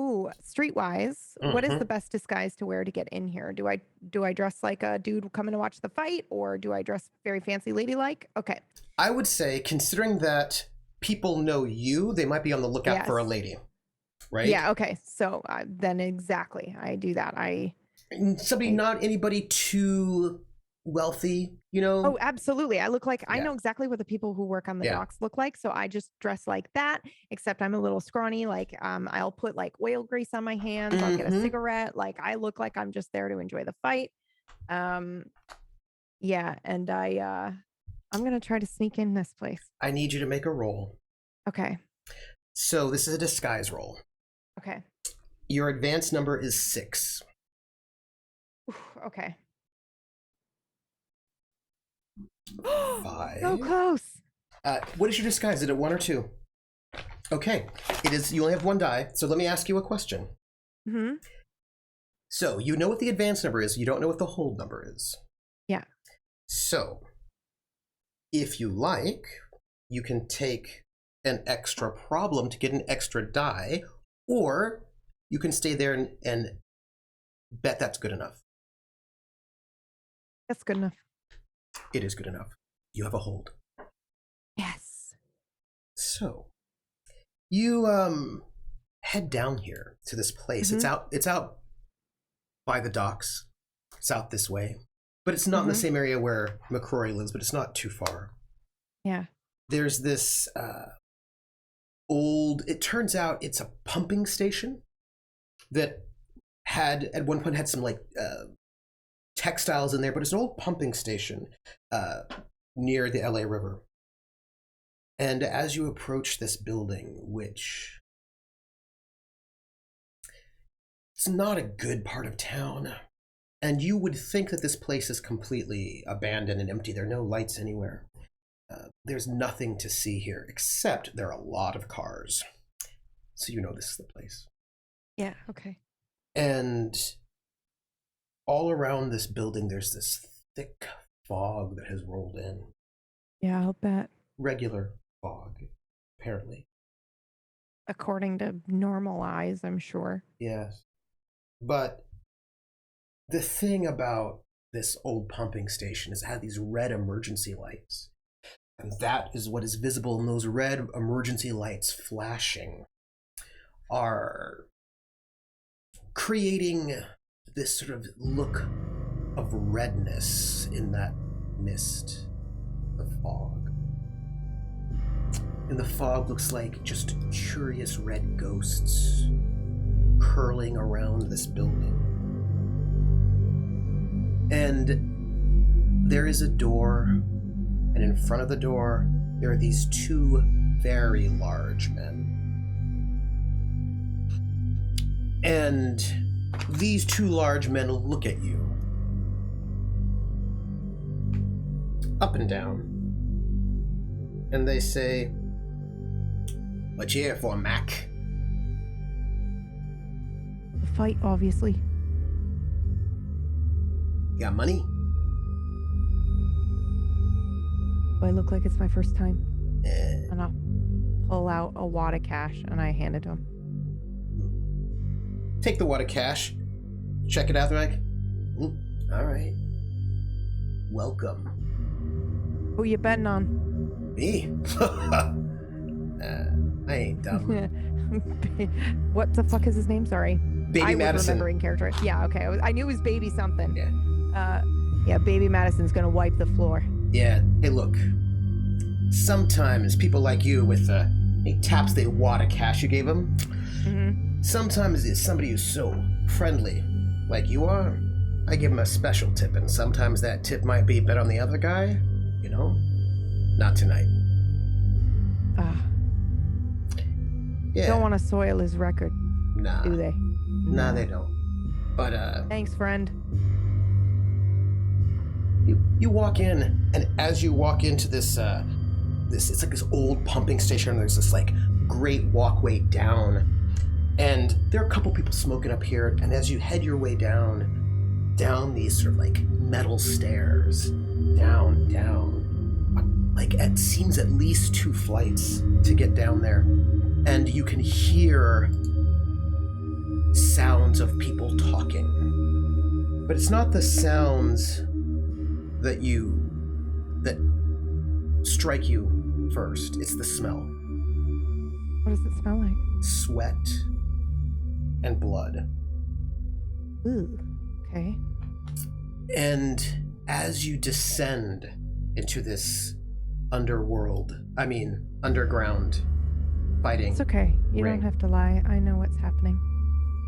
Ooh, streetwise, what is the best disguise to wear to get in here? Do I dress like a dude coming to watch the fight, or do I dress very fancy ladylike? Okay. I would say, considering that people know you, they might be on the lookout for a lady, right? Yeah. Okay. So then exactly, I do that. Not anybody too wealthy, you know? Oh, absolutely. I look like I know exactly what the people who work on the docks look like. So I just dress like that, except I'm a little scrawny. Like I'll put like oil grease on my hands. I'll get a cigarette. Like I look like I'm just there to enjoy the fight. Yeah, and I'm gonna try to sneak in this place. I need you to make a roll. Okay. So this is a disguise roll. Okay. Your advance number is 6. Oof, okay. 5. So close. What is your disguise? Is it a 1 or 2? Okay. It is. You only have 1 die. So let me ask you a question. So you know what the advance number is. You don't know what the hold number is. Yeah. So if you like, you can take an extra problem to get an extra die, or you can stay there and bet that's good enough. That's good enough. It is good enough. You have a hold. Yes. So you head down here to this place. It's out by the docks. It's out this way. But it's not in the same area where McCrory lives, but it's not too far. Yeah. There's this it turns out it's a pumping station that at one point had some like textiles in there, but it's an old pumping station near the LA River. And as you approach this building, which it's not a good part of town, and you would think that this place is completely abandoned and empty. There are no lights anywhere. There's nothing to see here, except there are a lot of cars. So you know this is the place. Yeah, okay. And all around this building, there's this thick fog that has rolled in. Yeah, I'll bet. Regular fog, apparently. According to normal eyes, I'm sure. Yes. But the thing about this old pumping station is it had these red emergency lights. And that is what is visible, and those red emergency lights flashing are creating this sort of look of redness in that mist of fog. And the fog looks like just curious red ghosts curling around this building. And there is a door, and in front of the door, there are these 2 very large men. And these 2 large men look at you, up and down, and they say, "What you here for, Mac?" The fight, obviously. Got money? Do I look like it's my first time? And I'll pull out a wad of cash and I hand it to him. Take the wad of cash. Check it out. They're like, all right. Welcome. Who you betting on? Me? I ain't dumb. What the fuck is his name? Sorry. Baby Madison. I was remembering character. Yeah, okay. I knew it was Baby something. Yeah. Yeah, Baby Madison's gonna wipe the floor. Yeah. Hey, look. Sometimes people like you with he taps the wad of cash you gave him. Mm-hmm. Sometimes it's somebody who's so friendly, like you are. I give him a special tip, and sometimes that tip might be bet on the other guy. You know, not tonight. Yeah. Don't want to soil his record. Nah. Do they? Nah, they don't. But thanks, friend. You walk in, and as you walk into this it's like this old pumping station, and there's this like great walkway down, and there are a couple people smoking up here, and as you head your way down these sort of like metal stairs, down, like it seems at least 2 flights to get down there, and you can hear sounds of people talking, but it's not the sounds that strike you first. It's the smell. What does it smell like? Sweat and blood. Ooh, okay. And as you descend into this underground fighting. It's okay. You ring. Don't have to lie. I know what's happening.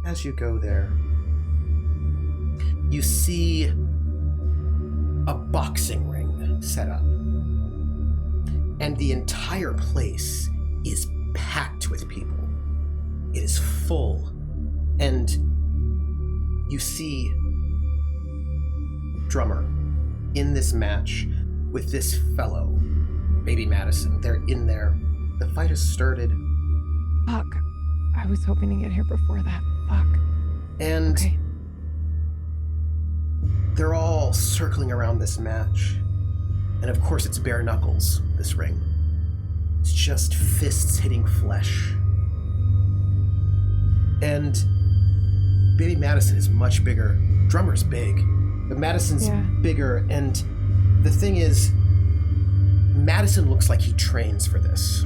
As you go there, you see a boxing ring set up. And the entire place is packed with people. It is full. And you see Drummer in this match with this fellow, Baby Madison. They're in there. The fight has started. Fuck. I was hoping to get here before that. Fuck. And okay. They're all circling around this match. And of course it's bare knuckles, this ring. It's just fists hitting flesh. And Baby Madison is much bigger. Drummer's big, but Madison's bigger. And the thing is, Madison looks like he trains for this.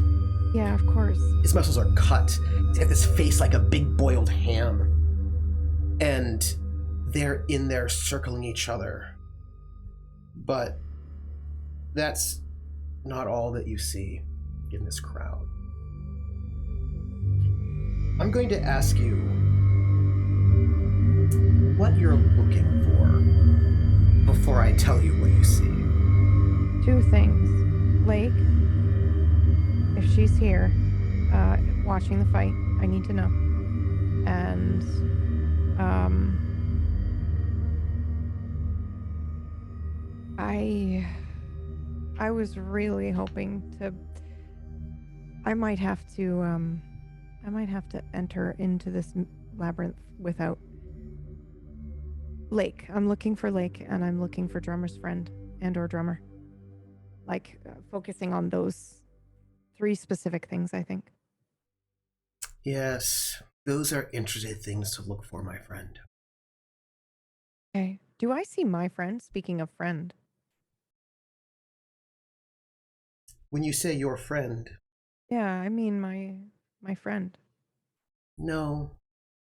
Yeah, of course. His muscles are cut. He's got this face like a big boiled ham. And they're in there circling each other. But that's not all that you see in this crowd. I'm going to ask you what you're looking for before I tell you what you see. 2 things. Lake, if she's here, watching the fight, I need to know. And, I was really hoping to. I might have to enter into this labyrinth without Lake. I'm looking for Lake, and I'm looking for Drummer's friend and/or Drummer. Like focusing on those 3 specific things, I think. Yes, those are interesting things to look for, my friend. Okay. Do I see my friend? Speaking of friend. When you say your friend. Yeah, I mean my friend. No.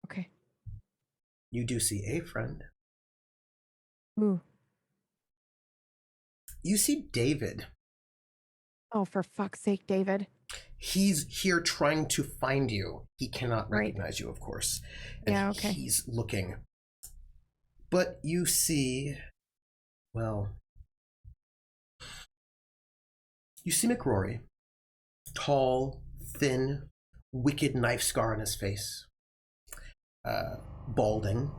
Okay. You do see a friend. Who? You see David. Oh, for fuck's sake, David. He's here trying to find you. He cannot recognize you, of course. And yeah, okay. He's looking. But you see, well, you see McRory. Tall, thin, wicked knife scar on his face. Balding.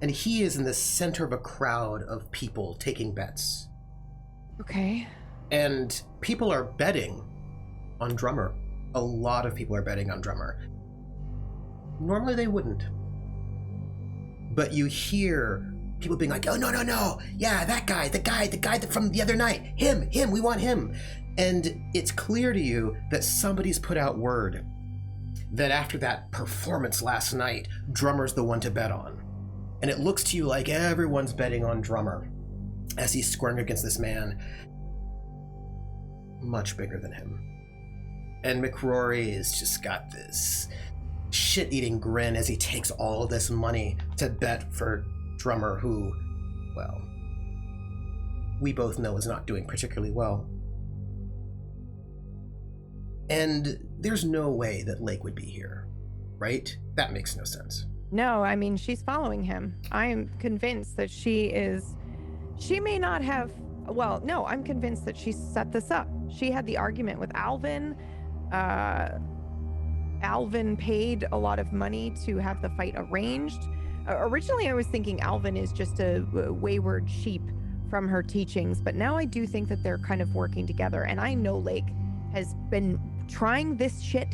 And he is in the center of a crowd of people taking bets. Okay. And people are betting on Drummer. A lot of people are betting on Drummer. Normally they wouldn't. But you hear people being like, oh, no. Yeah, that guy, the guy from the other night. Him, we want him. And it's clear to you that somebody's put out word that after that performance last night, Drummer's the one to bet on. And it looks to you like everyone's betting on Drummer as he's squaring against this man much bigger than him. And McRory's just got this shit-eating grin as he takes all this money to bet for Drummer, who, well, we both know is not doing particularly well. And there's no way that Lake would be here, right? That makes no sense. No, I mean, she's following him. I'm convinced that she may not have, well, no, I'm convinced that she set this up. She had the argument with Alvin. Alvin paid a lot of money to have the fight arranged. Originally, I was thinking Alvin is just a wayward sheep from her teachings, but now I do think that they're kind of working together. And I know Lake has been trying this shit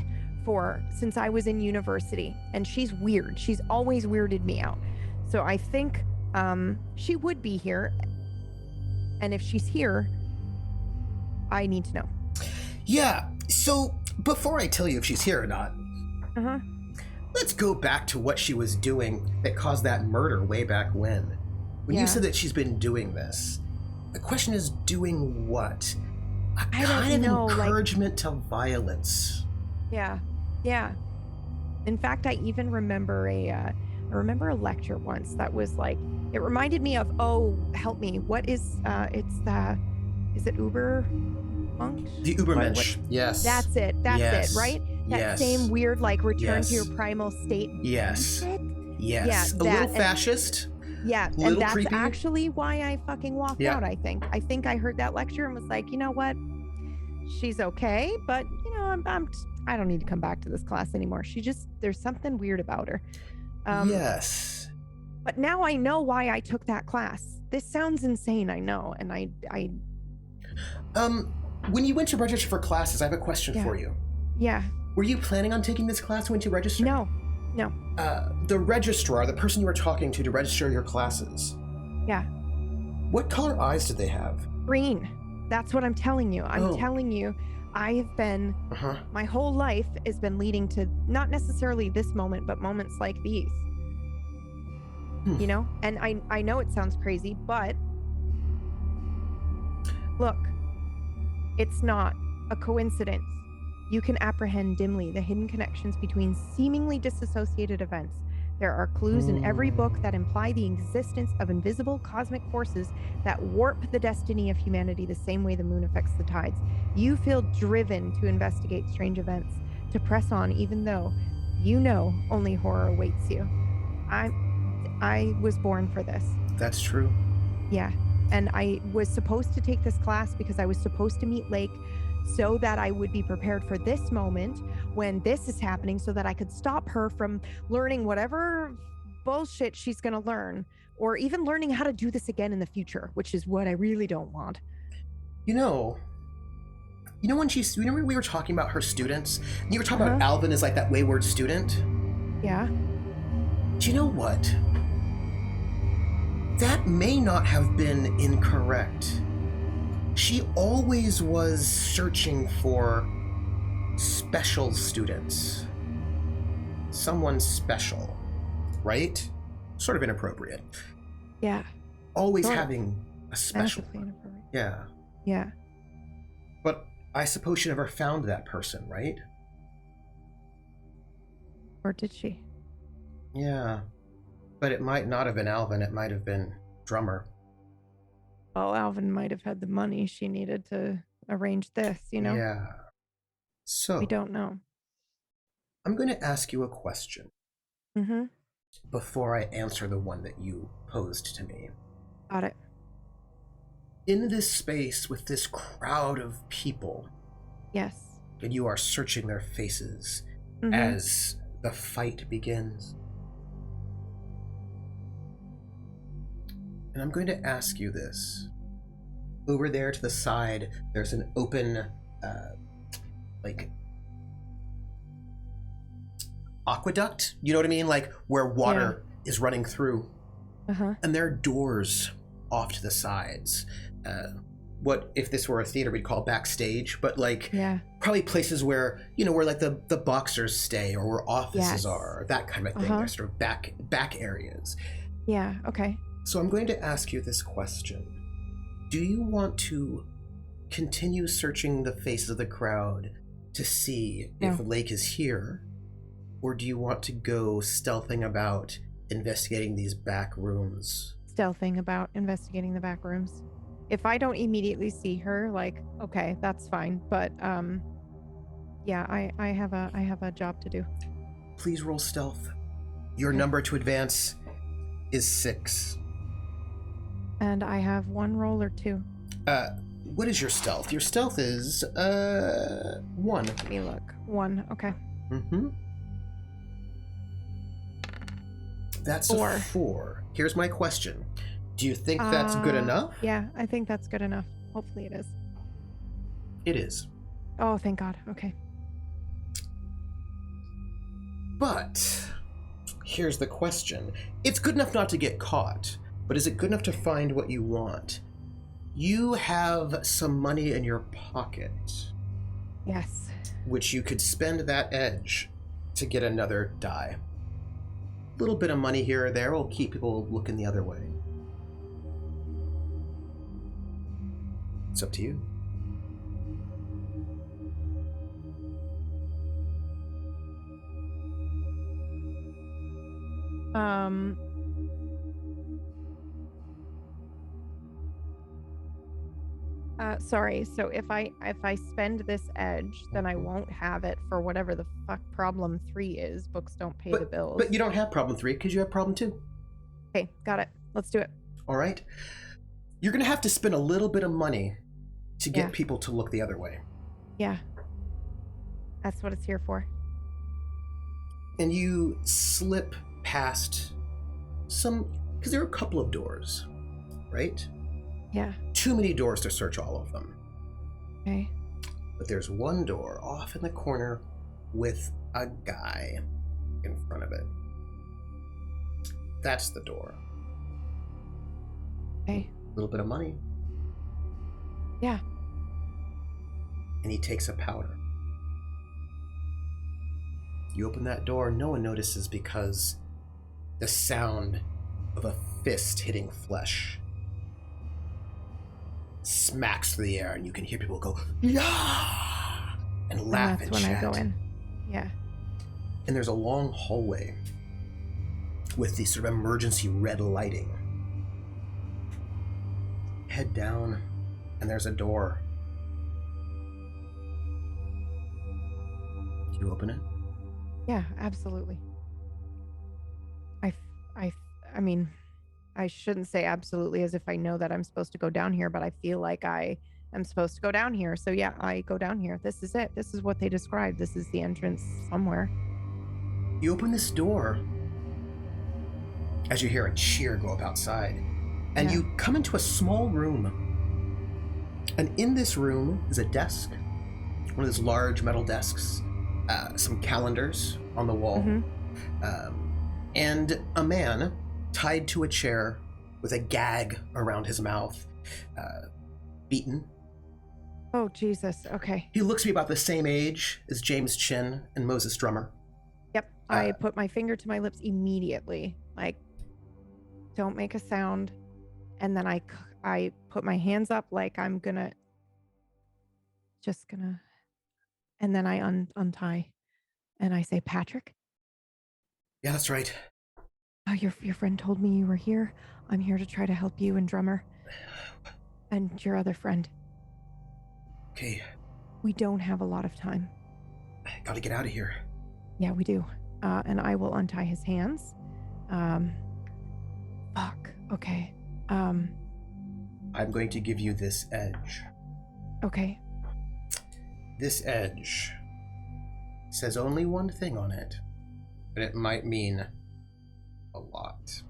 since I was in university, and she's weird. She's always weirded me out. So I think she would be here, and if she's here, I need to know. Yeah, so before I tell you if she's here or not, let's go back to what she was doing that caused that murder way back when. When you said that she's been doing this, the question is, doing what? A kind of encouragement to violence. Yeah. In fact, I even remember a lecture once that was like, it reminded me of, oh, help me, what is, is it Uber Monk? The Ubermensch, yes. That's it, it, right? That same weird, like, return to your primal state. Yes. Yeah, a little fascist. Yeah, and that's creepy. Actually why I fucking walked out, I think. I think I heard that lecture and was like, you know what? She's okay, but, you know, I don't need to come back to this class anymore. There's something weird about her. Yes. But now I know why I took that class. This sounds insane, I know, and I when you went to register for classes, I have a question for you. Yeah. Were you planning on taking this class when you registered? No. The registrar, the person you were talking to register your classes. Yeah. What color eyes did they have? Green. That's what I'm telling you. I'm telling you, I have been, my whole life has been leading to not necessarily this moment, but moments like these. You know? And I know it sounds crazy, but look, it's not a coincidence. You can apprehend dimly the hidden connections between seemingly disassociated events. There are clues in every book that imply the existence of invisible cosmic forces that warp the destiny of humanity the same way the moon affects the tides. You feel driven to investigate strange events, to press on even though you know only horror awaits you. I was born for this. That's true. Yeah, and I was supposed to take this class because I was supposed to meet Lake so that I would be prepared for this moment when this is happening, so that I could stop her from learning whatever bullshit she's going to learn, or even learning how to do this again in the future, which is what I really don't want. You know when we were talking about her students, and you were talking about Alvin as like that wayward student? Yeah. Do you know what? That may not have been incorrect. She always was searching for special students. Someone special, right? Sort of inappropriate. Yeah. Always having a special one. Yeah. Yeah. But I suppose she never found that person, right? Or did she? Yeah. But it might not have been Alvin, it might have been Drummer. Well, Alvin might have had the money she needed to arrange this, you know? Yeah. So we don't know. I'm going to ask you a question before I answer the one that you posed to me. Got it. In this space with this crowd of people, yes, and you are searching their faces as the fight begins. And I'm going to ask you this. Over there to the side, there's an open, aqueduct. You know what I mean? Like where water is running through. And there are doors off to the sides. What if this were a theater we'd call backstage, but probably places where, where like the boxers stay or where offices are, that kind of thing. They're sort of back areas. Yeah, okay. So I'm going to ask you this question. Do you want to continue searching the faces of the crowd to see No. if Lake is here, or do you want to go stealthing about investigating these back rooms? Stealthing about investigating the back rooms. If I don't immediately see her, like, okay, that's fine. But yeah, I have a job to do. Please roll stealth. Your Okay. number to advance is 6. And I have 1 roll or 2. What is your stealth? Your stealth is 1. Let me look. 1. Okay. Mm-hmm. That's 4. a 4. Here's my question. Do you think that's good enough? Yeah, I think that's good enough. Hopefully it is. It is. Oh, thank God. Okay. But here's the question. It's good enough not to get caught, but is it good enough to find what you want? You have some money in your pocket. Yes. Which you could spend that edge to get another die. A little bit of money here or there will keep people looking the other way. It's up to you. Sorry. So if I spend this edge, then I won't have it for whatever the fuck problem 3 is. Books don't pay the bills. But you don't have problem 3 because you have problem 2. Okay, got it. Let's do it. All right. You're going to have to spend a little bit of money to get people to look the other way. Yeah. That's what it's here for. And you slip past some, because there are a couple of doors, right? Yeah. Too many doors to search all of them. Okay. But there's one door off in the corner with a guy in front of it. That's the door. Okay. A little bit of money. Yeah. And he takes a powder. You open that door, no one notices because the sound of a fist hitting flesh smacks through the air, and you can hear people go, "Yeah!" and laugh and that's when chat. I go in. Yeah. And there's a long hallway with the sort of emergency red lighting. Head down, and there's a door. Do you open it? Yeah, absolutely. I mean, I shouldn't say absolutely as if I know that I'm supposed to go down here, but I feel like I am supposed to go down here. So yeah, I go down here. This is it. This is what they described. This is the entrance somewhere. You open this door as you hear a cheer go up outside, and you come into a small room. And in this room is a desk, one of those large metal desks, some calendars on the wall, and a man tied to a chair with a gag around his mouth, beaten. Oh, Jesus. Okay. He looks to be about the same age as James Chin and Moses Drummer. Yep. I put my finger to my lips immediately. Like, don't make a sound. And then I put my hands up like I'm gonna, and then I untie and I say, Patrick? Yeah, that's right. Oh, your friend told me you were here. I'm here to try to help you and Drummer. And your other friend. Okay. We don't have a lot of time. I gotta get out of here. Yeah, we do. And I will untie his hands. Fuck. Okay. I'm going to give you this edge. Okay. This edge says only one thing on it, but it might mean a lot.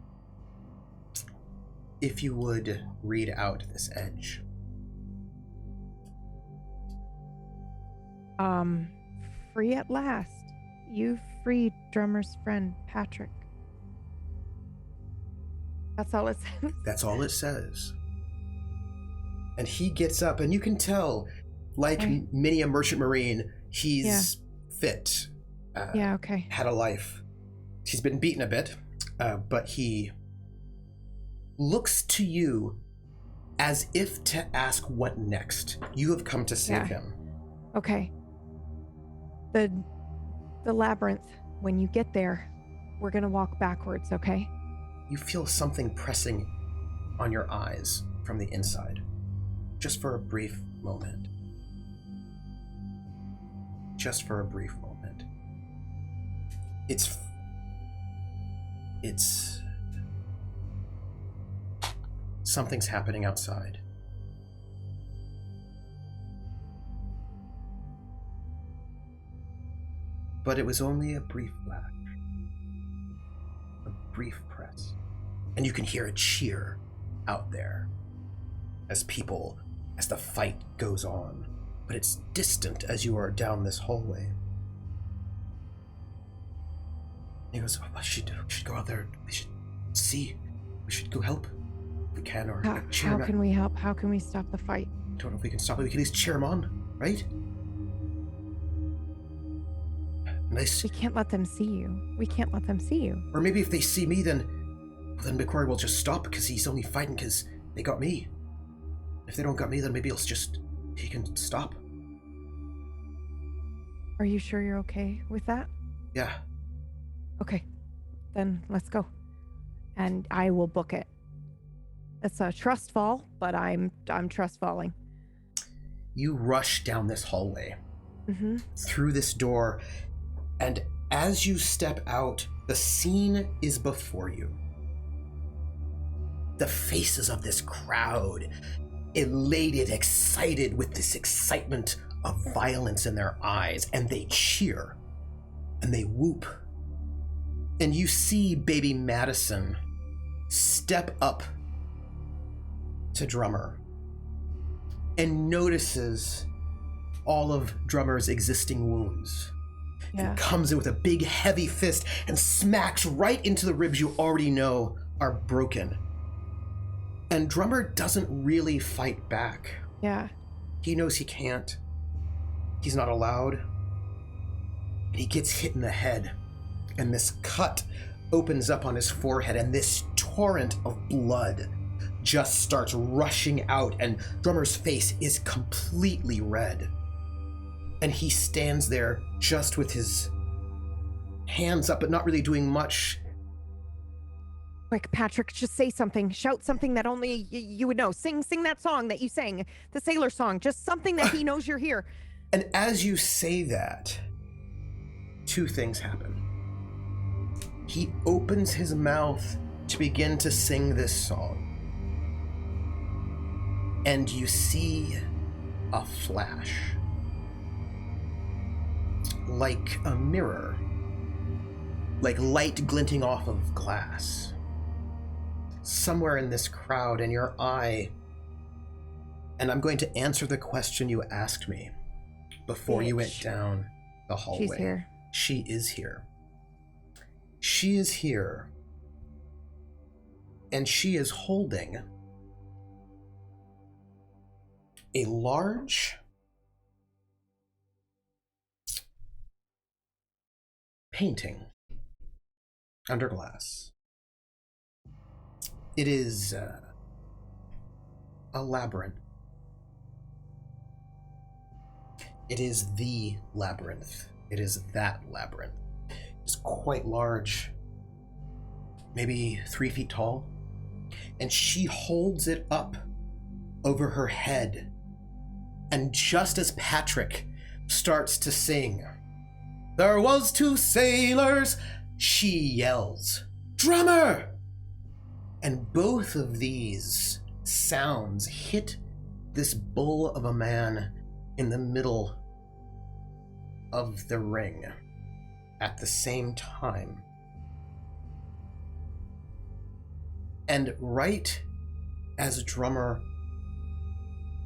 If you would read out this edge. Free at last. You freed Drummer's friend, Patrick. That's all it says. That's all it says. And he gets up, and you can tell, like many a merchant marine, he's fit. Okay. Had a life. He's been beaten a bit, but he looks to you as if to ask what next. You have come to save him. Okay. The labyrinth, when you get there, we're gonna walk backwards, okay? You feel something pressing on your eyes from the inside, just for a brief moment. Just for a brief moment. It's something's happening outside. But it was only a brief flash. A brief press. And you can hear a cheer out there as the fight goes on. But it's distant as you are down this hallway. He goes, we should go out there. We should see. We should go help if we can, or cheer him. How can we help? How can we stop the fight? I don't know if we can stop it. We can at least cheer him on, right? Nice. We can't let them see you. We can't let them see you. Or maybe if they see me, then McQuarrie will just stop because he's only fighting because they got me. If they don't got me, then maybe he can stop. Are you sure you're okay with that? Yeah. Okay, then let's go. And I will book it. It's a trust fall, but I'm trust falling. You rush down this hallway, through this door, and as you step out, the scene is before you. The faces of this crowd, elated, excited with this excitement of violence in their eyes, and they cheer, and they whoop. And you see baby Madison step up to Drummer and notices all of Drummer's existing wounds. Yeah. And comes in with a big heavy fist and smacks right into the ribs you already know are broken. And Drummer doesn't really fight back. Yeah. He knows he can't. He's not allowed. And he gets hit in the head. And this cut opens up on his forehead, and this torrent of blood just starts rushing out, and Drummer's face is completely red. And he stands there just with his hands up, but not really doing much. Quick, Patrick, just say something. Shout something that only you would know. Sing that song that you sang, the sailor song. Just something that he knows you're here. And as you say that, two things happen. He opens his mouth to begin to sing this song. And you see a flash. Like a mirror. Like light glinting off of glass. Somewhere in this crowd, in your eye. And I'm going to answer the question you asked me before you went down the hallway. She's here. She is here. She is here. And she is holding a large painting under glass. It is a labyrinth. It is the labyrinth. It is that labyrinth. It's quite large, maybe 3 feet tall, and she holds it up over her head. And just as Patrick starts to sing, "There was 2 sailors," she yells, "Drummer!" And both of these sounds hit this bull of a man in the middle of the ring at the same time. And right as Drummer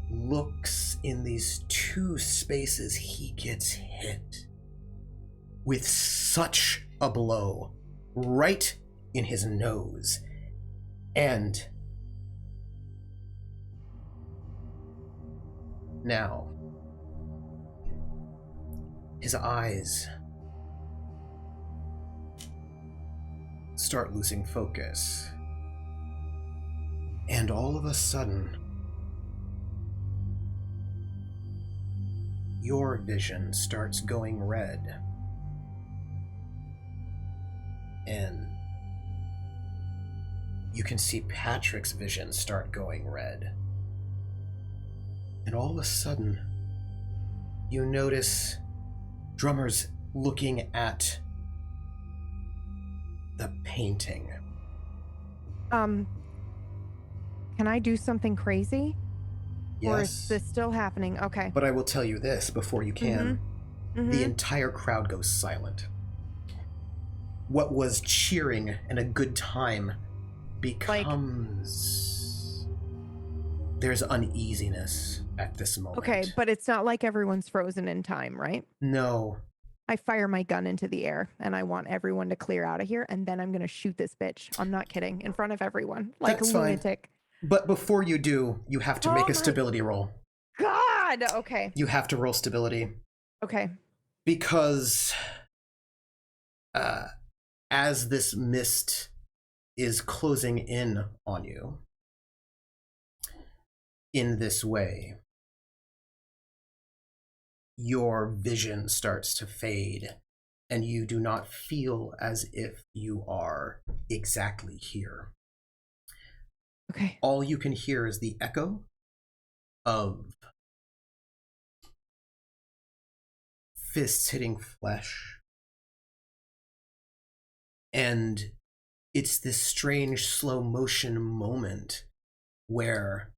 looks in these 2 spaces, he gets hit with such a blow right in his nose. And now his eyes start losing focus. And all of a sudden, your vision starts going red. And you can see Patrick's vision start going red. And all of a sudden, you notice Drummer's looking at the painting. Can I do something crazy? Yes. Or is this still happening? Okay. But I will tell you this before you can. The entire crowd goes silent. What was cheering and a good time becomes... There's uneasiness at this moment. Okay, but it's not like everyone's frozen in time, right? No. I fire my gun into the air and I want everyone to clear out of here, and then I'm going to shoot this bitch. I'm not kidding. In front of everyone. Like That's a lunatic. Fine. But before you do, you have to make a stability roll. God! Okay. You have to roll stability. Okay. Because as this mist is closing in on you in this way, your vision starts to fade and you do not feel as if you are exactly here. Okay. All you can hear is the echo of fists hitting flesh. And it's this strange slow motion moment where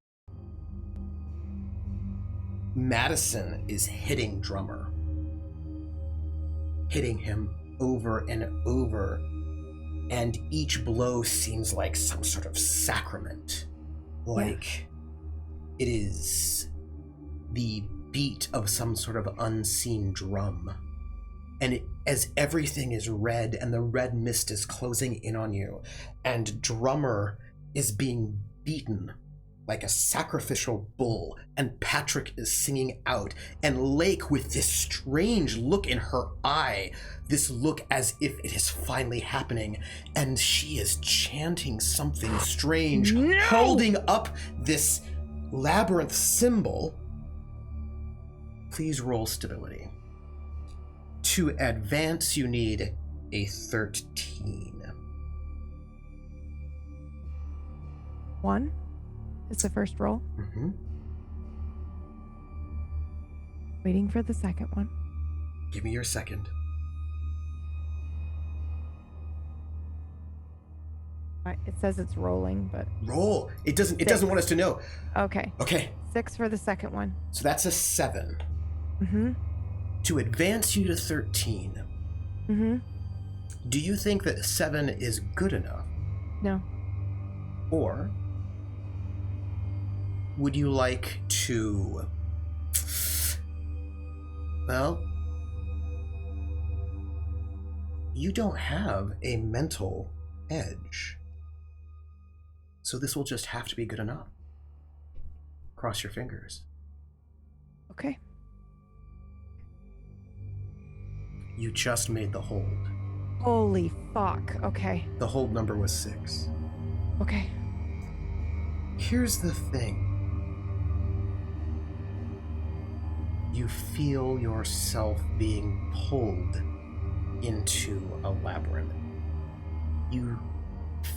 Madison is hitting Drummer, hitting him over and over, and each blow seems like some sort of sacrament, like it is the beat of some sort of unseen drum. And as everything is red and the red mist is closing in on you, and Drummer is being beaten like a sacrificial bull, and Patrick is singing out, and Lake with this strange look in her eye, this look as if it is finally happening, and she is chanting something strange, holding up this labyrinth symbol. Please roll stability. To advance, you need a 13. 1 is the first roll. Mm-hmm. Waiting for the second one. Give me your second. It says it's rolling, but Roll. It doesn't want us to know. okay. Okay. 6 for the second one. So that's a 7. Mm-hmm. To advance you to 13. Mm-hmm. Do you think that 7 is good enough? No. Or would you like to... Well, you don't have a mental edge. So this will just have to be good enough. Cross your fingers. Okay. You just made the hold. Holy fuck. Okay. The hold number was 6. Okay. Here's the thing. You feel yourself being pulled into a labyrinth. You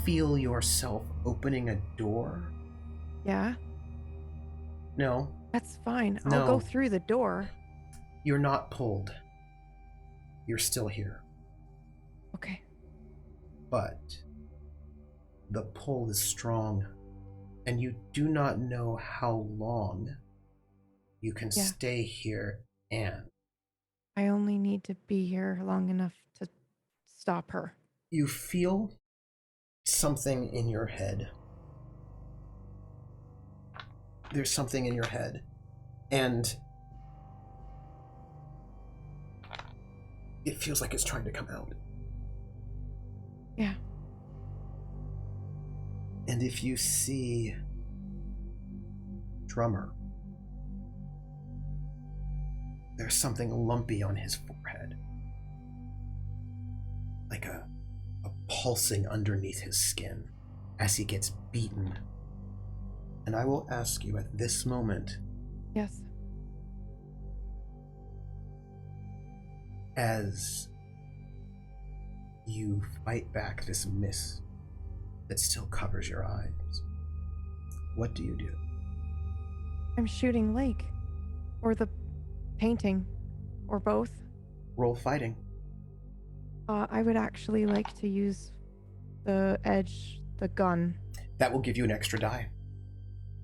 feel yourself opening a door. Yeah? No, That's fine. No. I'll go through the door. you're not pulled. You're still here. Okay. But the pull is strong, and you do not know how long you can stay here, and I only need to be here long enough to stop her. you feel something in your head. There's something in your head, and it feels like it's trying to come out. Yeah. And if you see Drummer, there's something lumpy on his forehead, like a pulsing underneath his skin as he gets beaten. And I will ask you at this moment, Yes. as you fight back this mist that still covers your eyes, what do you do? I'm shooting Lake. Or the painting. Or both. Roll fighting. I would actually like to use the gun. That will give you an extra die.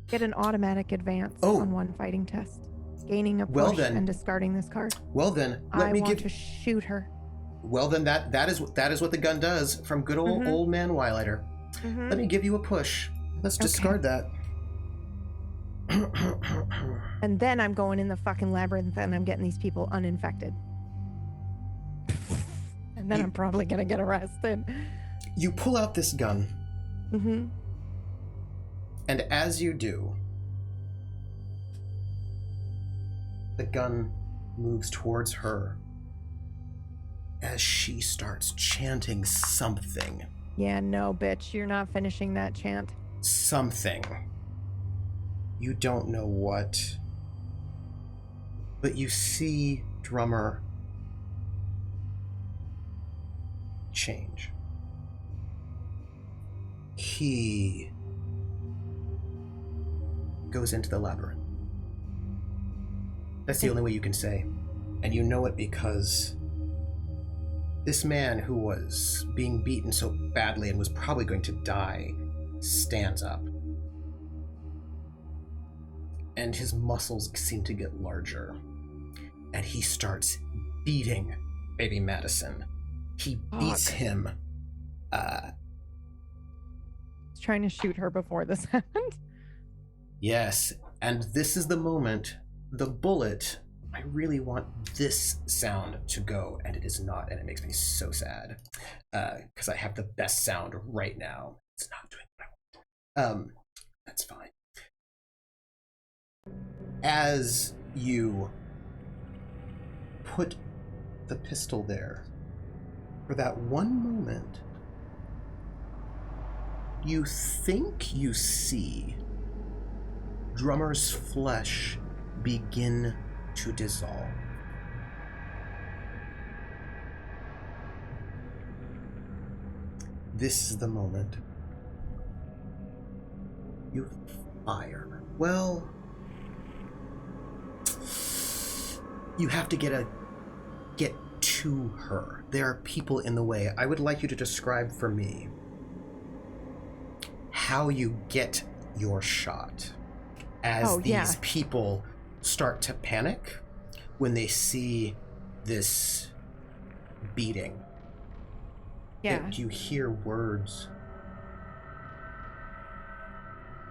Get an automatic advance on one fighting test. Gaining a push and discarding this card. Well then, I want to shoot her. Well then, that is what the gun does from good old man Wylighter. Let me give you a push. Let's discard that. And then I'm going in the fucking labyrinth and I'm getting these people uninfected. And then I'm probably gonna get arrested. You pull out this gun. And as you do, the gun moves towards her as she starts chanting something. Yeah, no, bitch. You're not finishing that chant. Something. You don't know what. But you see Drummer change. He goes into the labyrinth. That's the only way you can say. And you know it because this man who was being beaten so badly and was probably going to die stands up. And his muscles seem to get larger. And he starts beating Baby Madison. He beats him. He's trying to shoot her before this happened. Yes, and this is the moment, the bullet, I really want this sound to go, and it is not, and it makes me so sad. Because I have the best sound right now. It's not doing what I want. That's fine. As you put the pistol there, for that one moment, you think you see Drummer's flesh begin to dissolve. This is the moment. You fire. Well, you have to get to her. There are people in the way. I would like you to describe for me how you get your shot as these people start to panic when they see this beating. Yeah. You hear words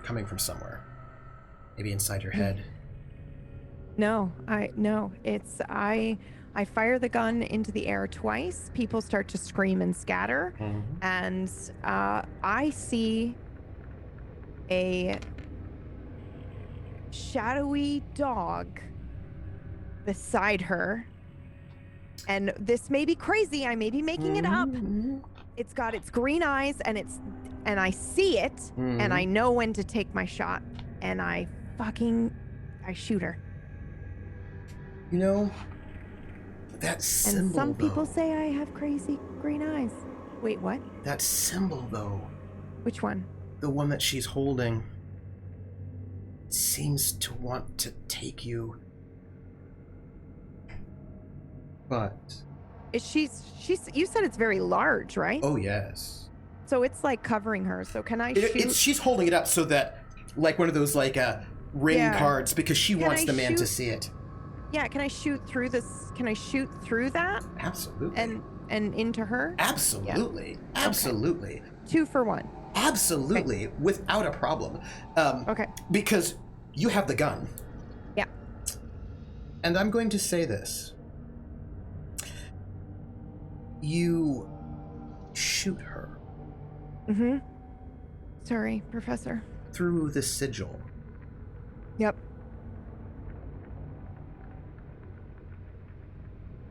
coming from somewhere, maybe inside your head. No, I fire the gun into the air twice. People start to scream and scatter, and I see a shadowy dog beside her. And this may be crazy. I may be making it up. It's got its green eyes, and I see it, and I know when to take my shot, and I shoot her. You know, that symbol, and some people say I have crazy green eyes. Wait, what? That symbol, though. Which one? The one that she's holding seems to want to take you. But she's you said it's very large, right? Oh yes. So it's like covering her. So can I shoot? She's holding it up so that, like one of those ring cards, because she wants the man to see it. Yeah, can I shoot through this? Can I shoot through that? Absolutely. And into her? Absolutely. Yeah. Absolutely. Okay. 2 for 1. Absolutely. Okay. Without a problem. Okay. Because you have the gun. Yeah. And I'm going to say this. You shoot her. Sorry, Professor. Through the sigil. Yep.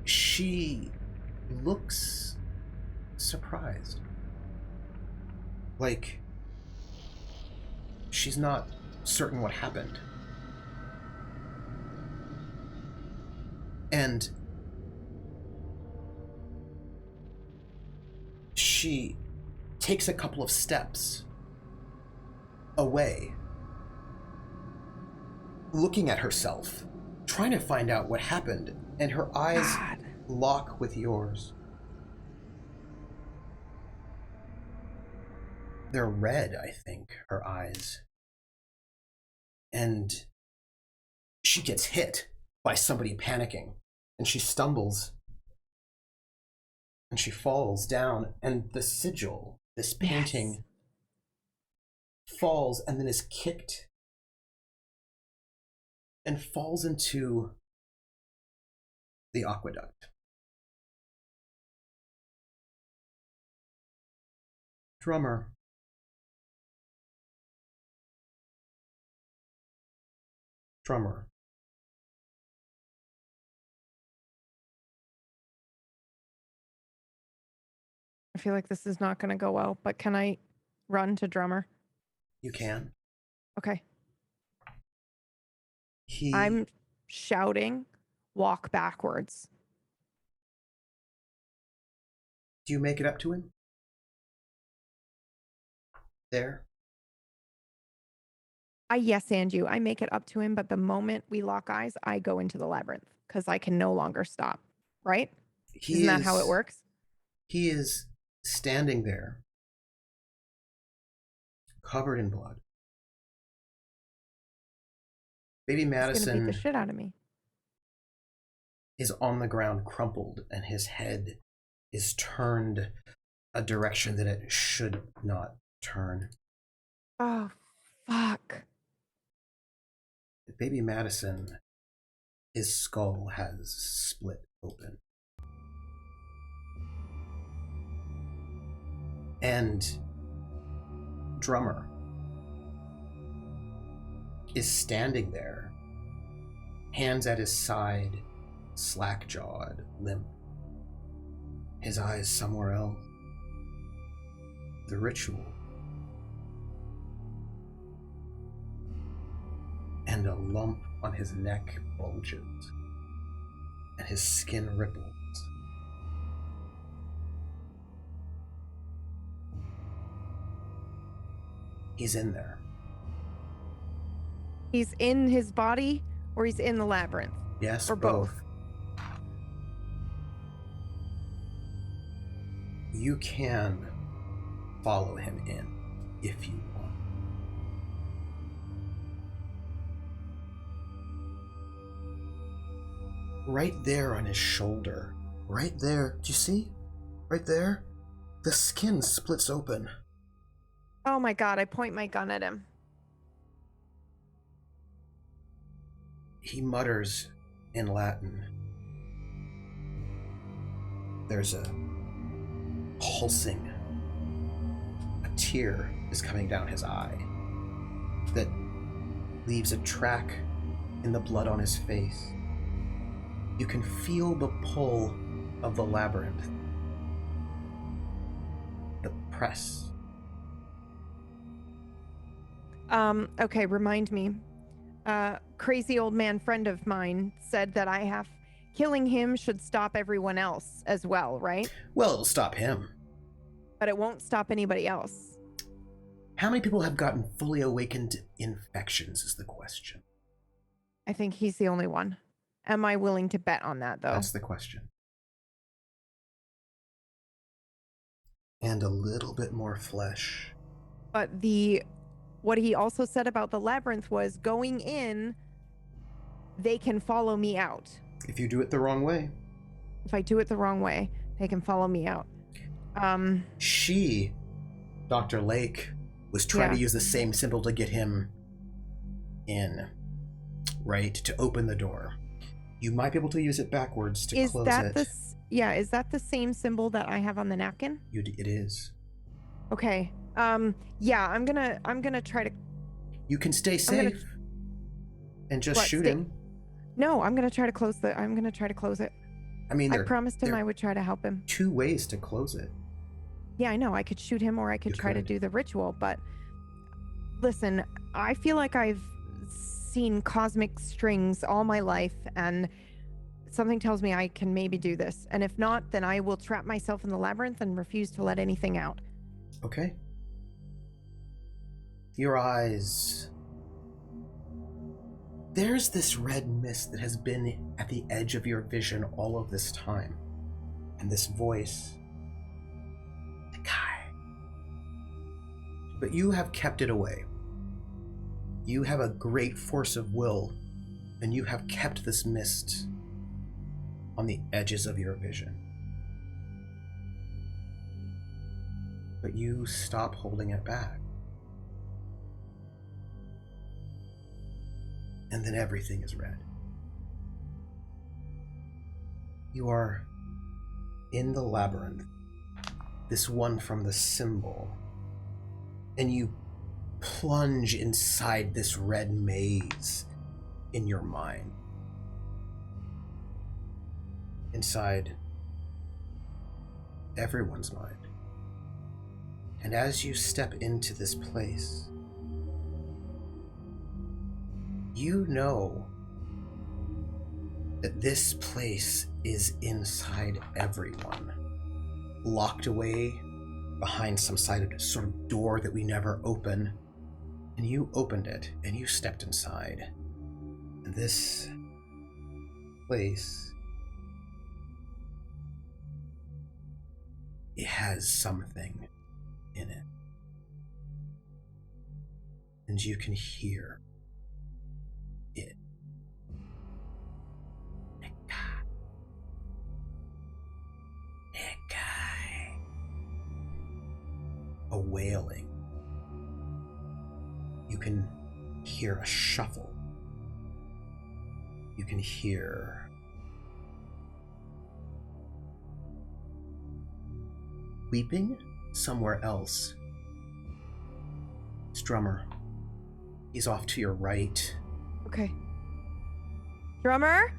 She looks surprised. Like she's not certain what happened. And she takes a couple of steps away, looking at herself, trying to find out what happened, and her eyes lock with yours. They're red, I think, her eyes. And she gets hit by somebody panicking, and she stumbles, and she falls down, and the sigil, this painting, falls and then is kicked and falls into the aqueduct. Drummer. Drummer. I feel like this is not going to go well, but can I run to Drummer? You can. Okay. I'm shouting, walk backwards. Do you make it up to him? There? I yes-and you. I make it up to him, but the moment we lock eyes, I go into the labyrinth because I can no longer stop. Right? Isn't that how it works? He is standing there, covered in blood. Baby Madison He's gonna beat the shit out of me. Is on the ground, crumpled, and his head is turned a direction that it should not turn. Oh, fuck. Baby Madison, his skull has split open. And Drummer is standing there, hands at his side, slack-jawed, limp, his eyes somewhere else. The ritual. And a lump on his neck bulges, and his skin ripples. He's in there. He's in his body, or he's in the labyrinth? Yes, or both. You can follow him in if you want. Right there on his shoulder. Right there. Do you see? Right there? The skin splits open. Oh my god, I point my gun at him. He mutters in Latin. There's a pulsing. A tear is coming down his eye that leaves a track in the blood on his face. You can feel the pull of the labyrinth. The press. Okay, remind me. Crazy old man friend of mine said that killing him should stop everyone else as well, right? Well, it'll stop him. But it won't stop anybody else. How many people have gotten fully awakened infections is the question. I think he's the only one. Am I willing to bet on that, though? That's the question. And a little bit more flesh. But what he also said about the labyrinth was going in, they can follow me out. If you do it the wrong way. If I do it the wrong way, they can follow me out. Dr. Lake, was trying to use the same symbol to get him in, right? To open the door. You might be able to use it backwards to close it. Is that the same symbol that I have on the napkin? It is. Okay. I'm gonna try to. You can stay safe and just shoot him. No, I'm gonna try to close it. I mean, I promised him I would try to help him. 2 ways to close it. Yeah, I know. I could shoot him, or I could try to do the ritual. But listen, I feel like I've seen cosmic strings all my life, and Something tells me I can maybe do this. And if not, then I will trap myself in the labyrinth and refuse to let anything out. Okay. Your eyes... There's this red mist that has been at the edge of your vision all of this time. And this voice... The guy. But you have kept it away. You have a great force of will, and you have kept this mist on the edges of your vision. But you stop holding it back. And then everything is red. You are in the labyrinth, this one from the symbol, and you plunge inside this red maze in your mind. Inside everyone's mind. And as you step into this place, you know that this place is inside everyone, locked away behind some sort of door that we never open. And you opened it, and you stepped inside. And this place, it has something in it. And you can hear it. A wailing. You can hear a shuffle. You can hear weeping somewhere else. It's Drummer. He's off to your right. Okay. Drummer?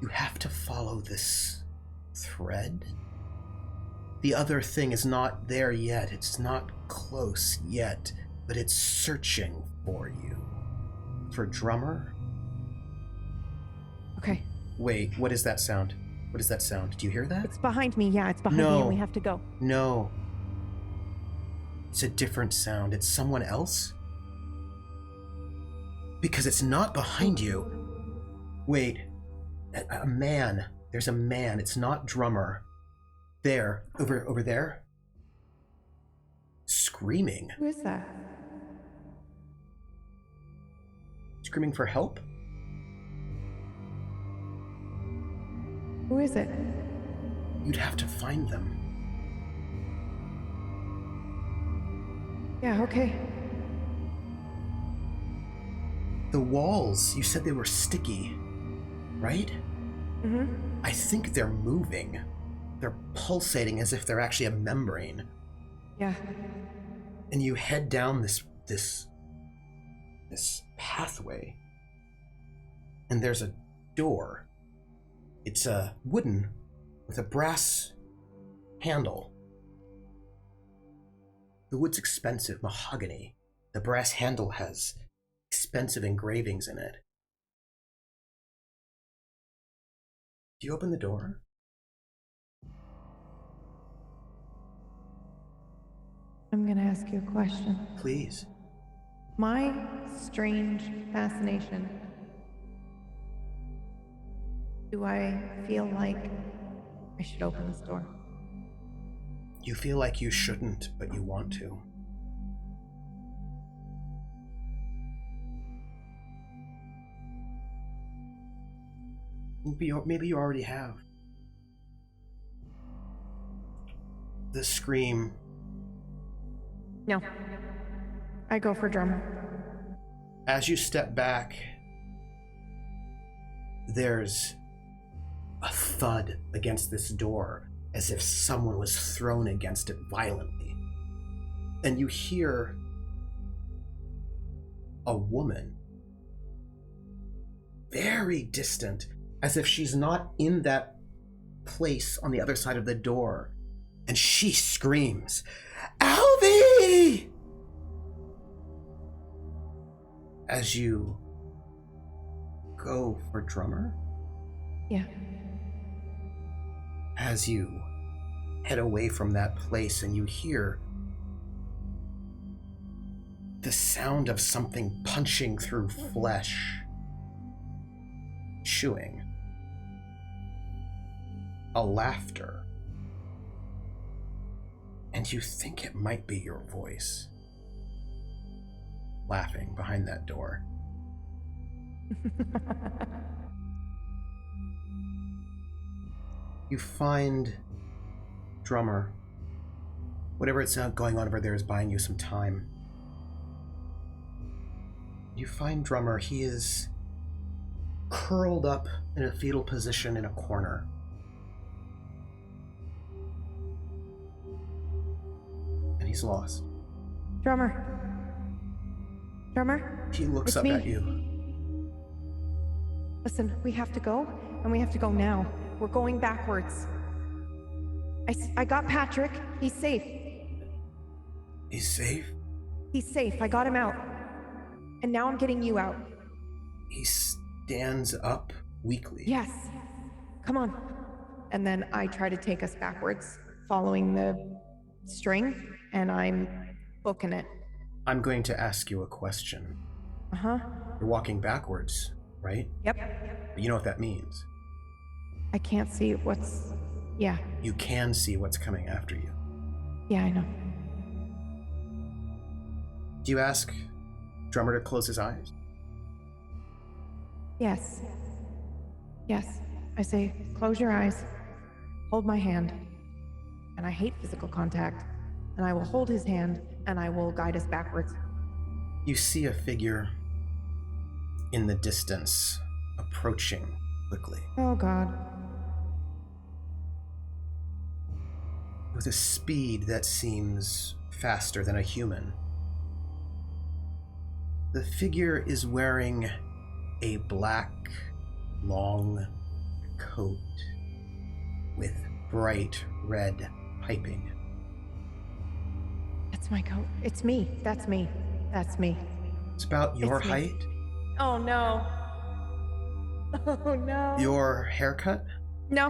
You have to follow this thread. The other thing is not there yet. It's not close yet, but it's searching for you. For Drummer? Okay. Wait, what is that sound? What is that sound? Do you hear that? It's behind me. Yeah, it's behind me and we have to go. No. It's a different sound. It's someone else? Because it's not behind you. Wait. A man. There's a man. It's not Drummer. There. Over there. Screaming. Who is that? Screaming for help? Who is it? You'd have to find them. Yeah, okay. The walls, you said they were sticky, right? Mm-hmm. I think they're moving. They're pulsating as if they're actually a membrane. Yeah. And you head down this pathway. And there's a door. It's wooden with a brass handle. The wood's expensive, mahogany. The brass handle has expensive engravings in it. Do you open the door? I'm gonna ask you a question. Please. My strange fascination. Do I feel like I should open this door? You feel like you shouldn't, but you want to. Maybe you already have. The scream. No. I go for Drummer. As you step back, there's a thud against this door, as if someone was thrown against it violently. And you hear a woman, very distant, as if she's not in that place on the other side of the door. And she screams, "Alvy!" As you go for Drummer? Yeah. As you head away from that place and you hear the sound of something punching through flesh, chewing, a laughter, and you think it might be your voice laughing behind that door. You find Drummer. Whatever it's going on over there is buying you some time. You find Drummer. He is curled up in a fetal position in a corner. And he's lost. Drummer. Drummer? He looks It's up me. at you. Listen, we have to go, and we have to go now. We're going backwards. I got Patrick. He's safe. He's safe? He's safe. I got him out. And now I'm getting you out. He stands up weakly. Yes. Come on. And then I try to take us backwards, following the string, and I'm booking it. I'm going to ask you a question. Uh-huh. You're walking backwards, right? Yep. But you know what that means. I can't see what's... Yeah. You can see what's coming after you. Yeah, I know. Do you ask Drummer to close his eyes? Yes. Yes. I say, close your eyes. Hold my hand. And I hate physical contact. And I will hold his hand, and I will guide us backwards. You see a figure in the distance, approaching quickly. Oh, God. With a speed that seems faster than a human. The figure is wearing a black, long coat with bright red piping. That's my coat. It's me. That's me. That's me. It's about your It's me. height. Oh, no. Oh, no. Your haircut. No.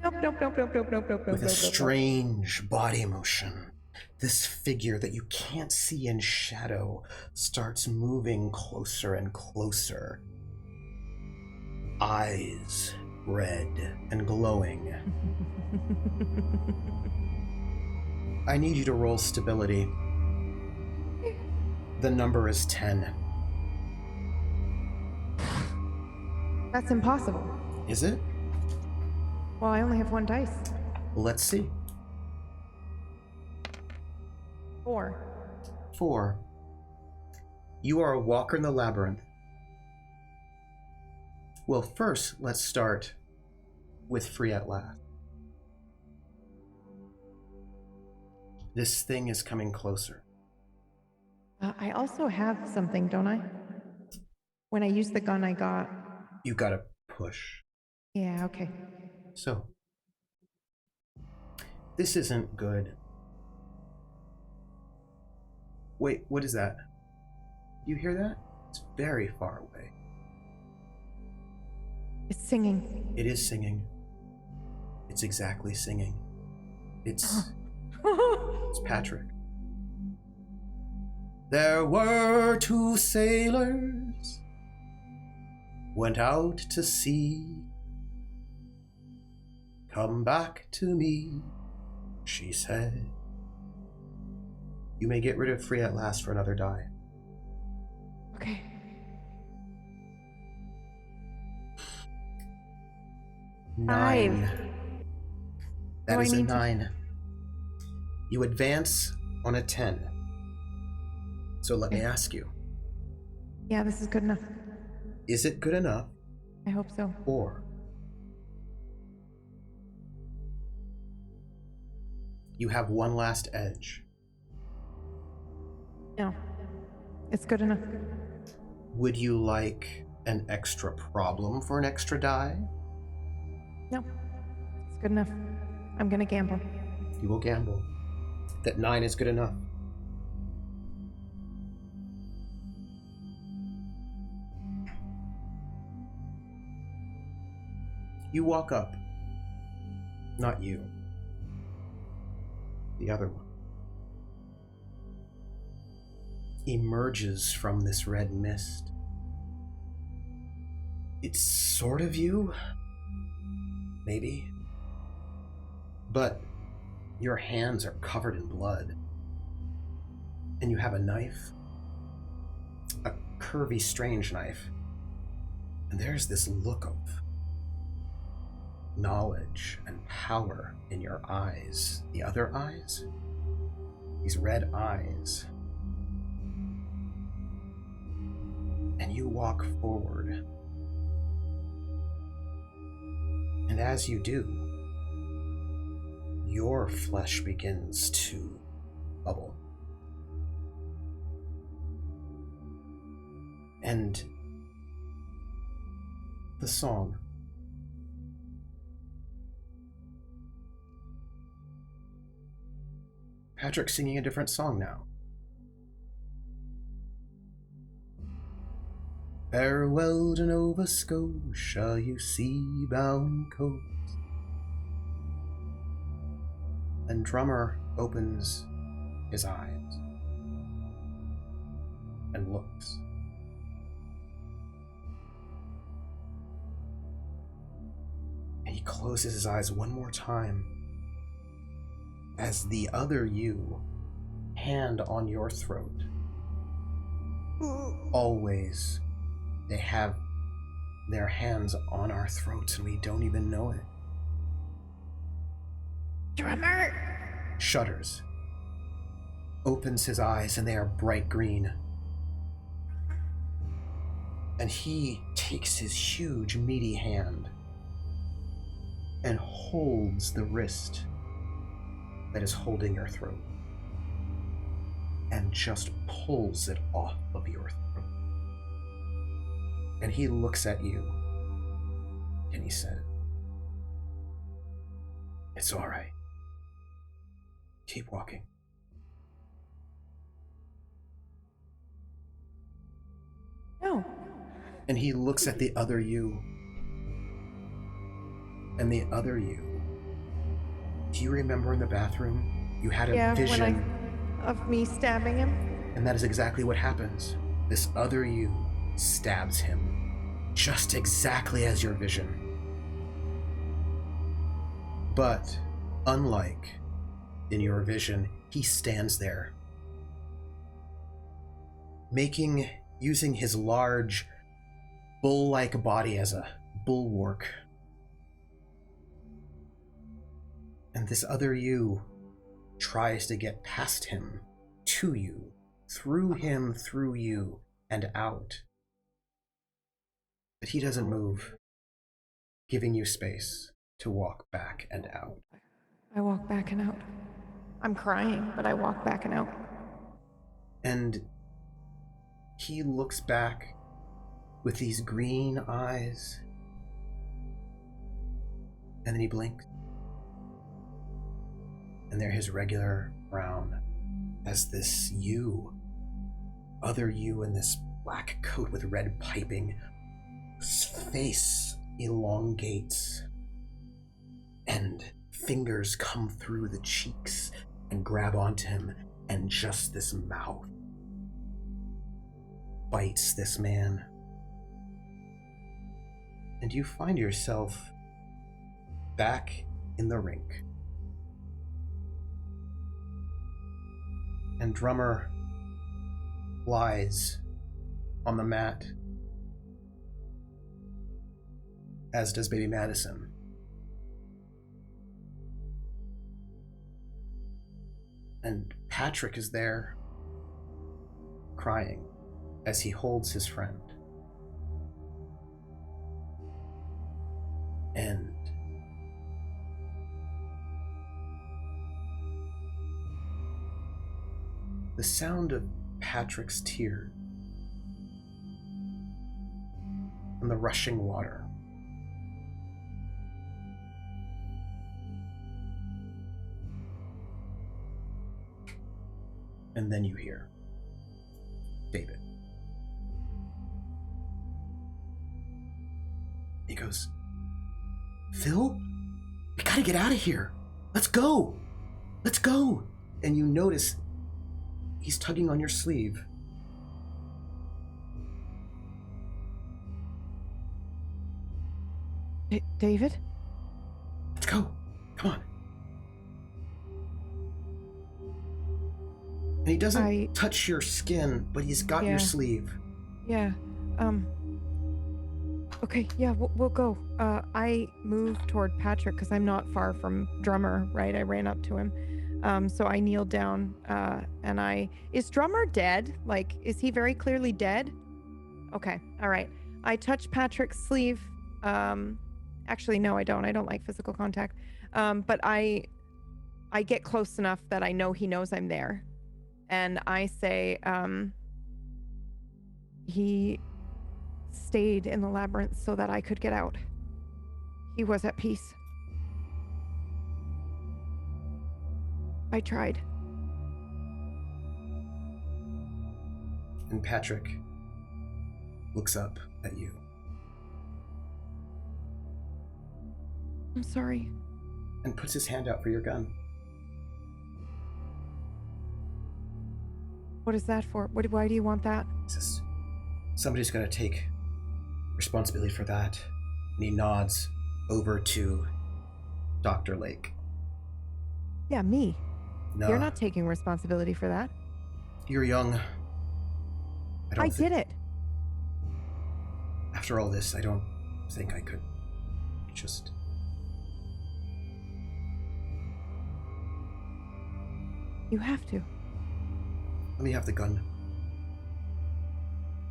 Nope, nope, nope, nope, nope, nope, nope, With a nope, strange body motion. This figure that you can't see in shadow starts moving closer and closer. Eyes red and glowing. I need you to roll stability. The number is 10. That's impossible. Is it? Well, I only have one dice. Let's see. 4. 4. You are a walker in the labyrinth. Well, first, let's start with Free at Last. This thing is coming closer. I also have something, don't I? When I used the gun I got. You gotta push. Yeah, okay. So, this isn't good. Wait, what is that? You hear that? It's very far away. It's singing. It is singing. It's exactly singing. It's Patrick. There were two sailors went out to sea. Come back to me, she said. You may get rid of Free at Last for another die. Okay. 9. That Oh, is I a need to- 9. You advance on a 10. So let me ask you, Yeah, this is good enough. is it good enough, I hope so. or you have one last edge? No. It's good enough. Would you like an extra problem for an extra die? No. It's good enough. I'm gonna gamble. You will gamble. That 9 is good enough. You walk up. Not you. The other one emerges from this red mist. It's sort of you, maybe, but your hands are covered in blood, and you have a knife, a curvy, strange knife, and there's this look of knowledge and power in your eyes. The other eyes, these red eyes. And you walk forward. And as you do, your flesh begins to bubble. And the song. Patrick's singing a different song now. Farewell to Nova Scotia, you sea-bound coast. And Drummer opens his eyes and looks. And he closes his eyes one more time as the other you, hand on your throat. Always, they have their hands on our throats and we don't even know it. Drummer! Shudders. Opens his eyes and they are bright green. And he takes his huge, meaty hand and holds the wrist that is holding your throat and just pulls it off of your throat. And he looks at you and he said, "It's all right. Keep walking." No. And he looks at the other you. And the other you. Do you remember in the bathroom? You had a vision of me stabbing him? And that is exactly what happens. This other you stabs him. Just exactly as your vision. But, unlike in your vision, he stands there. Using his large, bull-like body as a bulwark. And this other you tries to get past him, to you, through him, through you, and out. But he doesn't move, giving you space to walk back and out. I walk back and out. I'm crying, but I walk back and out. And he looks back with these green eyes, and then he blinks. And they're his regular brown, as this you, other you in this black coat with red piping, face elongates, and fingers come through the cheeks and grab onto him, and just this mouth bites this man. And you find yourself back in the rink. And Drummer lies on the mat, as does Baby Madison. And Patrick is there, crying, as he holds his friend. And the sound of Patrick's tears and the rushing water. And then you hear David. He goes, Phil, we gotta get out of here. Let's go. Let's go. And you notice he's tugging on your sleeve. David? Let's go. Come on. And he doesn't touch your skin, but he's got your sleeve. Yeah. Okay, yeah, we'll go. I moved toward Patrick because I'm not far from Drummer, right? I ran up to him. So I kneeled down, and is Drummer dead? Like, is he very clearly dead? Okay, all right. I touch Patrick's sleeve. Actually, no, I don't. I don't like physical contact. But I get close enough that I know he knows I'm there. And I say, he stayed in the labyrinth so that I could get out. He was at peace. I tried. And Patrick looks up at you. I'm sorry. And puts his hand out for your gun. What is that for? Why do you want that? He says, somebody's got to take responsibility for that. And he nods over to Dr. Lake. Yeah, me. No. You're not taking responsibility for that. You're young. I did it. After all this, I don't think I could just... You have to. Let me have the gun.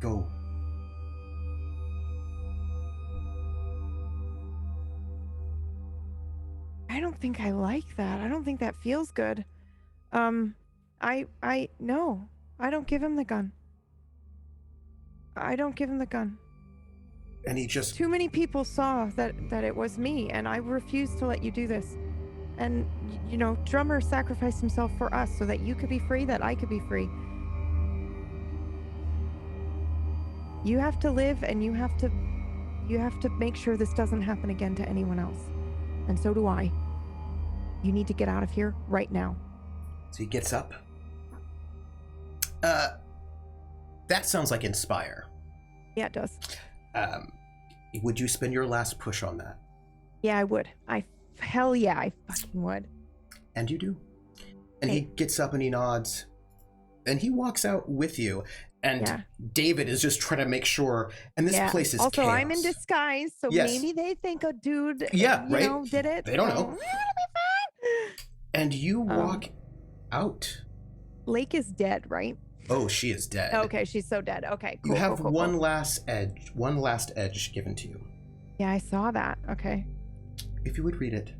Go. I don't think I like that. I don't think that feels good. No. I don't give him the gun. I don't give him the gun. And he just... Too many people saw that it was me, and I refuse to let you do this. And, you know, Drummer sacrificed himself for us so that you could be free, that I could be free. You have to live, and you have to make sure this doesn't happen again to anyone else. And so do I. You need to get out of here right now. So he gets up. That sounds like Inspire. Yeah, it does. Would you spend your last push on that? Yeah, I would. Hell yeah, I fucking would. And you do. And he gets up and he nods. And he walks out with you. And David is just trying to make sure. And this place is also chaos. I'm in disguise, so maybe they think a dude you know, did it. They don't know. And you walk out. Lake is dead, right? Oh, she is dead. Okay, she's so dead. Okay, cool. You have cool. one last edge given to you. Yeah, I saw that. Okay. If you would read it.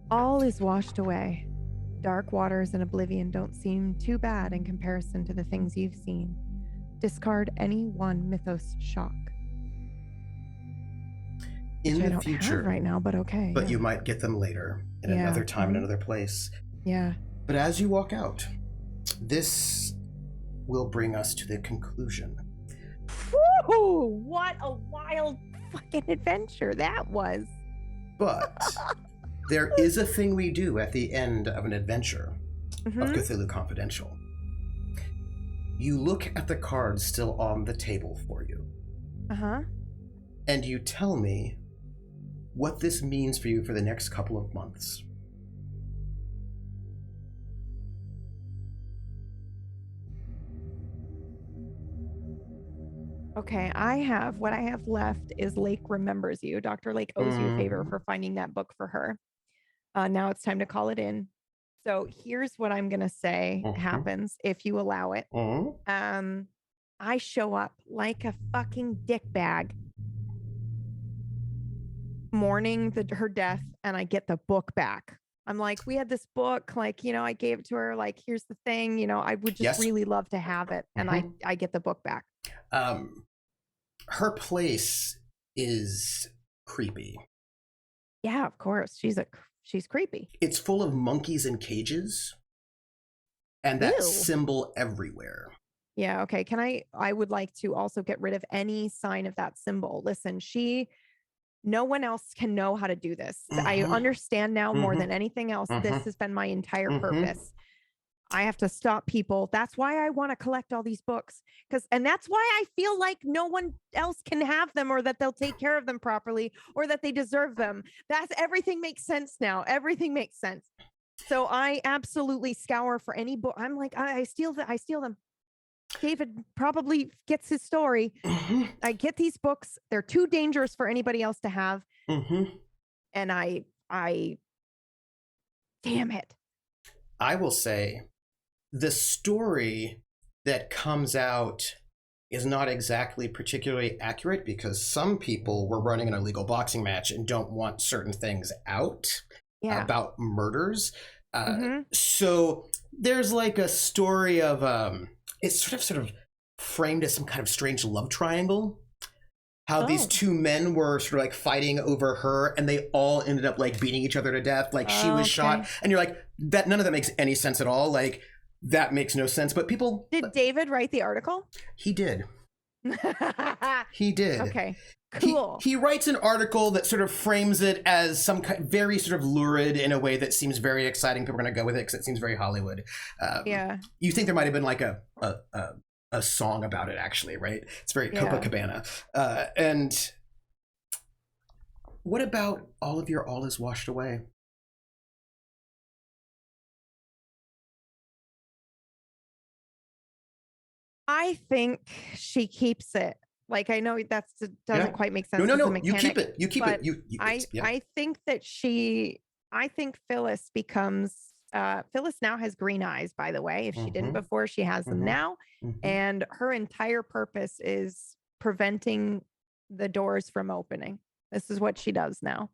All is washed away. Dark waters and oblivion don't seem too bad in comparison to the things you've seen. Discard any one mythos shock. In Which I the don't future, have right now, but okay. But you might get them later, in another time, in another place. Yeah. But as you walk out, this will bring us to the conclusion. Woo! What a wild fucking adventure that was. But there is a thing we do at the end of an adventure of Cthulhu Confidential. You look at the cards still on the table for you. And you tell me what this means for you for the next couple of months. Okay, what I have left is Lake remembers you. Dr. Lake owes you a favor for finding that book for her. Now it's time to call it in. So here's what I'm going to say happens if you allow it. I show up like a fucking dickbag mourning her death, and I get the book back. I'm like, we had this book, like, you know, I gave it to her, like, here's the thing, you know, I would just really love to have it. And I get the book back. Her place is creepy. Yeah, of course. She's creepy. It's full of monkeys in cages and that symbol everywhere. Yeah, okay. I would like to also get rid of any sign of that symbol. Listen, she no one else can know how to do this. I understand now more than anything else. This has been my entire purpose. I have to stop people. That's why I want to collect all these books. And that's why I feel like no one else can have them, or that they'll take care of them properly, or that they deserve them. Everything makes sense now. Everything makes sense. So I absolutely scour for any book. I'm like, I steal them. David probably gets his story. I get these books. They're too dangerous for anybody else to have. And I damn it. I will say the story that comes out is not exactly particularly accurate, because some people were running an illegal boxing match and don't want certain things out about murders. So there's like a story of it's sort of framed as some kind of strange love triangle. How these two men were sort of like fighting over her, and they all ended up like beating each other to death. Like she was shot, and you're like, that none of that makes any sense at all. Like that makes no sense. But people, did David write the article? He did. He did. Okay, cool. He writes an article that sort of frames it as some very sort of lurid in a way that seems very exciting. People are going to go with it because it seems very Hollywood. You think there might have been like a song about it, actually, right? It's very Copacabana. And what about all of your all is washed away? I think she keeps it. Like, I know that doesn't quite make sense. No. You keep it. You keep it. I think that I think Phyllis becomes, Phyllis now has green eyes, by the way. If she didn't before, she has them now. And her entire purpose is preventing the doors from opening. This is what she does now.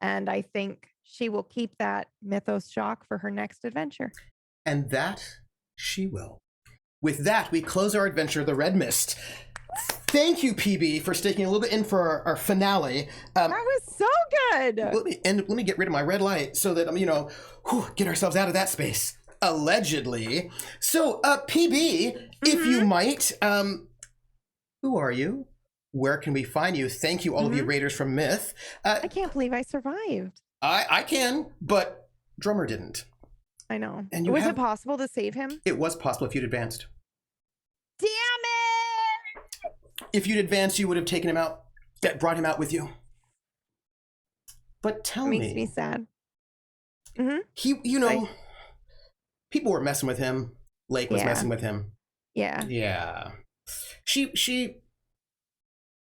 And I think she will keep that mythos shock for her next adventure. And that she will. With that, we close our adventure, The Red Mist. Thank you, PB, for sticking a little bit in for our finale. That was so good. Let me get rid of my red light so that, get ourselves out of that space. Allegedly. So, PB, if you might, who are you? Where can we find you? Thank you, all of you raiders from Myth. I can't believe I survived. I can, but Drummer didn't. I know. And was it possible to save him? It was possible if you'd advanced. Damn it! If you'd advanced, you would have taken him out, brought him out with you. But tell me. Makes me sad. He, people were messing with him. Lake was messing with him. Yeah. Yeah. She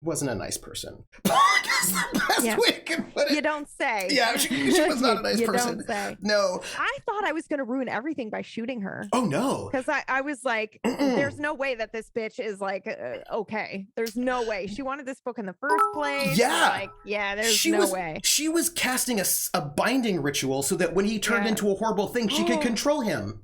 wasn't a nice person. That's the best way I can put it. You don't say. Yeah, she was not a nice person. You don't say. No. I thought I was going to ruin everything by shooting her. Oh, no. Because I was like, there's no way that this bitch is like, okay. There's no way. She wanted this book in the first place. Yeah. There's no way. She was casting a binding ritual so that when he turned into a horrible thing, she could control him.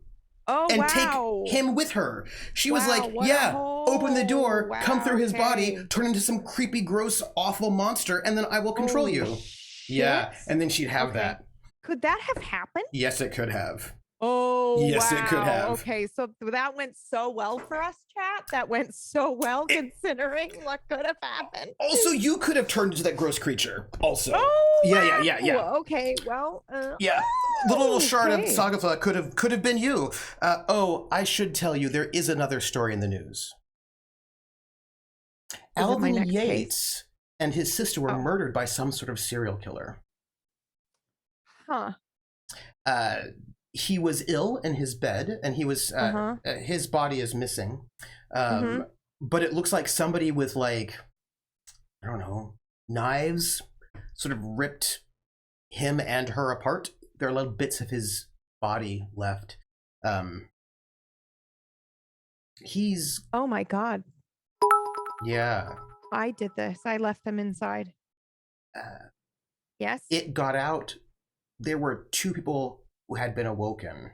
And take him with her. She was like, open the door, come through his body, turn into some creepy, gross, awful monster, and then I will control you. Shit. Yeah, and then she'd have that. Could that have happened? Yes, it could have. Oh, yes, it could have. Okay, so that went so well for us, chat. That went so well considering what could have happened. Also, you could have turned into that gross creature. Also. Oh, yeah. Okay, well. Yeah, the little shard of Sagatha could have been you. I should tell you, there is another story in the news. Alvin Yates and his sister were murdered by some sort of serial killer. Huh. He was ill in his bed, and he was his body is missing. But it looks like somebody with knives sort of ripped him and her apart. There are little bits of his body left. He's... Oh my God. Yeah. I did this. I left them inside. Yes? It got out. There were two people who had been awoken.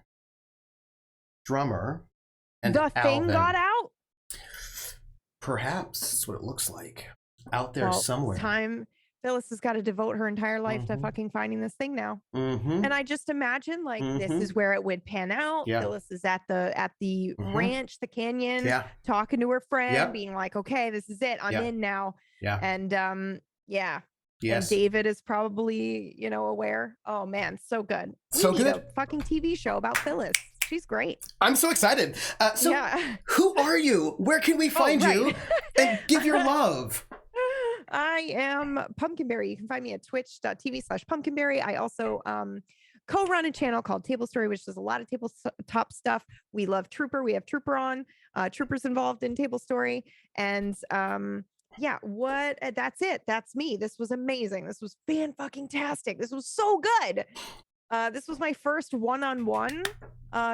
Drummer and the thing Alvin. Got out? Perhaps that's what it looks like. Out there somewhere. Time. Phyllis has got to devote her entire life to fucking finding this thing now. And I just imagine this is where it would pan out. Yeah. Phyllis is at the ranch, the canyon, talking to her friend, being like, okay, this is it. I'm in now. Yeah. And Yes. And David is probably, aware. Oh man, so good. So we need good. a fucking TV show about Phyllis. She's great. I'm so excited. So Yeah. who are you? Where can we find you? And give your love. I am PumpkinBerry. You can find me at twitch.tv/PumpkinBerry. I also co-run a channel called Table Story, which does a lot of tabletop stuff. We love Trooper. We have Trooper on. Trooper's involved in Table Story. And that's it. That's me. This was amazing. This was fan-fucking-tastic. This was so good. This was my first one-on-one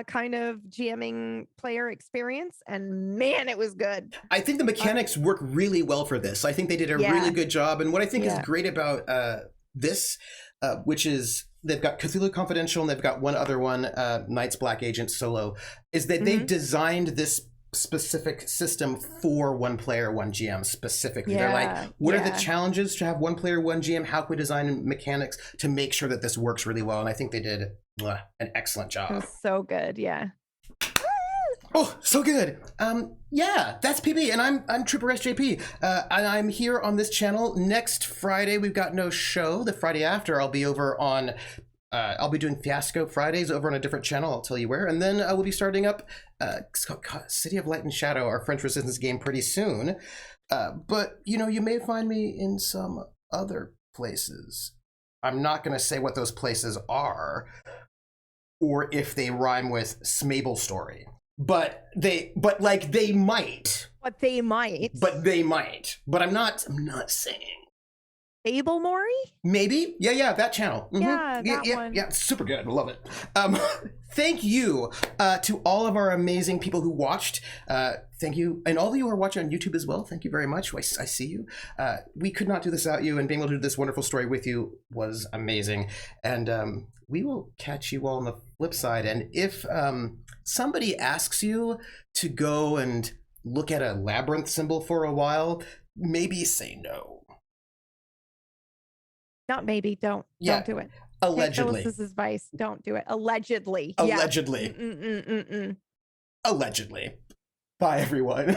kind of GMing player experience, and man, it was good. I think the mechanics work really well for this. I think they did a really good job. And what I think is great about this, which is they've got Cthulhu Confidential and they've got one other one, Knights Black Agent Solo, is that they've designed this specific system for one player, one GM specifically. They're like, what are the challenges to have one player, one GM? How can we design mechanics to make sure that this works really well? And I think they did an excellent job. It was so good. Yeah. Oh, so good. That's PB, and I'm troopersjp, and I'm here on this channel. Next Friday, we've got no show. The Friday after, I'll be over on I'll be doing Fiasco Fridays over on a different channel. I'll tell you where. And then we'll be starting up City of Light and Shadow, our French Resistance game, pretty soon. But, you may find me in some other places. I'm not going to say what those places are or if they rhyme with Smable Story. But they might. But they might. But I'm not saying. Abel Mori? Maybe. Yeah, that channel. Yeah, that one. Yeah, super good. I love it. Thank you to all of our amazing people who watched. Thank you. And all of you who are watching on YouTube as well. Thank you very much. I see you. We could not do this without you, and being able to do this wonderful story with you was amazing. And we will catch you all on the flip side. And if somebody asks you to go and look at a labyrinth symbol for a while, maybe say no. Not maybe. Don't do it. Allegedly. This is advice. Don't do it. Allegedly. Allegedly. Yeah. Allegedly. Bye, everyone.